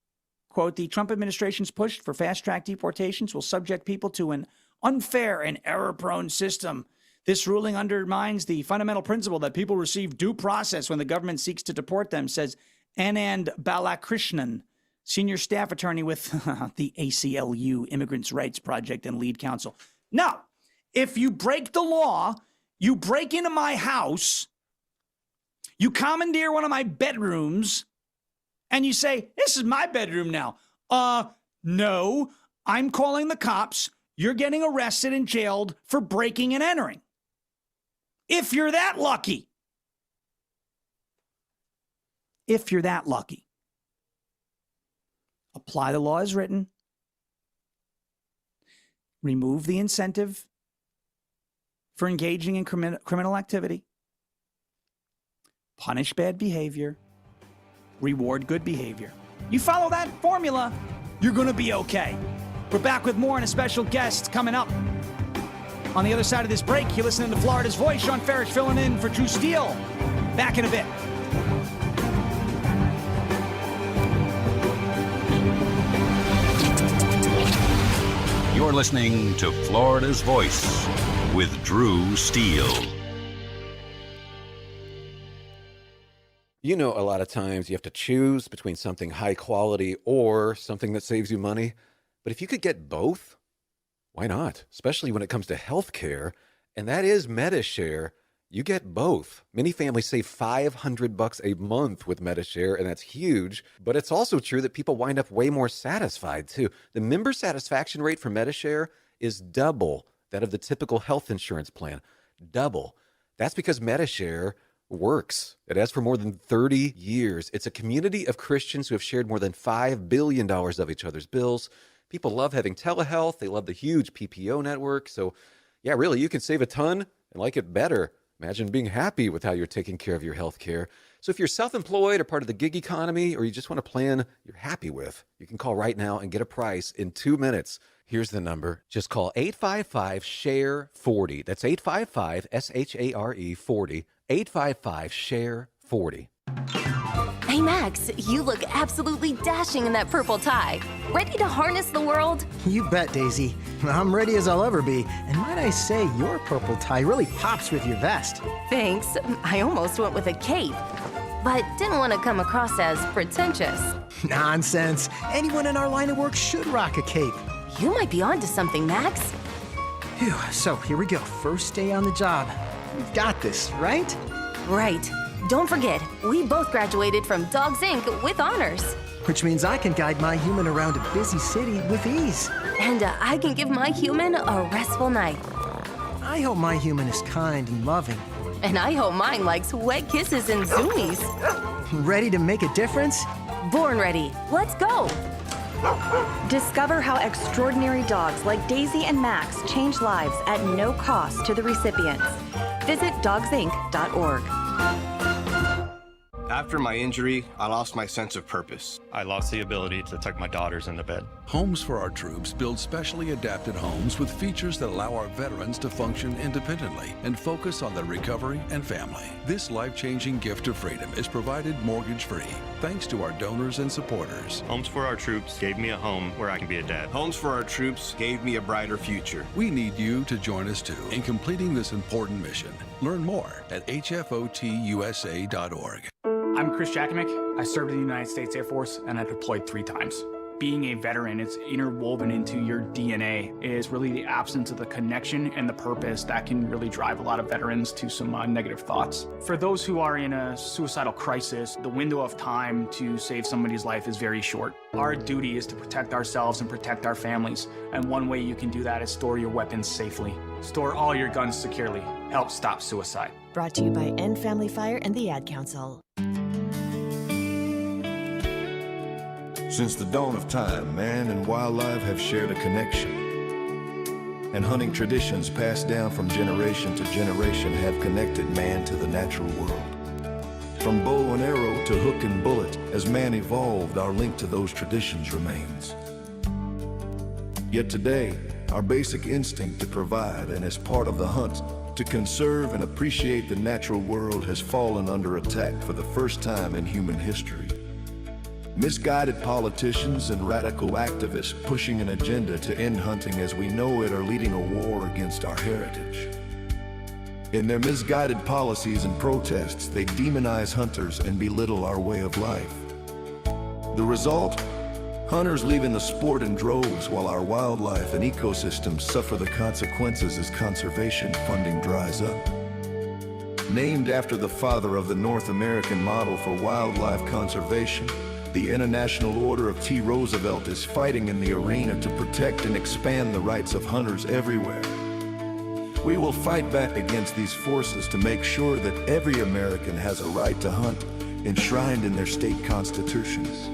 Quote, the Trump administration's push for fast-track deportations will subject people to an unfair and error-prone system. This ruling undermines the fundamental principle that people receive due process when the government seeks to deport them," says Anand Balakrishnan, senior staff attorney with the ACLU Immigrants' Rights Project and lead counsel. Now, if you break the law, you break into my house, you commandeer one of my bedrooms, and you say, "This is my bedroom now." No, I'm calling the cops. You're getting arrested and jailed for breaking and entering. If you're that lucky. If you're that lucky. Apply the law as written. Remove the incentive for engaging in criminal activity. Punish bad behavior. Reward good behavior. You follow that formula, you're going to be okay. We're back with more and a special guest coming up. On the other side of this break, you're listening to Florida's Voice. Sean Farish filling in for Drew Steele. Back in a bit. You're listening to Florida's Voice with Drew Steele. You know, a lot of times you have to choose between something high quality or something that saves you money. But if you could get both, why not? Especially when it comes to health care, and that is MediShare. You get both. Many families save $500 a month with MediShare, and that's huge. But it's also true that people wind up way more satisfied, too. The member satisfaction rate for MediShare is double that of the typical health insurance plan. Double. That's because MediShare works. It has for more than 30 years. It's a community of Christians who have shared more than $5 billion of each other's bills. People love having telehealth. They love the huge PPO network. So, yeah, really, you can save a ton and like it better. Imagine being happy with how you're taking care of your health care. So if you're self-employed or part of the gig economy, or you just want a plan you're happy with, you can call right now and get a price in 2 minutes. Here's the number. Just call 855-SHARE-40. That's 855-SHARE-40. 855-SHARE-40. Hey, Max, you look absolutely dashing in that purple tie. Ready to harness the world? You bet, Daisy. I'm ready as I'll ever be. And might I say, your purple tie really pops with your vest. Thanks. I almost went with a cape, but didn't want to come across as pretentious. Nonsense. Anyone in our line of work should rock a cape. You might be onto something, Max. Phew, so here we go. First day on the job. We've got this, right? Right. Don't forget, we both graduated from Dogs Inc. with honors. Which means I can guide my human around a busy city with ease. And I can give my human a restful night. I hope my human is kind and loving. And I hope mine likes wet kisses and zoomies. Ready to make a difference? Born ready. Let's go. Discover how extraordinary dogs like Daisy and Max change lives at no cost to the recipients. Visit dogsinc.org. After my injury, I lost my sense of purpose. I lost the ability to tuck my daughters into bed. Homes for Our Troops build specially adapted homes with features that allow our veterans to function independently and focus on their recovery and family. This life-changing gift of freedom is provided mortgage-free, thanks to our donors and supporters. Homes for Our Troops gave me a home where I can be a dad. Homes for Our Troops gave me a brighter future. We need you to join us too in completing this important mission. Learn more at hfotusa.org. I'm Chris Jakovic. I served in the United States Air Force and I deployed 3 times. Being a veteran, it's interwoven into your DNA. It is really the absence of the connection and the purpose that can really drive a lot of veterans to some negative thoughts. For those who are in a suicidal crisis, the window of time to save somebody's life is very short. Our duty is to protect ourselves and protect our families. And one way you can do that is store your weapons safely. Store all your guns securely. Help stop suicide. Brought to you by End Family Fire and the Ad Council. Since the dawn of time, man and wildlife have shared a connection. And hunting traditions passed down from generation to generation have connected man to the natural world. From bow and arrow to hook and bullet, as man evolved, our link to those traditions remains. Yet today, our basic instinct to provide and as part of the hunt, to conserve and appreciate the natural world has fallen under attack for the first time in human history. Misguided politicians and radical activists pushing an agenda to end hunting as we know it are leading a war against our heritage. In their misguided policies and protests, they demonize hunters and belittle our way of life. The result? Hunters leaving the sport in droves while our wildlife and ecosystems suffer the consequences as conservation funding dries up. Named after the father of the North American model for wildlife conservation, the International Order of T. Roosevelt is fighting in the arena to protect and expand the rights of hunters everywhere. We will fight back against these forces to make sure that every American has a right to hunt, enshrined in their state constitutions.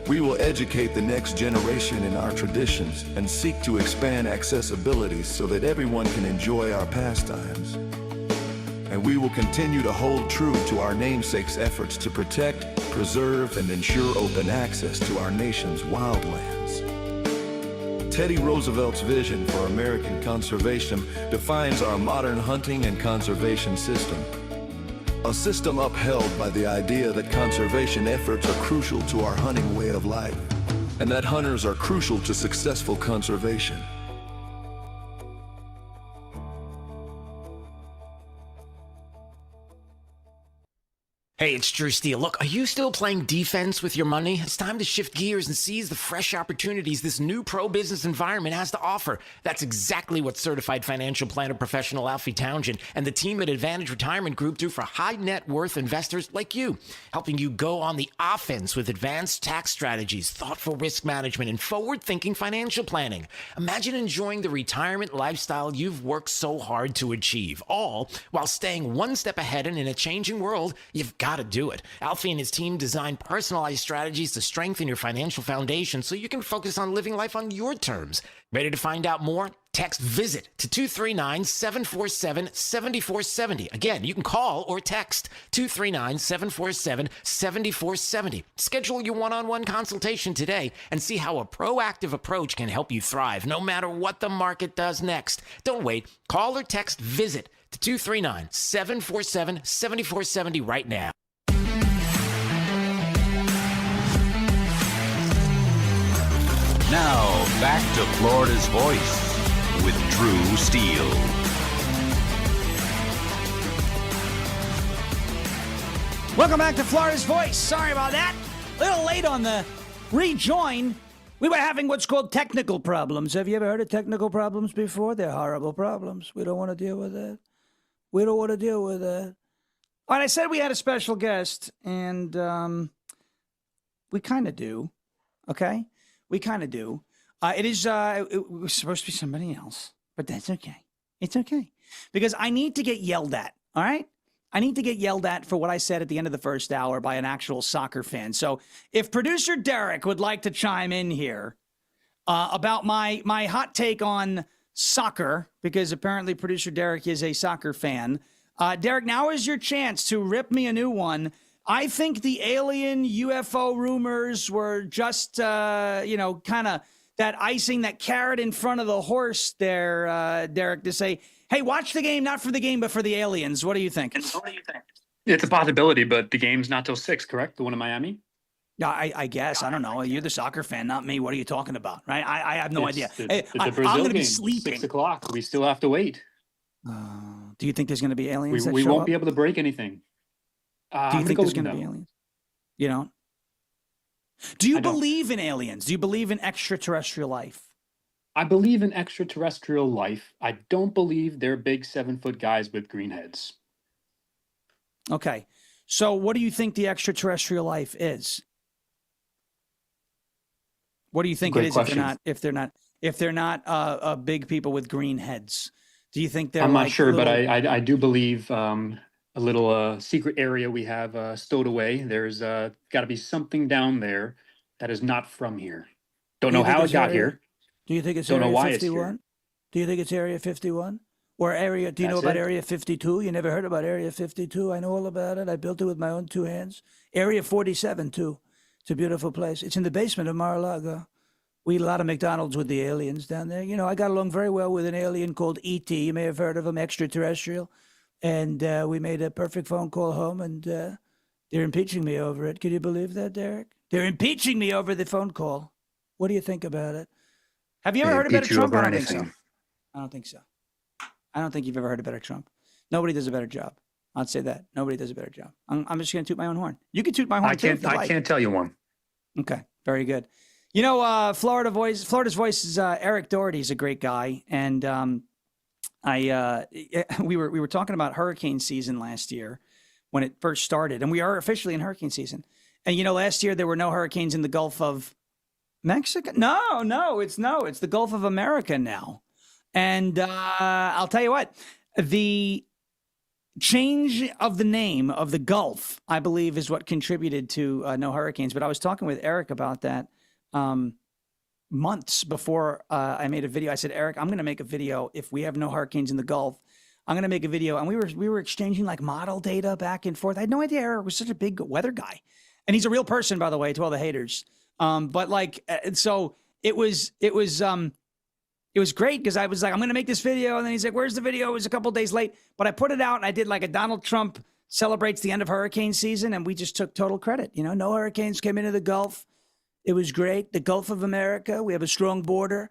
We will educate the next generation in our traditions and seek to expand accessibility so that everyone can enjoy our pastimes. And we will continue to hold true to our namesake's efforts to protect, preserve, and ensure open access to our nation's wildlands. Teddy Roosevelt's vision for American conservation defines our modern hunting and conservation system. A system upheld by the idea that conservation efforts are crucial to our hunting way of life, and that hunters are crucial to successful conservation. Hey, it's Drew Steele. Look, are you still playing defense with your money? It's time to shift gears and seize the fresh opportunities this new pro-business environment has to offer. That's exactly what certified financial planner professional Alfie Townsend and the team at Advantage Retirement Group do for high net worth investors like you, helping you go on the offense with advanced tax strategies, thoughtful risk management, and forward-thinking financial planning. Imagine enjoying the retirement lifestyle you've worked so hard to achieve, all while staying one step ahead, and in a changing world, you've got to do it. Alfie and his team design personalized strategies to strengthen your financial foundation so you can focus on living life on your terms. Ready to find out more? text VISIT to 239-747-7470. Again, you can call or text 239-747-7470. Schedule your one-on-one consultation today and see how a proactive approach can help you thrive no matter what the market does next. Don't wait. Call or text VISIT to 239-747-7470 right now. Now, back to Florida's Voice with Drew Steele. Welcome back to Florida's Voice. Sorry about that. A little late on the rejoin. We were having what's called technical problems. Have you ever heard of technical problems before? They're horrible problems. We don't want to deal with that. We don't want to deal with that. All right, I said we had a special guest, and we kind of do, okay? We kind of do. It was supposed to be somebody else, but that's okay. It's okay. Because I need to get yelled at, all right? I need to get yelled at for what I said at the end of the first hour by an actual soccer fan. So if producer Derek would like to chime in here about my hot take on soccer, because apparently producer Derek is a soccer fan. Derek, now is your chance to rip me a new one. I think the alien UFO rumors were just, kind of that icing, that carrot in front of the horse there, Derek, to say, hey, watch the game, not for the game, but for the aliens. What do you think? It's a possibility, but the game's not till 6, correct? The one in Miami? Yeah, I guess. I don't know. You're the soccer fan, not me. What are you talking about, right? I have no idea. It's a Brazil I'm going to be game, sleeping. 6 o'clock. We still have to wait. Do you think there's going to be aliens? We won't be able to break anything. Do you think there's going to be aliens? You don't? Do you believe in aliens? Do you believe in extraterrestrial life? I believe in extraterrestrial life. I don't believe they're big 7-foot guys with green heads. Okay. So what do you think the extraterrestrial life is? What do you think it is if they're not big people with green heads? Do you think they're I'm not sure, but I do believe a little secret area we have stowed away. There's got to be something down there that is not from here. Don't know how it got here. Do you think it's Don't know Area why 51? it's here. Do you think it's Area 51? Or area, do you know about Area 52? You never heard about Area 52? I know all about it. I built it with my own 2 hands. Area 47, too. It's a beautiful place. It's in the basement of Mar-a-Lago. We eat a lot of McDonald's with the aliens down there. You know, I got along very well with an alien called E.T. You may have heard of him, extraterrestrial. And we made a perfect phone call home, and they're impeaching me over it. Can you believe that, Derek? They're impeaching me over the phone call. What do you think about it? Have you ever heard of better Trump? I don't think so. I don't think so. I don't think you've ever heard a better Trump. Nobody does a better job. I'd say that. Nobody does a better job. I'm just going to toot my own horn. You can toot my horn too. I can't tell you one. Okay, very good. You know, Florida's Voice is Eric Doherty. He's a great guy, and we were talking about hurricane season last year when it first started, and we are officially in hurricane season. And you know, last year there were no hurricanes in the Gulf of Mexico. No, it's the Gulf of America now. And I'll tell you what, the change of the name of the Gulf, I believe, is what contributed to no hurricanes. But I was talking with Eric about that months before I made a video. I said, Eric, I'm going to make a video if we have no hurricanes in the Gulf. I'm going to make a video. And we were exchanging like model data back and forth. I had no idea Eric was such a big weather guy. And he's a real person, by the way, to all the haters. But like, so it was great because I was like, I'm going to make this video. And then he's like, where's the video? It was a couple days late, but I put it out and I did like a Donald Trump celebrates the end of hurricane season. And we just took total credit. You know, no hurricanes came into the Gulf. It was great. The Gulf of America. We have a strong border.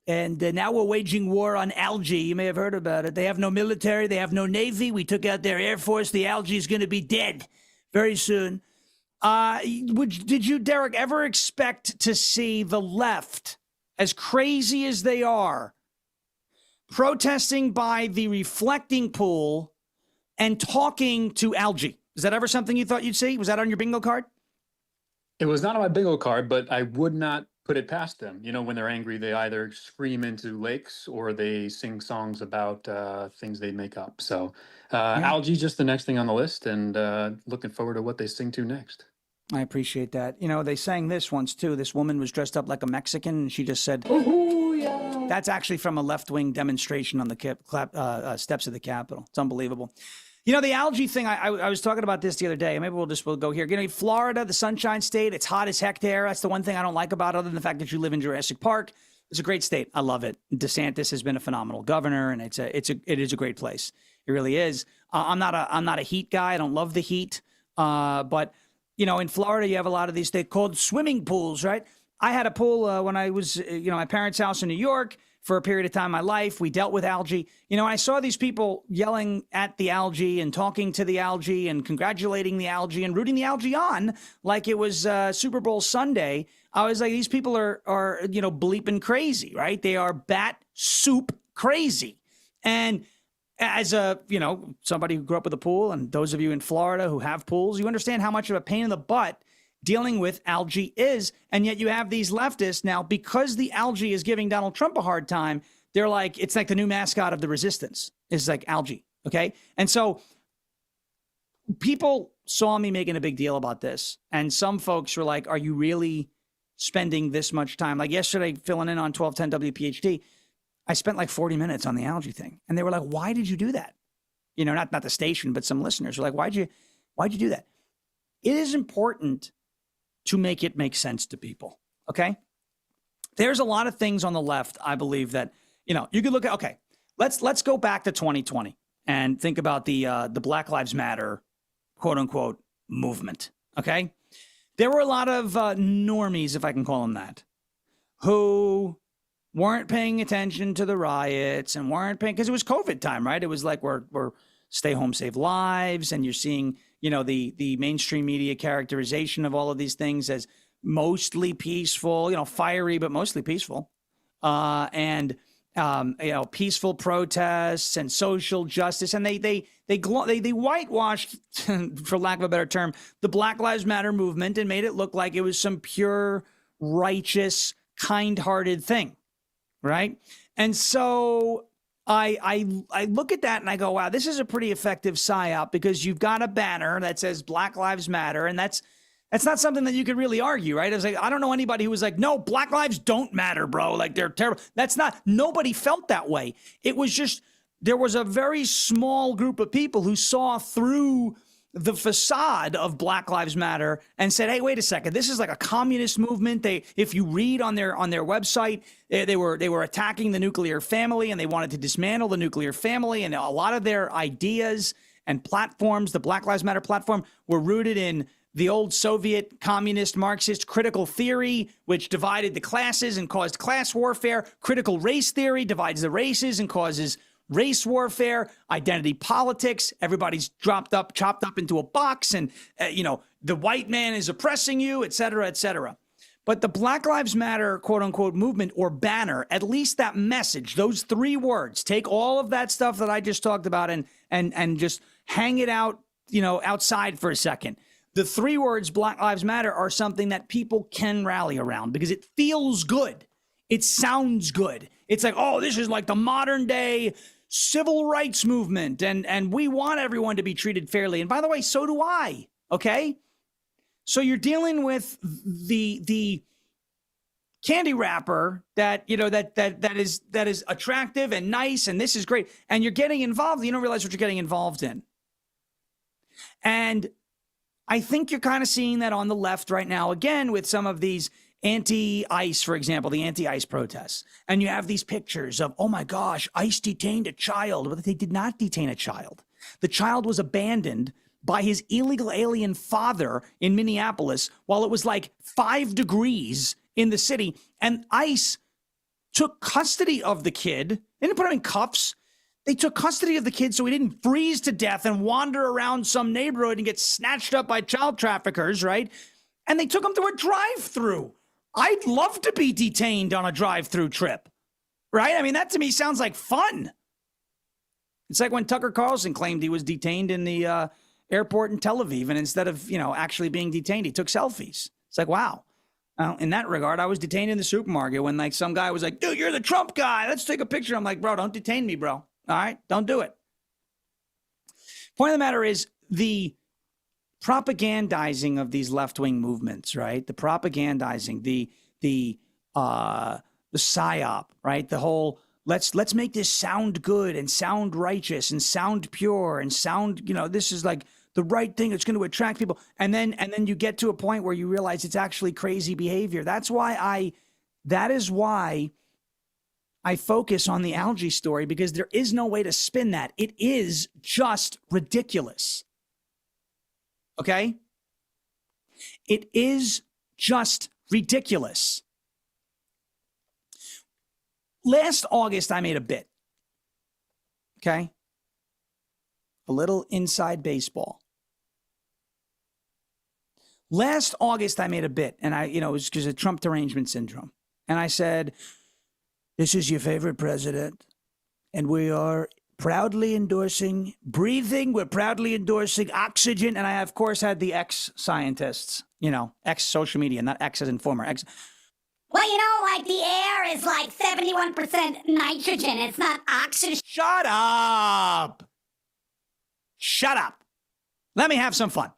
And now we're waging war on algae. You may have heard about it. They have no military. They have no Navy. We took out their Air Force. The algae is going to be dead very soon. Did you, Derek, ever expect to see the left, as crazy as they are, protesting by the reflecting pool and talking to algae? Is that ever something you thought you'd see? Was that on your bingo card? It was not on my bingo card, but I would not put it past them. You know, when they're angry, they either scream into lakes or they sing songs about things they make up. So algae, just the next thing on the list, and looking forward to what they sing to next. I appreciate that. You know, they sang this once, too. This woman was dressed up like a Mexican, and she just said, oh, yeah. That's actually from a left-wing demonstration on the steps of the Capitol. It's unbelievable. You know, the algae thing, I was talking about this the other day. Maybe we'll go here. You know, Florida, the Sunshine State, it's hot as heck there. That's the one thing I don't like about it, other than the fact that you live in Jurassic Park. It's a great state. I love it. DeSantis has been a phenomenal governor, and it is a great place. It really is. I'm not a heat guy. I don't love the heat. But, you know, in Florida, you have a lot of these things called swimming pools, right? I had a pool when I was, my parents' house in New York for a period of time in my life. We dealt with algae. You know, I saw these people yelling at the algae and talking to the algae and congratulating the algae and rooting the algae on like it was Super Bowl Sunday. I was like, these people are bleeping crazy, right? They are bat soup crazy. And as somebody who grew up with a pool, and those of you in Florida who have pools, you understand how much of a pain in the butt dealing with algae is. And yet you have these leftists now, because the algae is giving Donald Trump a hard time, they're like, it's like the new mascot of the resistance is like algae. Okay. And so people saw me making a big deal about this. And some folks were like, are you really spending this much time? Like yesterday, filling in on 1210 WPHT, I spent like 40 minutes on the algae thing. And they were like, why did you do that? You know, not the station, but some listeners were like, why'd you do that? It is important to make it make sense to people. Okay. There's a lot of things on the left, I believe, that, you could look at, okay, let's go back to 2020 and think about the Black Lives Matter, quote unquote, movement. Okay. There were a lot of normies, if I can call them that, who weren't paying attention to the riots and weren't paying, because it was COVID time, right? It was like we're stay home, save lives. And you're seeing, the mainstream media characterization of all of these things as mostly peaceful, fiery, but mostly peaceful. And peaceful protests and social justice. And they whitewashed, for lack of a better term, the Black Lives Matter movement and made it look like it was some pure, righteous, kind-hearted thing. Right. And so I look at that and I go, wow, this is a pretty effective psyop, because you've got a banner that says Black Lives Matter. And that's not something that you could really argue. Right. I was like, I don't know anybody who was like, no, Black lives don't matter, bro. Like, they're terrible. Nobody felt that way. It was just, there was a very small group of people who saw through the facade of Black Lives Matter and said, hey, wait a second, this is like a communist movement. If you read on their website, they were attacking the nuclear family, and they wanted to dismantle the nuclear family. And a lot of their ideas and platforms, the Black Lives Matter platform, were rooted in the old Soviet communist Marxist critical theory, which divided the classes and caused class warfare. Critical race theory divides the races and causes race warfare. Identity politics, everybody's chopped up into a box, and the white man is oppressing you, et cetera, et cetera. But the Black Lives Matter, quote unquote, movement or banner, at least that message, those three words, take all of that stuff that I just talked about and just hang it out, outside for a second. The three words Black Lives Matter are something that people can rally around because it feels good. It sounds good. It's like, oh, this is like the modern day civil rights movement, and we want everyone to be treated fairly. And by the way, so do I. Okay. So you're dealing with the candy wrapper that, that is attractive and nice, and this is great. And you're getting involved. You don't realize what you're getting involved in. And I think you're kind of seeing that on the left right now, again, with some of these anti-ICE, for example, the anti-ICE protests. And you have these pictures of, oh my gosh, ICE detained a child. But they did not detain a child. The child was abandoned by his illegal alien father in Minneapolis while it was like 5 degrees in the city. And ICE took custody of the kid. They didn't put him in cuffs. They took custody of the kid so he didn't freeze to death and wander around some neighborhood and get snatched up by child traffickers, right? And they took him to a drive-through. I'd love to be detained on a drive-through trip, right? I mean, that to me sounds like fun. It's like when Tucker Carlson claimed he was detained in the airport in Tel Aviv, and instead of, actually being detained, he took selfies. It's like, wow. In that regard, I was detained in the supermarket when like some guy was like, dude, you're the Trump guy. Let's take a picture. I'm like, bro, don't detain me, bro. All right? Don't do it. Point of the matter is the propagandizing of these left-wing movements, right? The propagandizing, the the psyop, right? The whole let's make this sound good and sound righteous and sound pure and sound, this is like the right thing. It's going to attract people. And then you get to a point where you realize it's actually crazy behavior. That is why I focus on the algae story, because there is no way to spin that. It is just ridiculous. Okay? It is just ridiculous. Last August, I made a bit. Okay? A little inside baseball. Last August, I made a bit, and it was because of Trump derangement syndrome. And I said, this is your favorite president, and we are proudly endorsing breathing. We're proudly endorsing oxygen. And I, of course, had the ex-scientists, ex-social media, not ex as in former. Ex. Well, like the air is like 71% nitrogen. It's not oxygen. Shut up. Shut up. Let me have some fun.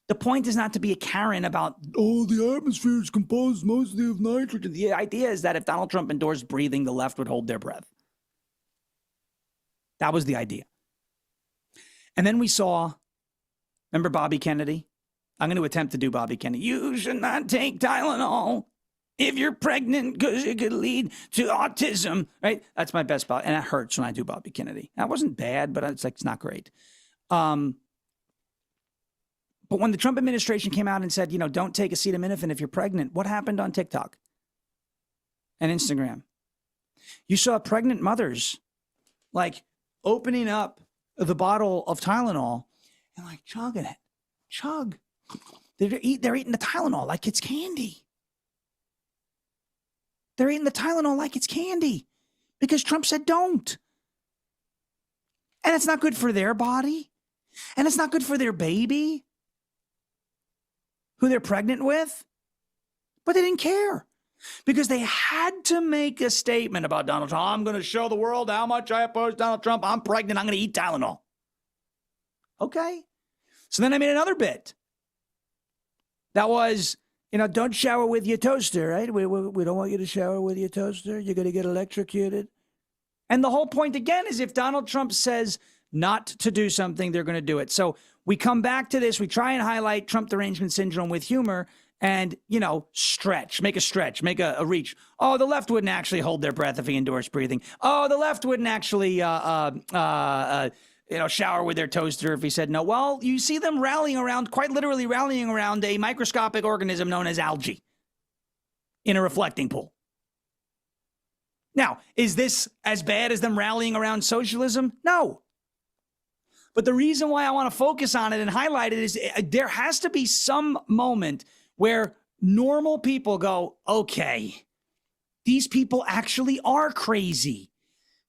The point is not to be a Karen about, the atmosphere is composed mostly of nitrogen. The idea is that if Donald Trump endorsed breathing, the left would hold their breath. That was the idea. And then we saw, remember Bobby Kennedy? I'm going to attempt to do Bobby Kennedy. You should not take Tylenol if you're pregnant because it could lead to autism, right? That's my best Bobby. And it hurts when I do Bobby Kennedy. That wasn't bad, but it's not great. But when the Trump administration came out and said, don't take acetaminophen if you're pregnant, what happened on TikTok and Instagram? You saw pregnant mothers opening up the bottle of Tylenol and chugging it. Chug. They're eating the Tylenol like it's candy. They're eating the Tylenol like it's candy because Trump said don't. And it's not good for their body. And it's not good for their baby who they're pregnant with, but they didn't care because they had to make a statement about Donald Trump. I'm going to show the world how much I oppose Donald Trump. I'm pregnant. I'm going to eat Tylenol. Okay. So then I made another bit. That was, don't shower with your toaster, right? We don't want you to shower with your toaster. You're going to get electrocuted. And the whole point, again, is if Donald Trump says not to do something, they're going to do it. So we come back to this. We try and highlight Trump derangement syndrome with humor and, stretch, make a reach. Oh, the left wouldn't actually hold their breath if he endorsed breathing. Oh, the left wouldn't actually, shower with their toaster if he said no. Well, you see them quite literally rallying around a microscopic organism known as algae in a reflecting pool. Now, is this as bad as them rallying around socialism? No. But the reason why I want to focus on it and highlight it is there has to be some moment where normal people go, okay, these people actually are crazy.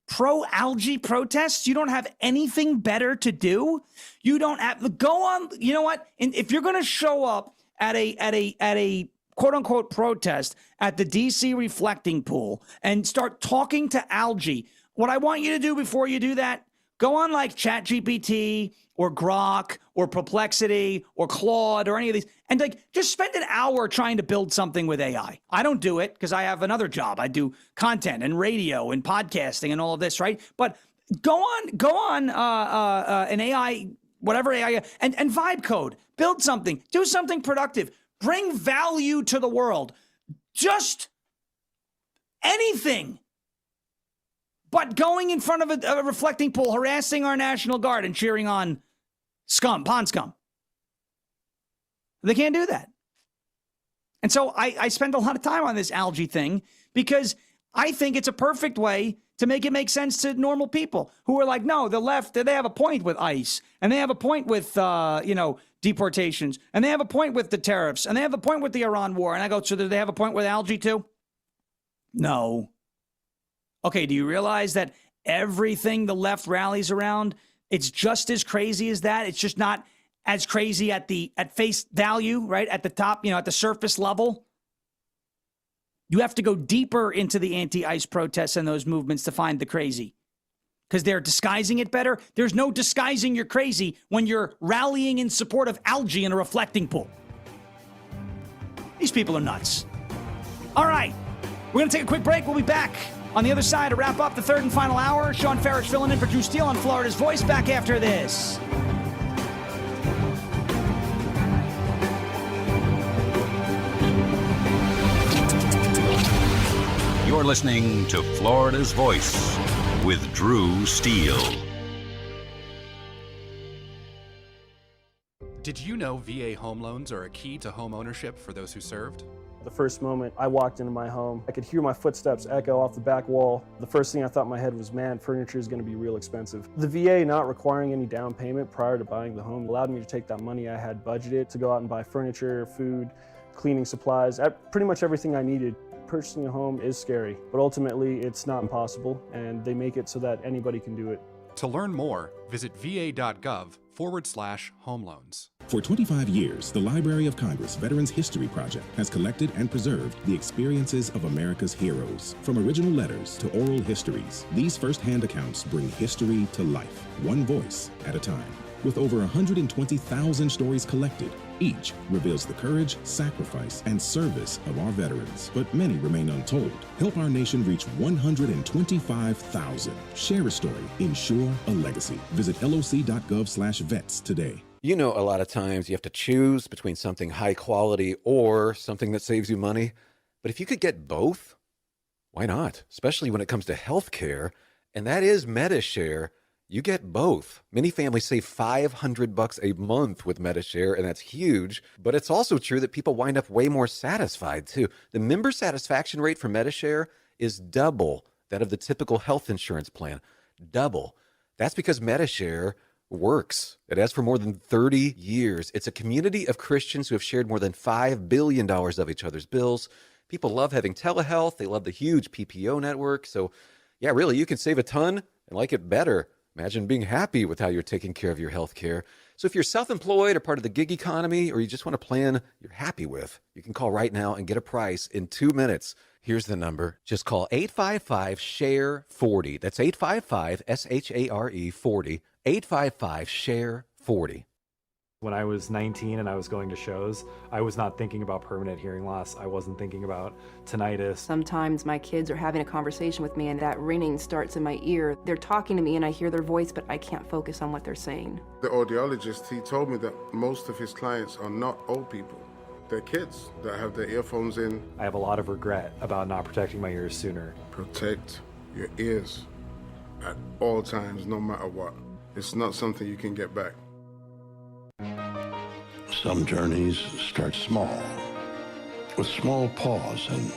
Pro-algae protests, you don't have anything better to do. You don't have to go on. You know what? And if you're going to show up at a quote unquote protest at the DC reflecting pool and start talking to algae, what I want you to do before you do that, go on ChatGPT or Grok or Perplexity or Claude or any of these and just spend an hour trying to build something with AI. I don't do it because I have another job. I do content and radio and podcasting and all of this, right? But go on an AI, whatever AI, and vibe code. Build something. Do something productive. Bring value to the world. Just anything. But going in front of a reflecting pool, harassing our National Guard and cheering on pond scum. They can't do that. And so I spend a lot of time on this algae thing because I think it's a perfect way to make it make sense to normal people who are like, no, the left, they have a point with ICE and they have a point with, deportations and they have a point with the tariffs and they have a point with the Iran war. And I go, so do they have a point with algae too? No. Okay, do you realize that everything the left rallies around, it's just as crazy as that? It's just not as crazy at face value, right? At the top, at the surface level. You have to go deeper into the anti-ICE protests and those movements to find the crazy. Because they're disguising it better. There's no disguising you're crazy when you're rallying in support of algae in a reflecting pool. These people are nuts. All right. We're going to take a quick break. We'll be back on the other side to wrap up the third and final hour. Sean Farish filling in for Drew Steele on Florida's Voice. Back after this. You're listening to Florida's Voice with Drew Steele. Did you know VA home loans are a key to home ownership for those who served? The first moment I walked into my home, I could hear my footsteps echo off the back wall. The first thing I thought in my head was, man, furniture is going to be real expensive. The VA not requiring any down payment prior to buying the home allowed me to take that money I had budgeted to go out and buy furniture, food, cleaning supplies, pretty much everything I needed. Purchasing a home is scary, but ultimately it's not impossible, and they make it so that anybody can do it. To learn more, visit va.gov/home loans. For 25 years, the Library of Congress Veterans History Project has collected and preserved the experiences of America's heroes. From original letters to oral histories, these first-hand accounts bring history to life, one voice at a time. With over 120,000 stories collected, each reveals the courage, sacrifice, and service of our veterans, but many remain untold. Help our nation reach 125,000. Share a story. Ensure a legacy. Visit loc.gov/vets today. You know, a lot of times you have to choose between something high quality or something that saves you money. But if you could get both, why not? Especially when it comes to health care, and that is MediShare. You get both. Many families save $500 a month with MediShare, and that's huge. But it's also true that people wind up way more satisfied, too. The member satisfaction rate for MediShare is double that of the typical health insurance plan. Double. That's because MediShare works. It has for more than 30 years. It's a community of Christians who have shared more than $5 billion of each other's bills. People love having telehealth. They love the huge PPO network. So, yeah, really, you can save a ton and like it better. Imagine being happy with how you're taking care of your health care. So if you're self-employed or part of the gig economy, or you just want a plan you're happy with, you can call right now and get a price in 2 minutes. Here's the number. Just call 855-SHARE-40. That's 855-SHARE-40. 855-SHARE-40. When I was 19 and I was going to shows, I was not thinking about permanent hearing loss. I wasn't thinking about tinnitus. Sometimes my kids are having a conversation with me and that ringing starts in my ear. They're talking to me and I hear their voice, but I can't focus on what they're saying. The audiologist, he told me that most of his clients are not old people. They're kids that have their earphones in. I have a lot of regret about not protecting my ears sooner. Protect your ears at all times, no matter what. It's not something you can get back. Some journeys start small, with small pause and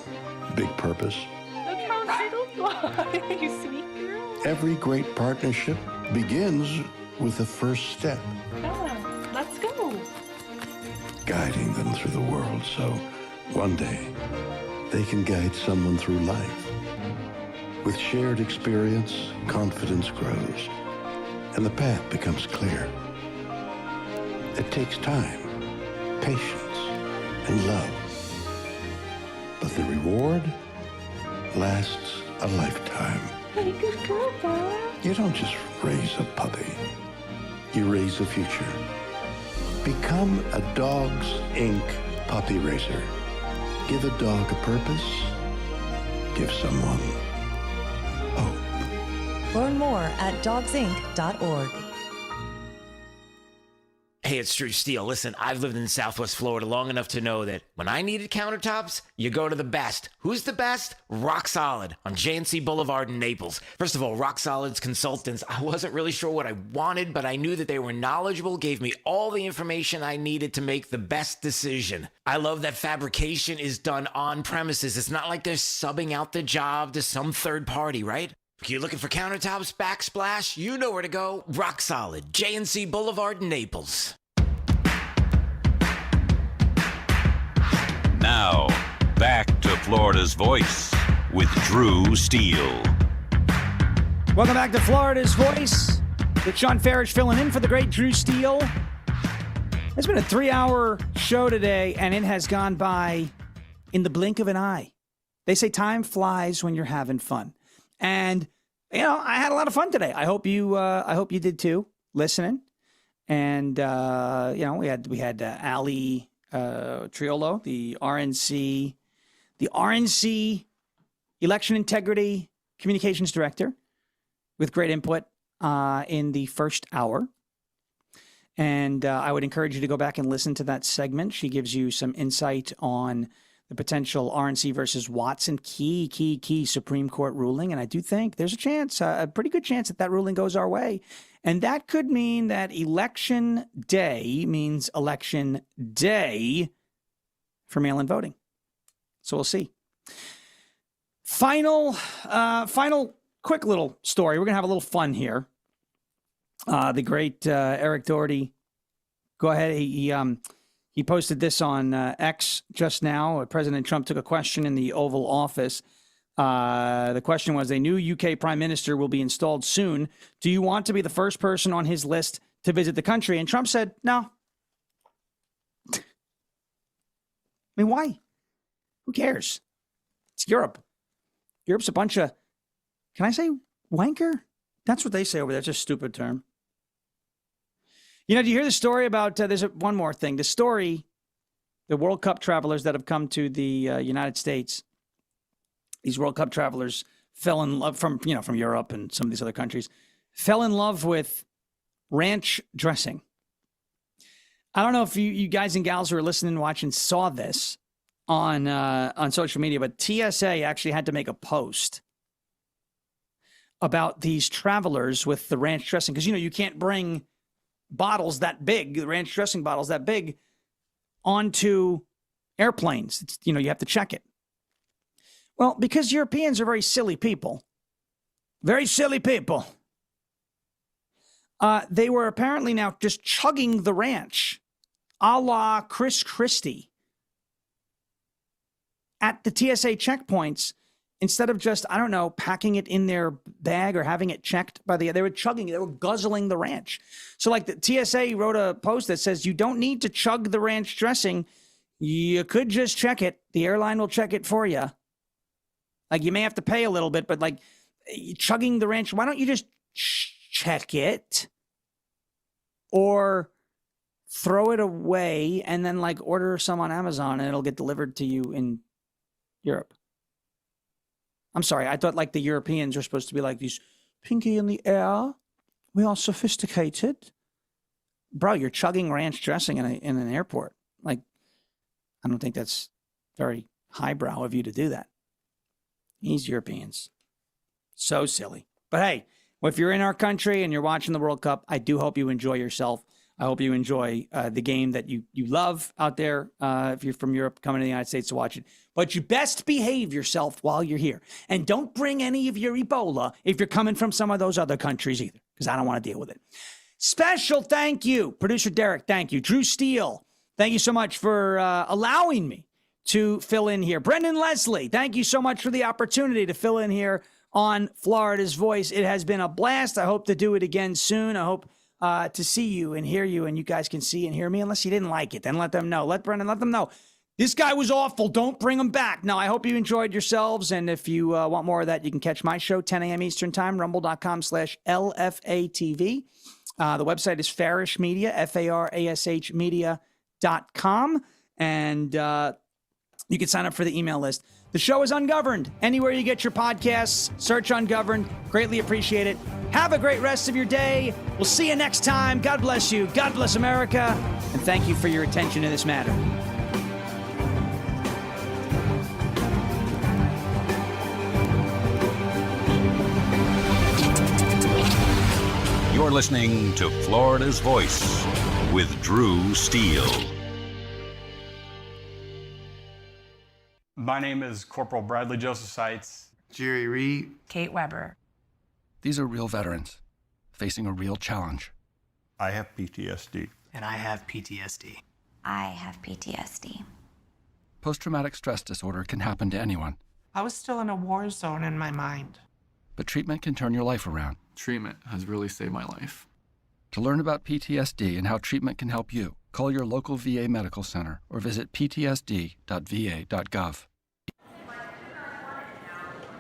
big purpose. Look how little you are, you sweet girl. Every great partnership begins with the first step. Yeah, let's go. Guiding them through the world so one day they can guide someone through life. With shared experience, confidence grows, and the path becomes clear. It takes time, patience, and love. But the reward lasts a lifetime. Hey, good girl, Bob. You don't just raise a puppy. You raise a future. Become a Dogs Inc. puppy raiser. Give a dog a purpose. Give someone hope. Learn more at dogsinc.org. Hey, it's Drew Steele. Listen, I've lived in Southwest Florida long enough to know that when I needed countertops, you go to the best. Who's the best? Rock Solid on JNC Boulevard in Naples. First of all, Rock Solid's consultants, I wasn't really sure what I wanted, but I knew that they were knowledgeable, gave me all the information I needed to make the best decision. I love that fabrication is done on premises. It's not like they're subbing out the job to some third party, right? If you're looking for countertops, backsplash, you know where to go. Rock Solid, JNC Boulevard in Naples. Now, back to Florida's Voice with Drew Steele. Welcome back to Florida's Voice. It's Sean Farish filling in for the great Drew Steele. It's been a 3-hour show today, and it has gone by in the blink of an eye. They say time flies when you're having fun. And, you know, I had a lot of fun today. I hope you did too, listening. And, you know, we had Ali Triolo, the RNC election integrity communications director with great input in the first hour. And I would encourage you to go back and listen to that segment. She gives you some insight on the potential RNC versus Watson key Supreme Court ruling. And I do think there's a chance, a pretty good chance that ruling goes our way. And that could mean that election day means election day for mail-in voting. So we'll see. Final quick little story. We're going to have a little fun here. The great Eric Doherty, go ahead. He posted this on X just now. President Trump took a question in the Oval Office. The question was, a new UK prime minister will be installed soon. Do you want to be the first person on his list to visit the country? And Trump said, no. I mean, why? Who cares? It's Europe. Europe's a bunch of, can I say wanker? That's what they say over there. It's a stupid term. You know, do you hear the story about, there's one more thing. The story, the World Cup travelers that have come to the United States, these World Cup travelers fell in love from Europe and some of these other countries, fell in love with ranch dressing. I don't know if you guys and gals who are listening and watching saw this on social media, but TSA actually had to make a post about these travelers with the ranch dressing. Because, you can't bring bottles that big, the ranch dressing bottles that big, onto airplanes. It's, you have to check it. Well, because Europeans are very silly people. Very silly people. They were apparently now just chugging the ranch, a la Chris Christie, at the TSA checkpoints, instead of just, I don't know, packing it in their bag or having it checked by they were chugging, they were guzzling the ranch. So like the TSA wrote a post that says, you don't need to chug the ranch dressing. You could just check it. The airline will check it for you. Like you may have to pay a little bit, but like chugging the ranch, why don't you just check it or throw it away and then like order some on Amazon and it'll get delivered to you in Europe. I'm sorry. I thought like the Europeans are supposed to be like these pinky in the air. We are sophisticated. Bro, you're chugging ranch dressing in an airport. Like, I don't think that's very highbrow of you to do that. These Europeans. So silly. But hey, if you're in our country and you're watching the World Cup, I do hope you enjoy yourself. I hope you enjoy the game that you love out there. If you're from Europe, coming to the United States to watch it. But you best behave yourself while you're here. And don't bring any of your Ebola if you're coming from some of those other countries either, because I don't want to deal with it. Special thank you, Producer Derek. Thank you. Drew Steele, thank you so much for allowing me to fill in here. Brendan Leslie, thank you so much for the opportunity to fill in here on Florida's Voice. It has been a blast. I hope to do it again soon. I hope to see you and hear you, and you guys can see and hear me. Unless you didn't like it, then let them know. Let Brendan, let them know. This guy was awful. Don't bring him back. Now, I hope you enjoyed yourselves, and if you want more of that, you can catch my show, 10 a.m. Eastern Time, rumble.com/LFATV. The website is Farish Media, FARASH media.com, and you can sign up for the email list. The show is Ungoverned. Anywhere you get your podcasts, search Ungoverned. Greatly appreciate it. Have a great rest of your day. We'll see you next time. God bless you. God bless America. And thank you for your attention to this matter. You're listening to Florida's Voice with Drew Steele. My name is Corporal Bradley Joseph Seitz. Jerry Reed. Kate Weber. These are real veterans facing a real challenge. I have PTSD. And I have PTSD. I have PTSD. Post-traumatic stress disorder can happen to anyone. I was still in a war zone in my mind. But treatment can turn your life around. Treatment has really saved my life. To learn about PTSD and how treatment can help you, call your local VA medical center or visit ptsd.va.gov.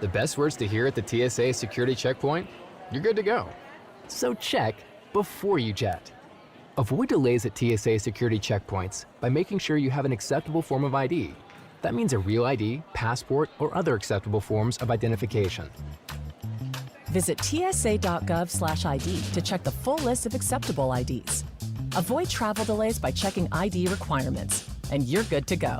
The best words to hear at the TSA security checkpoint? You're good to go. So check before you jet. Avoid delays at TSA security checkpoints by making sure you have an acceptable form of ID. That means a real ID, passport, or other acceptable forms of identification. Visit tsa.gov/ID to check the full list of acceptable IDs. Avoid travel delays by checking ID requirements, and you're good to go.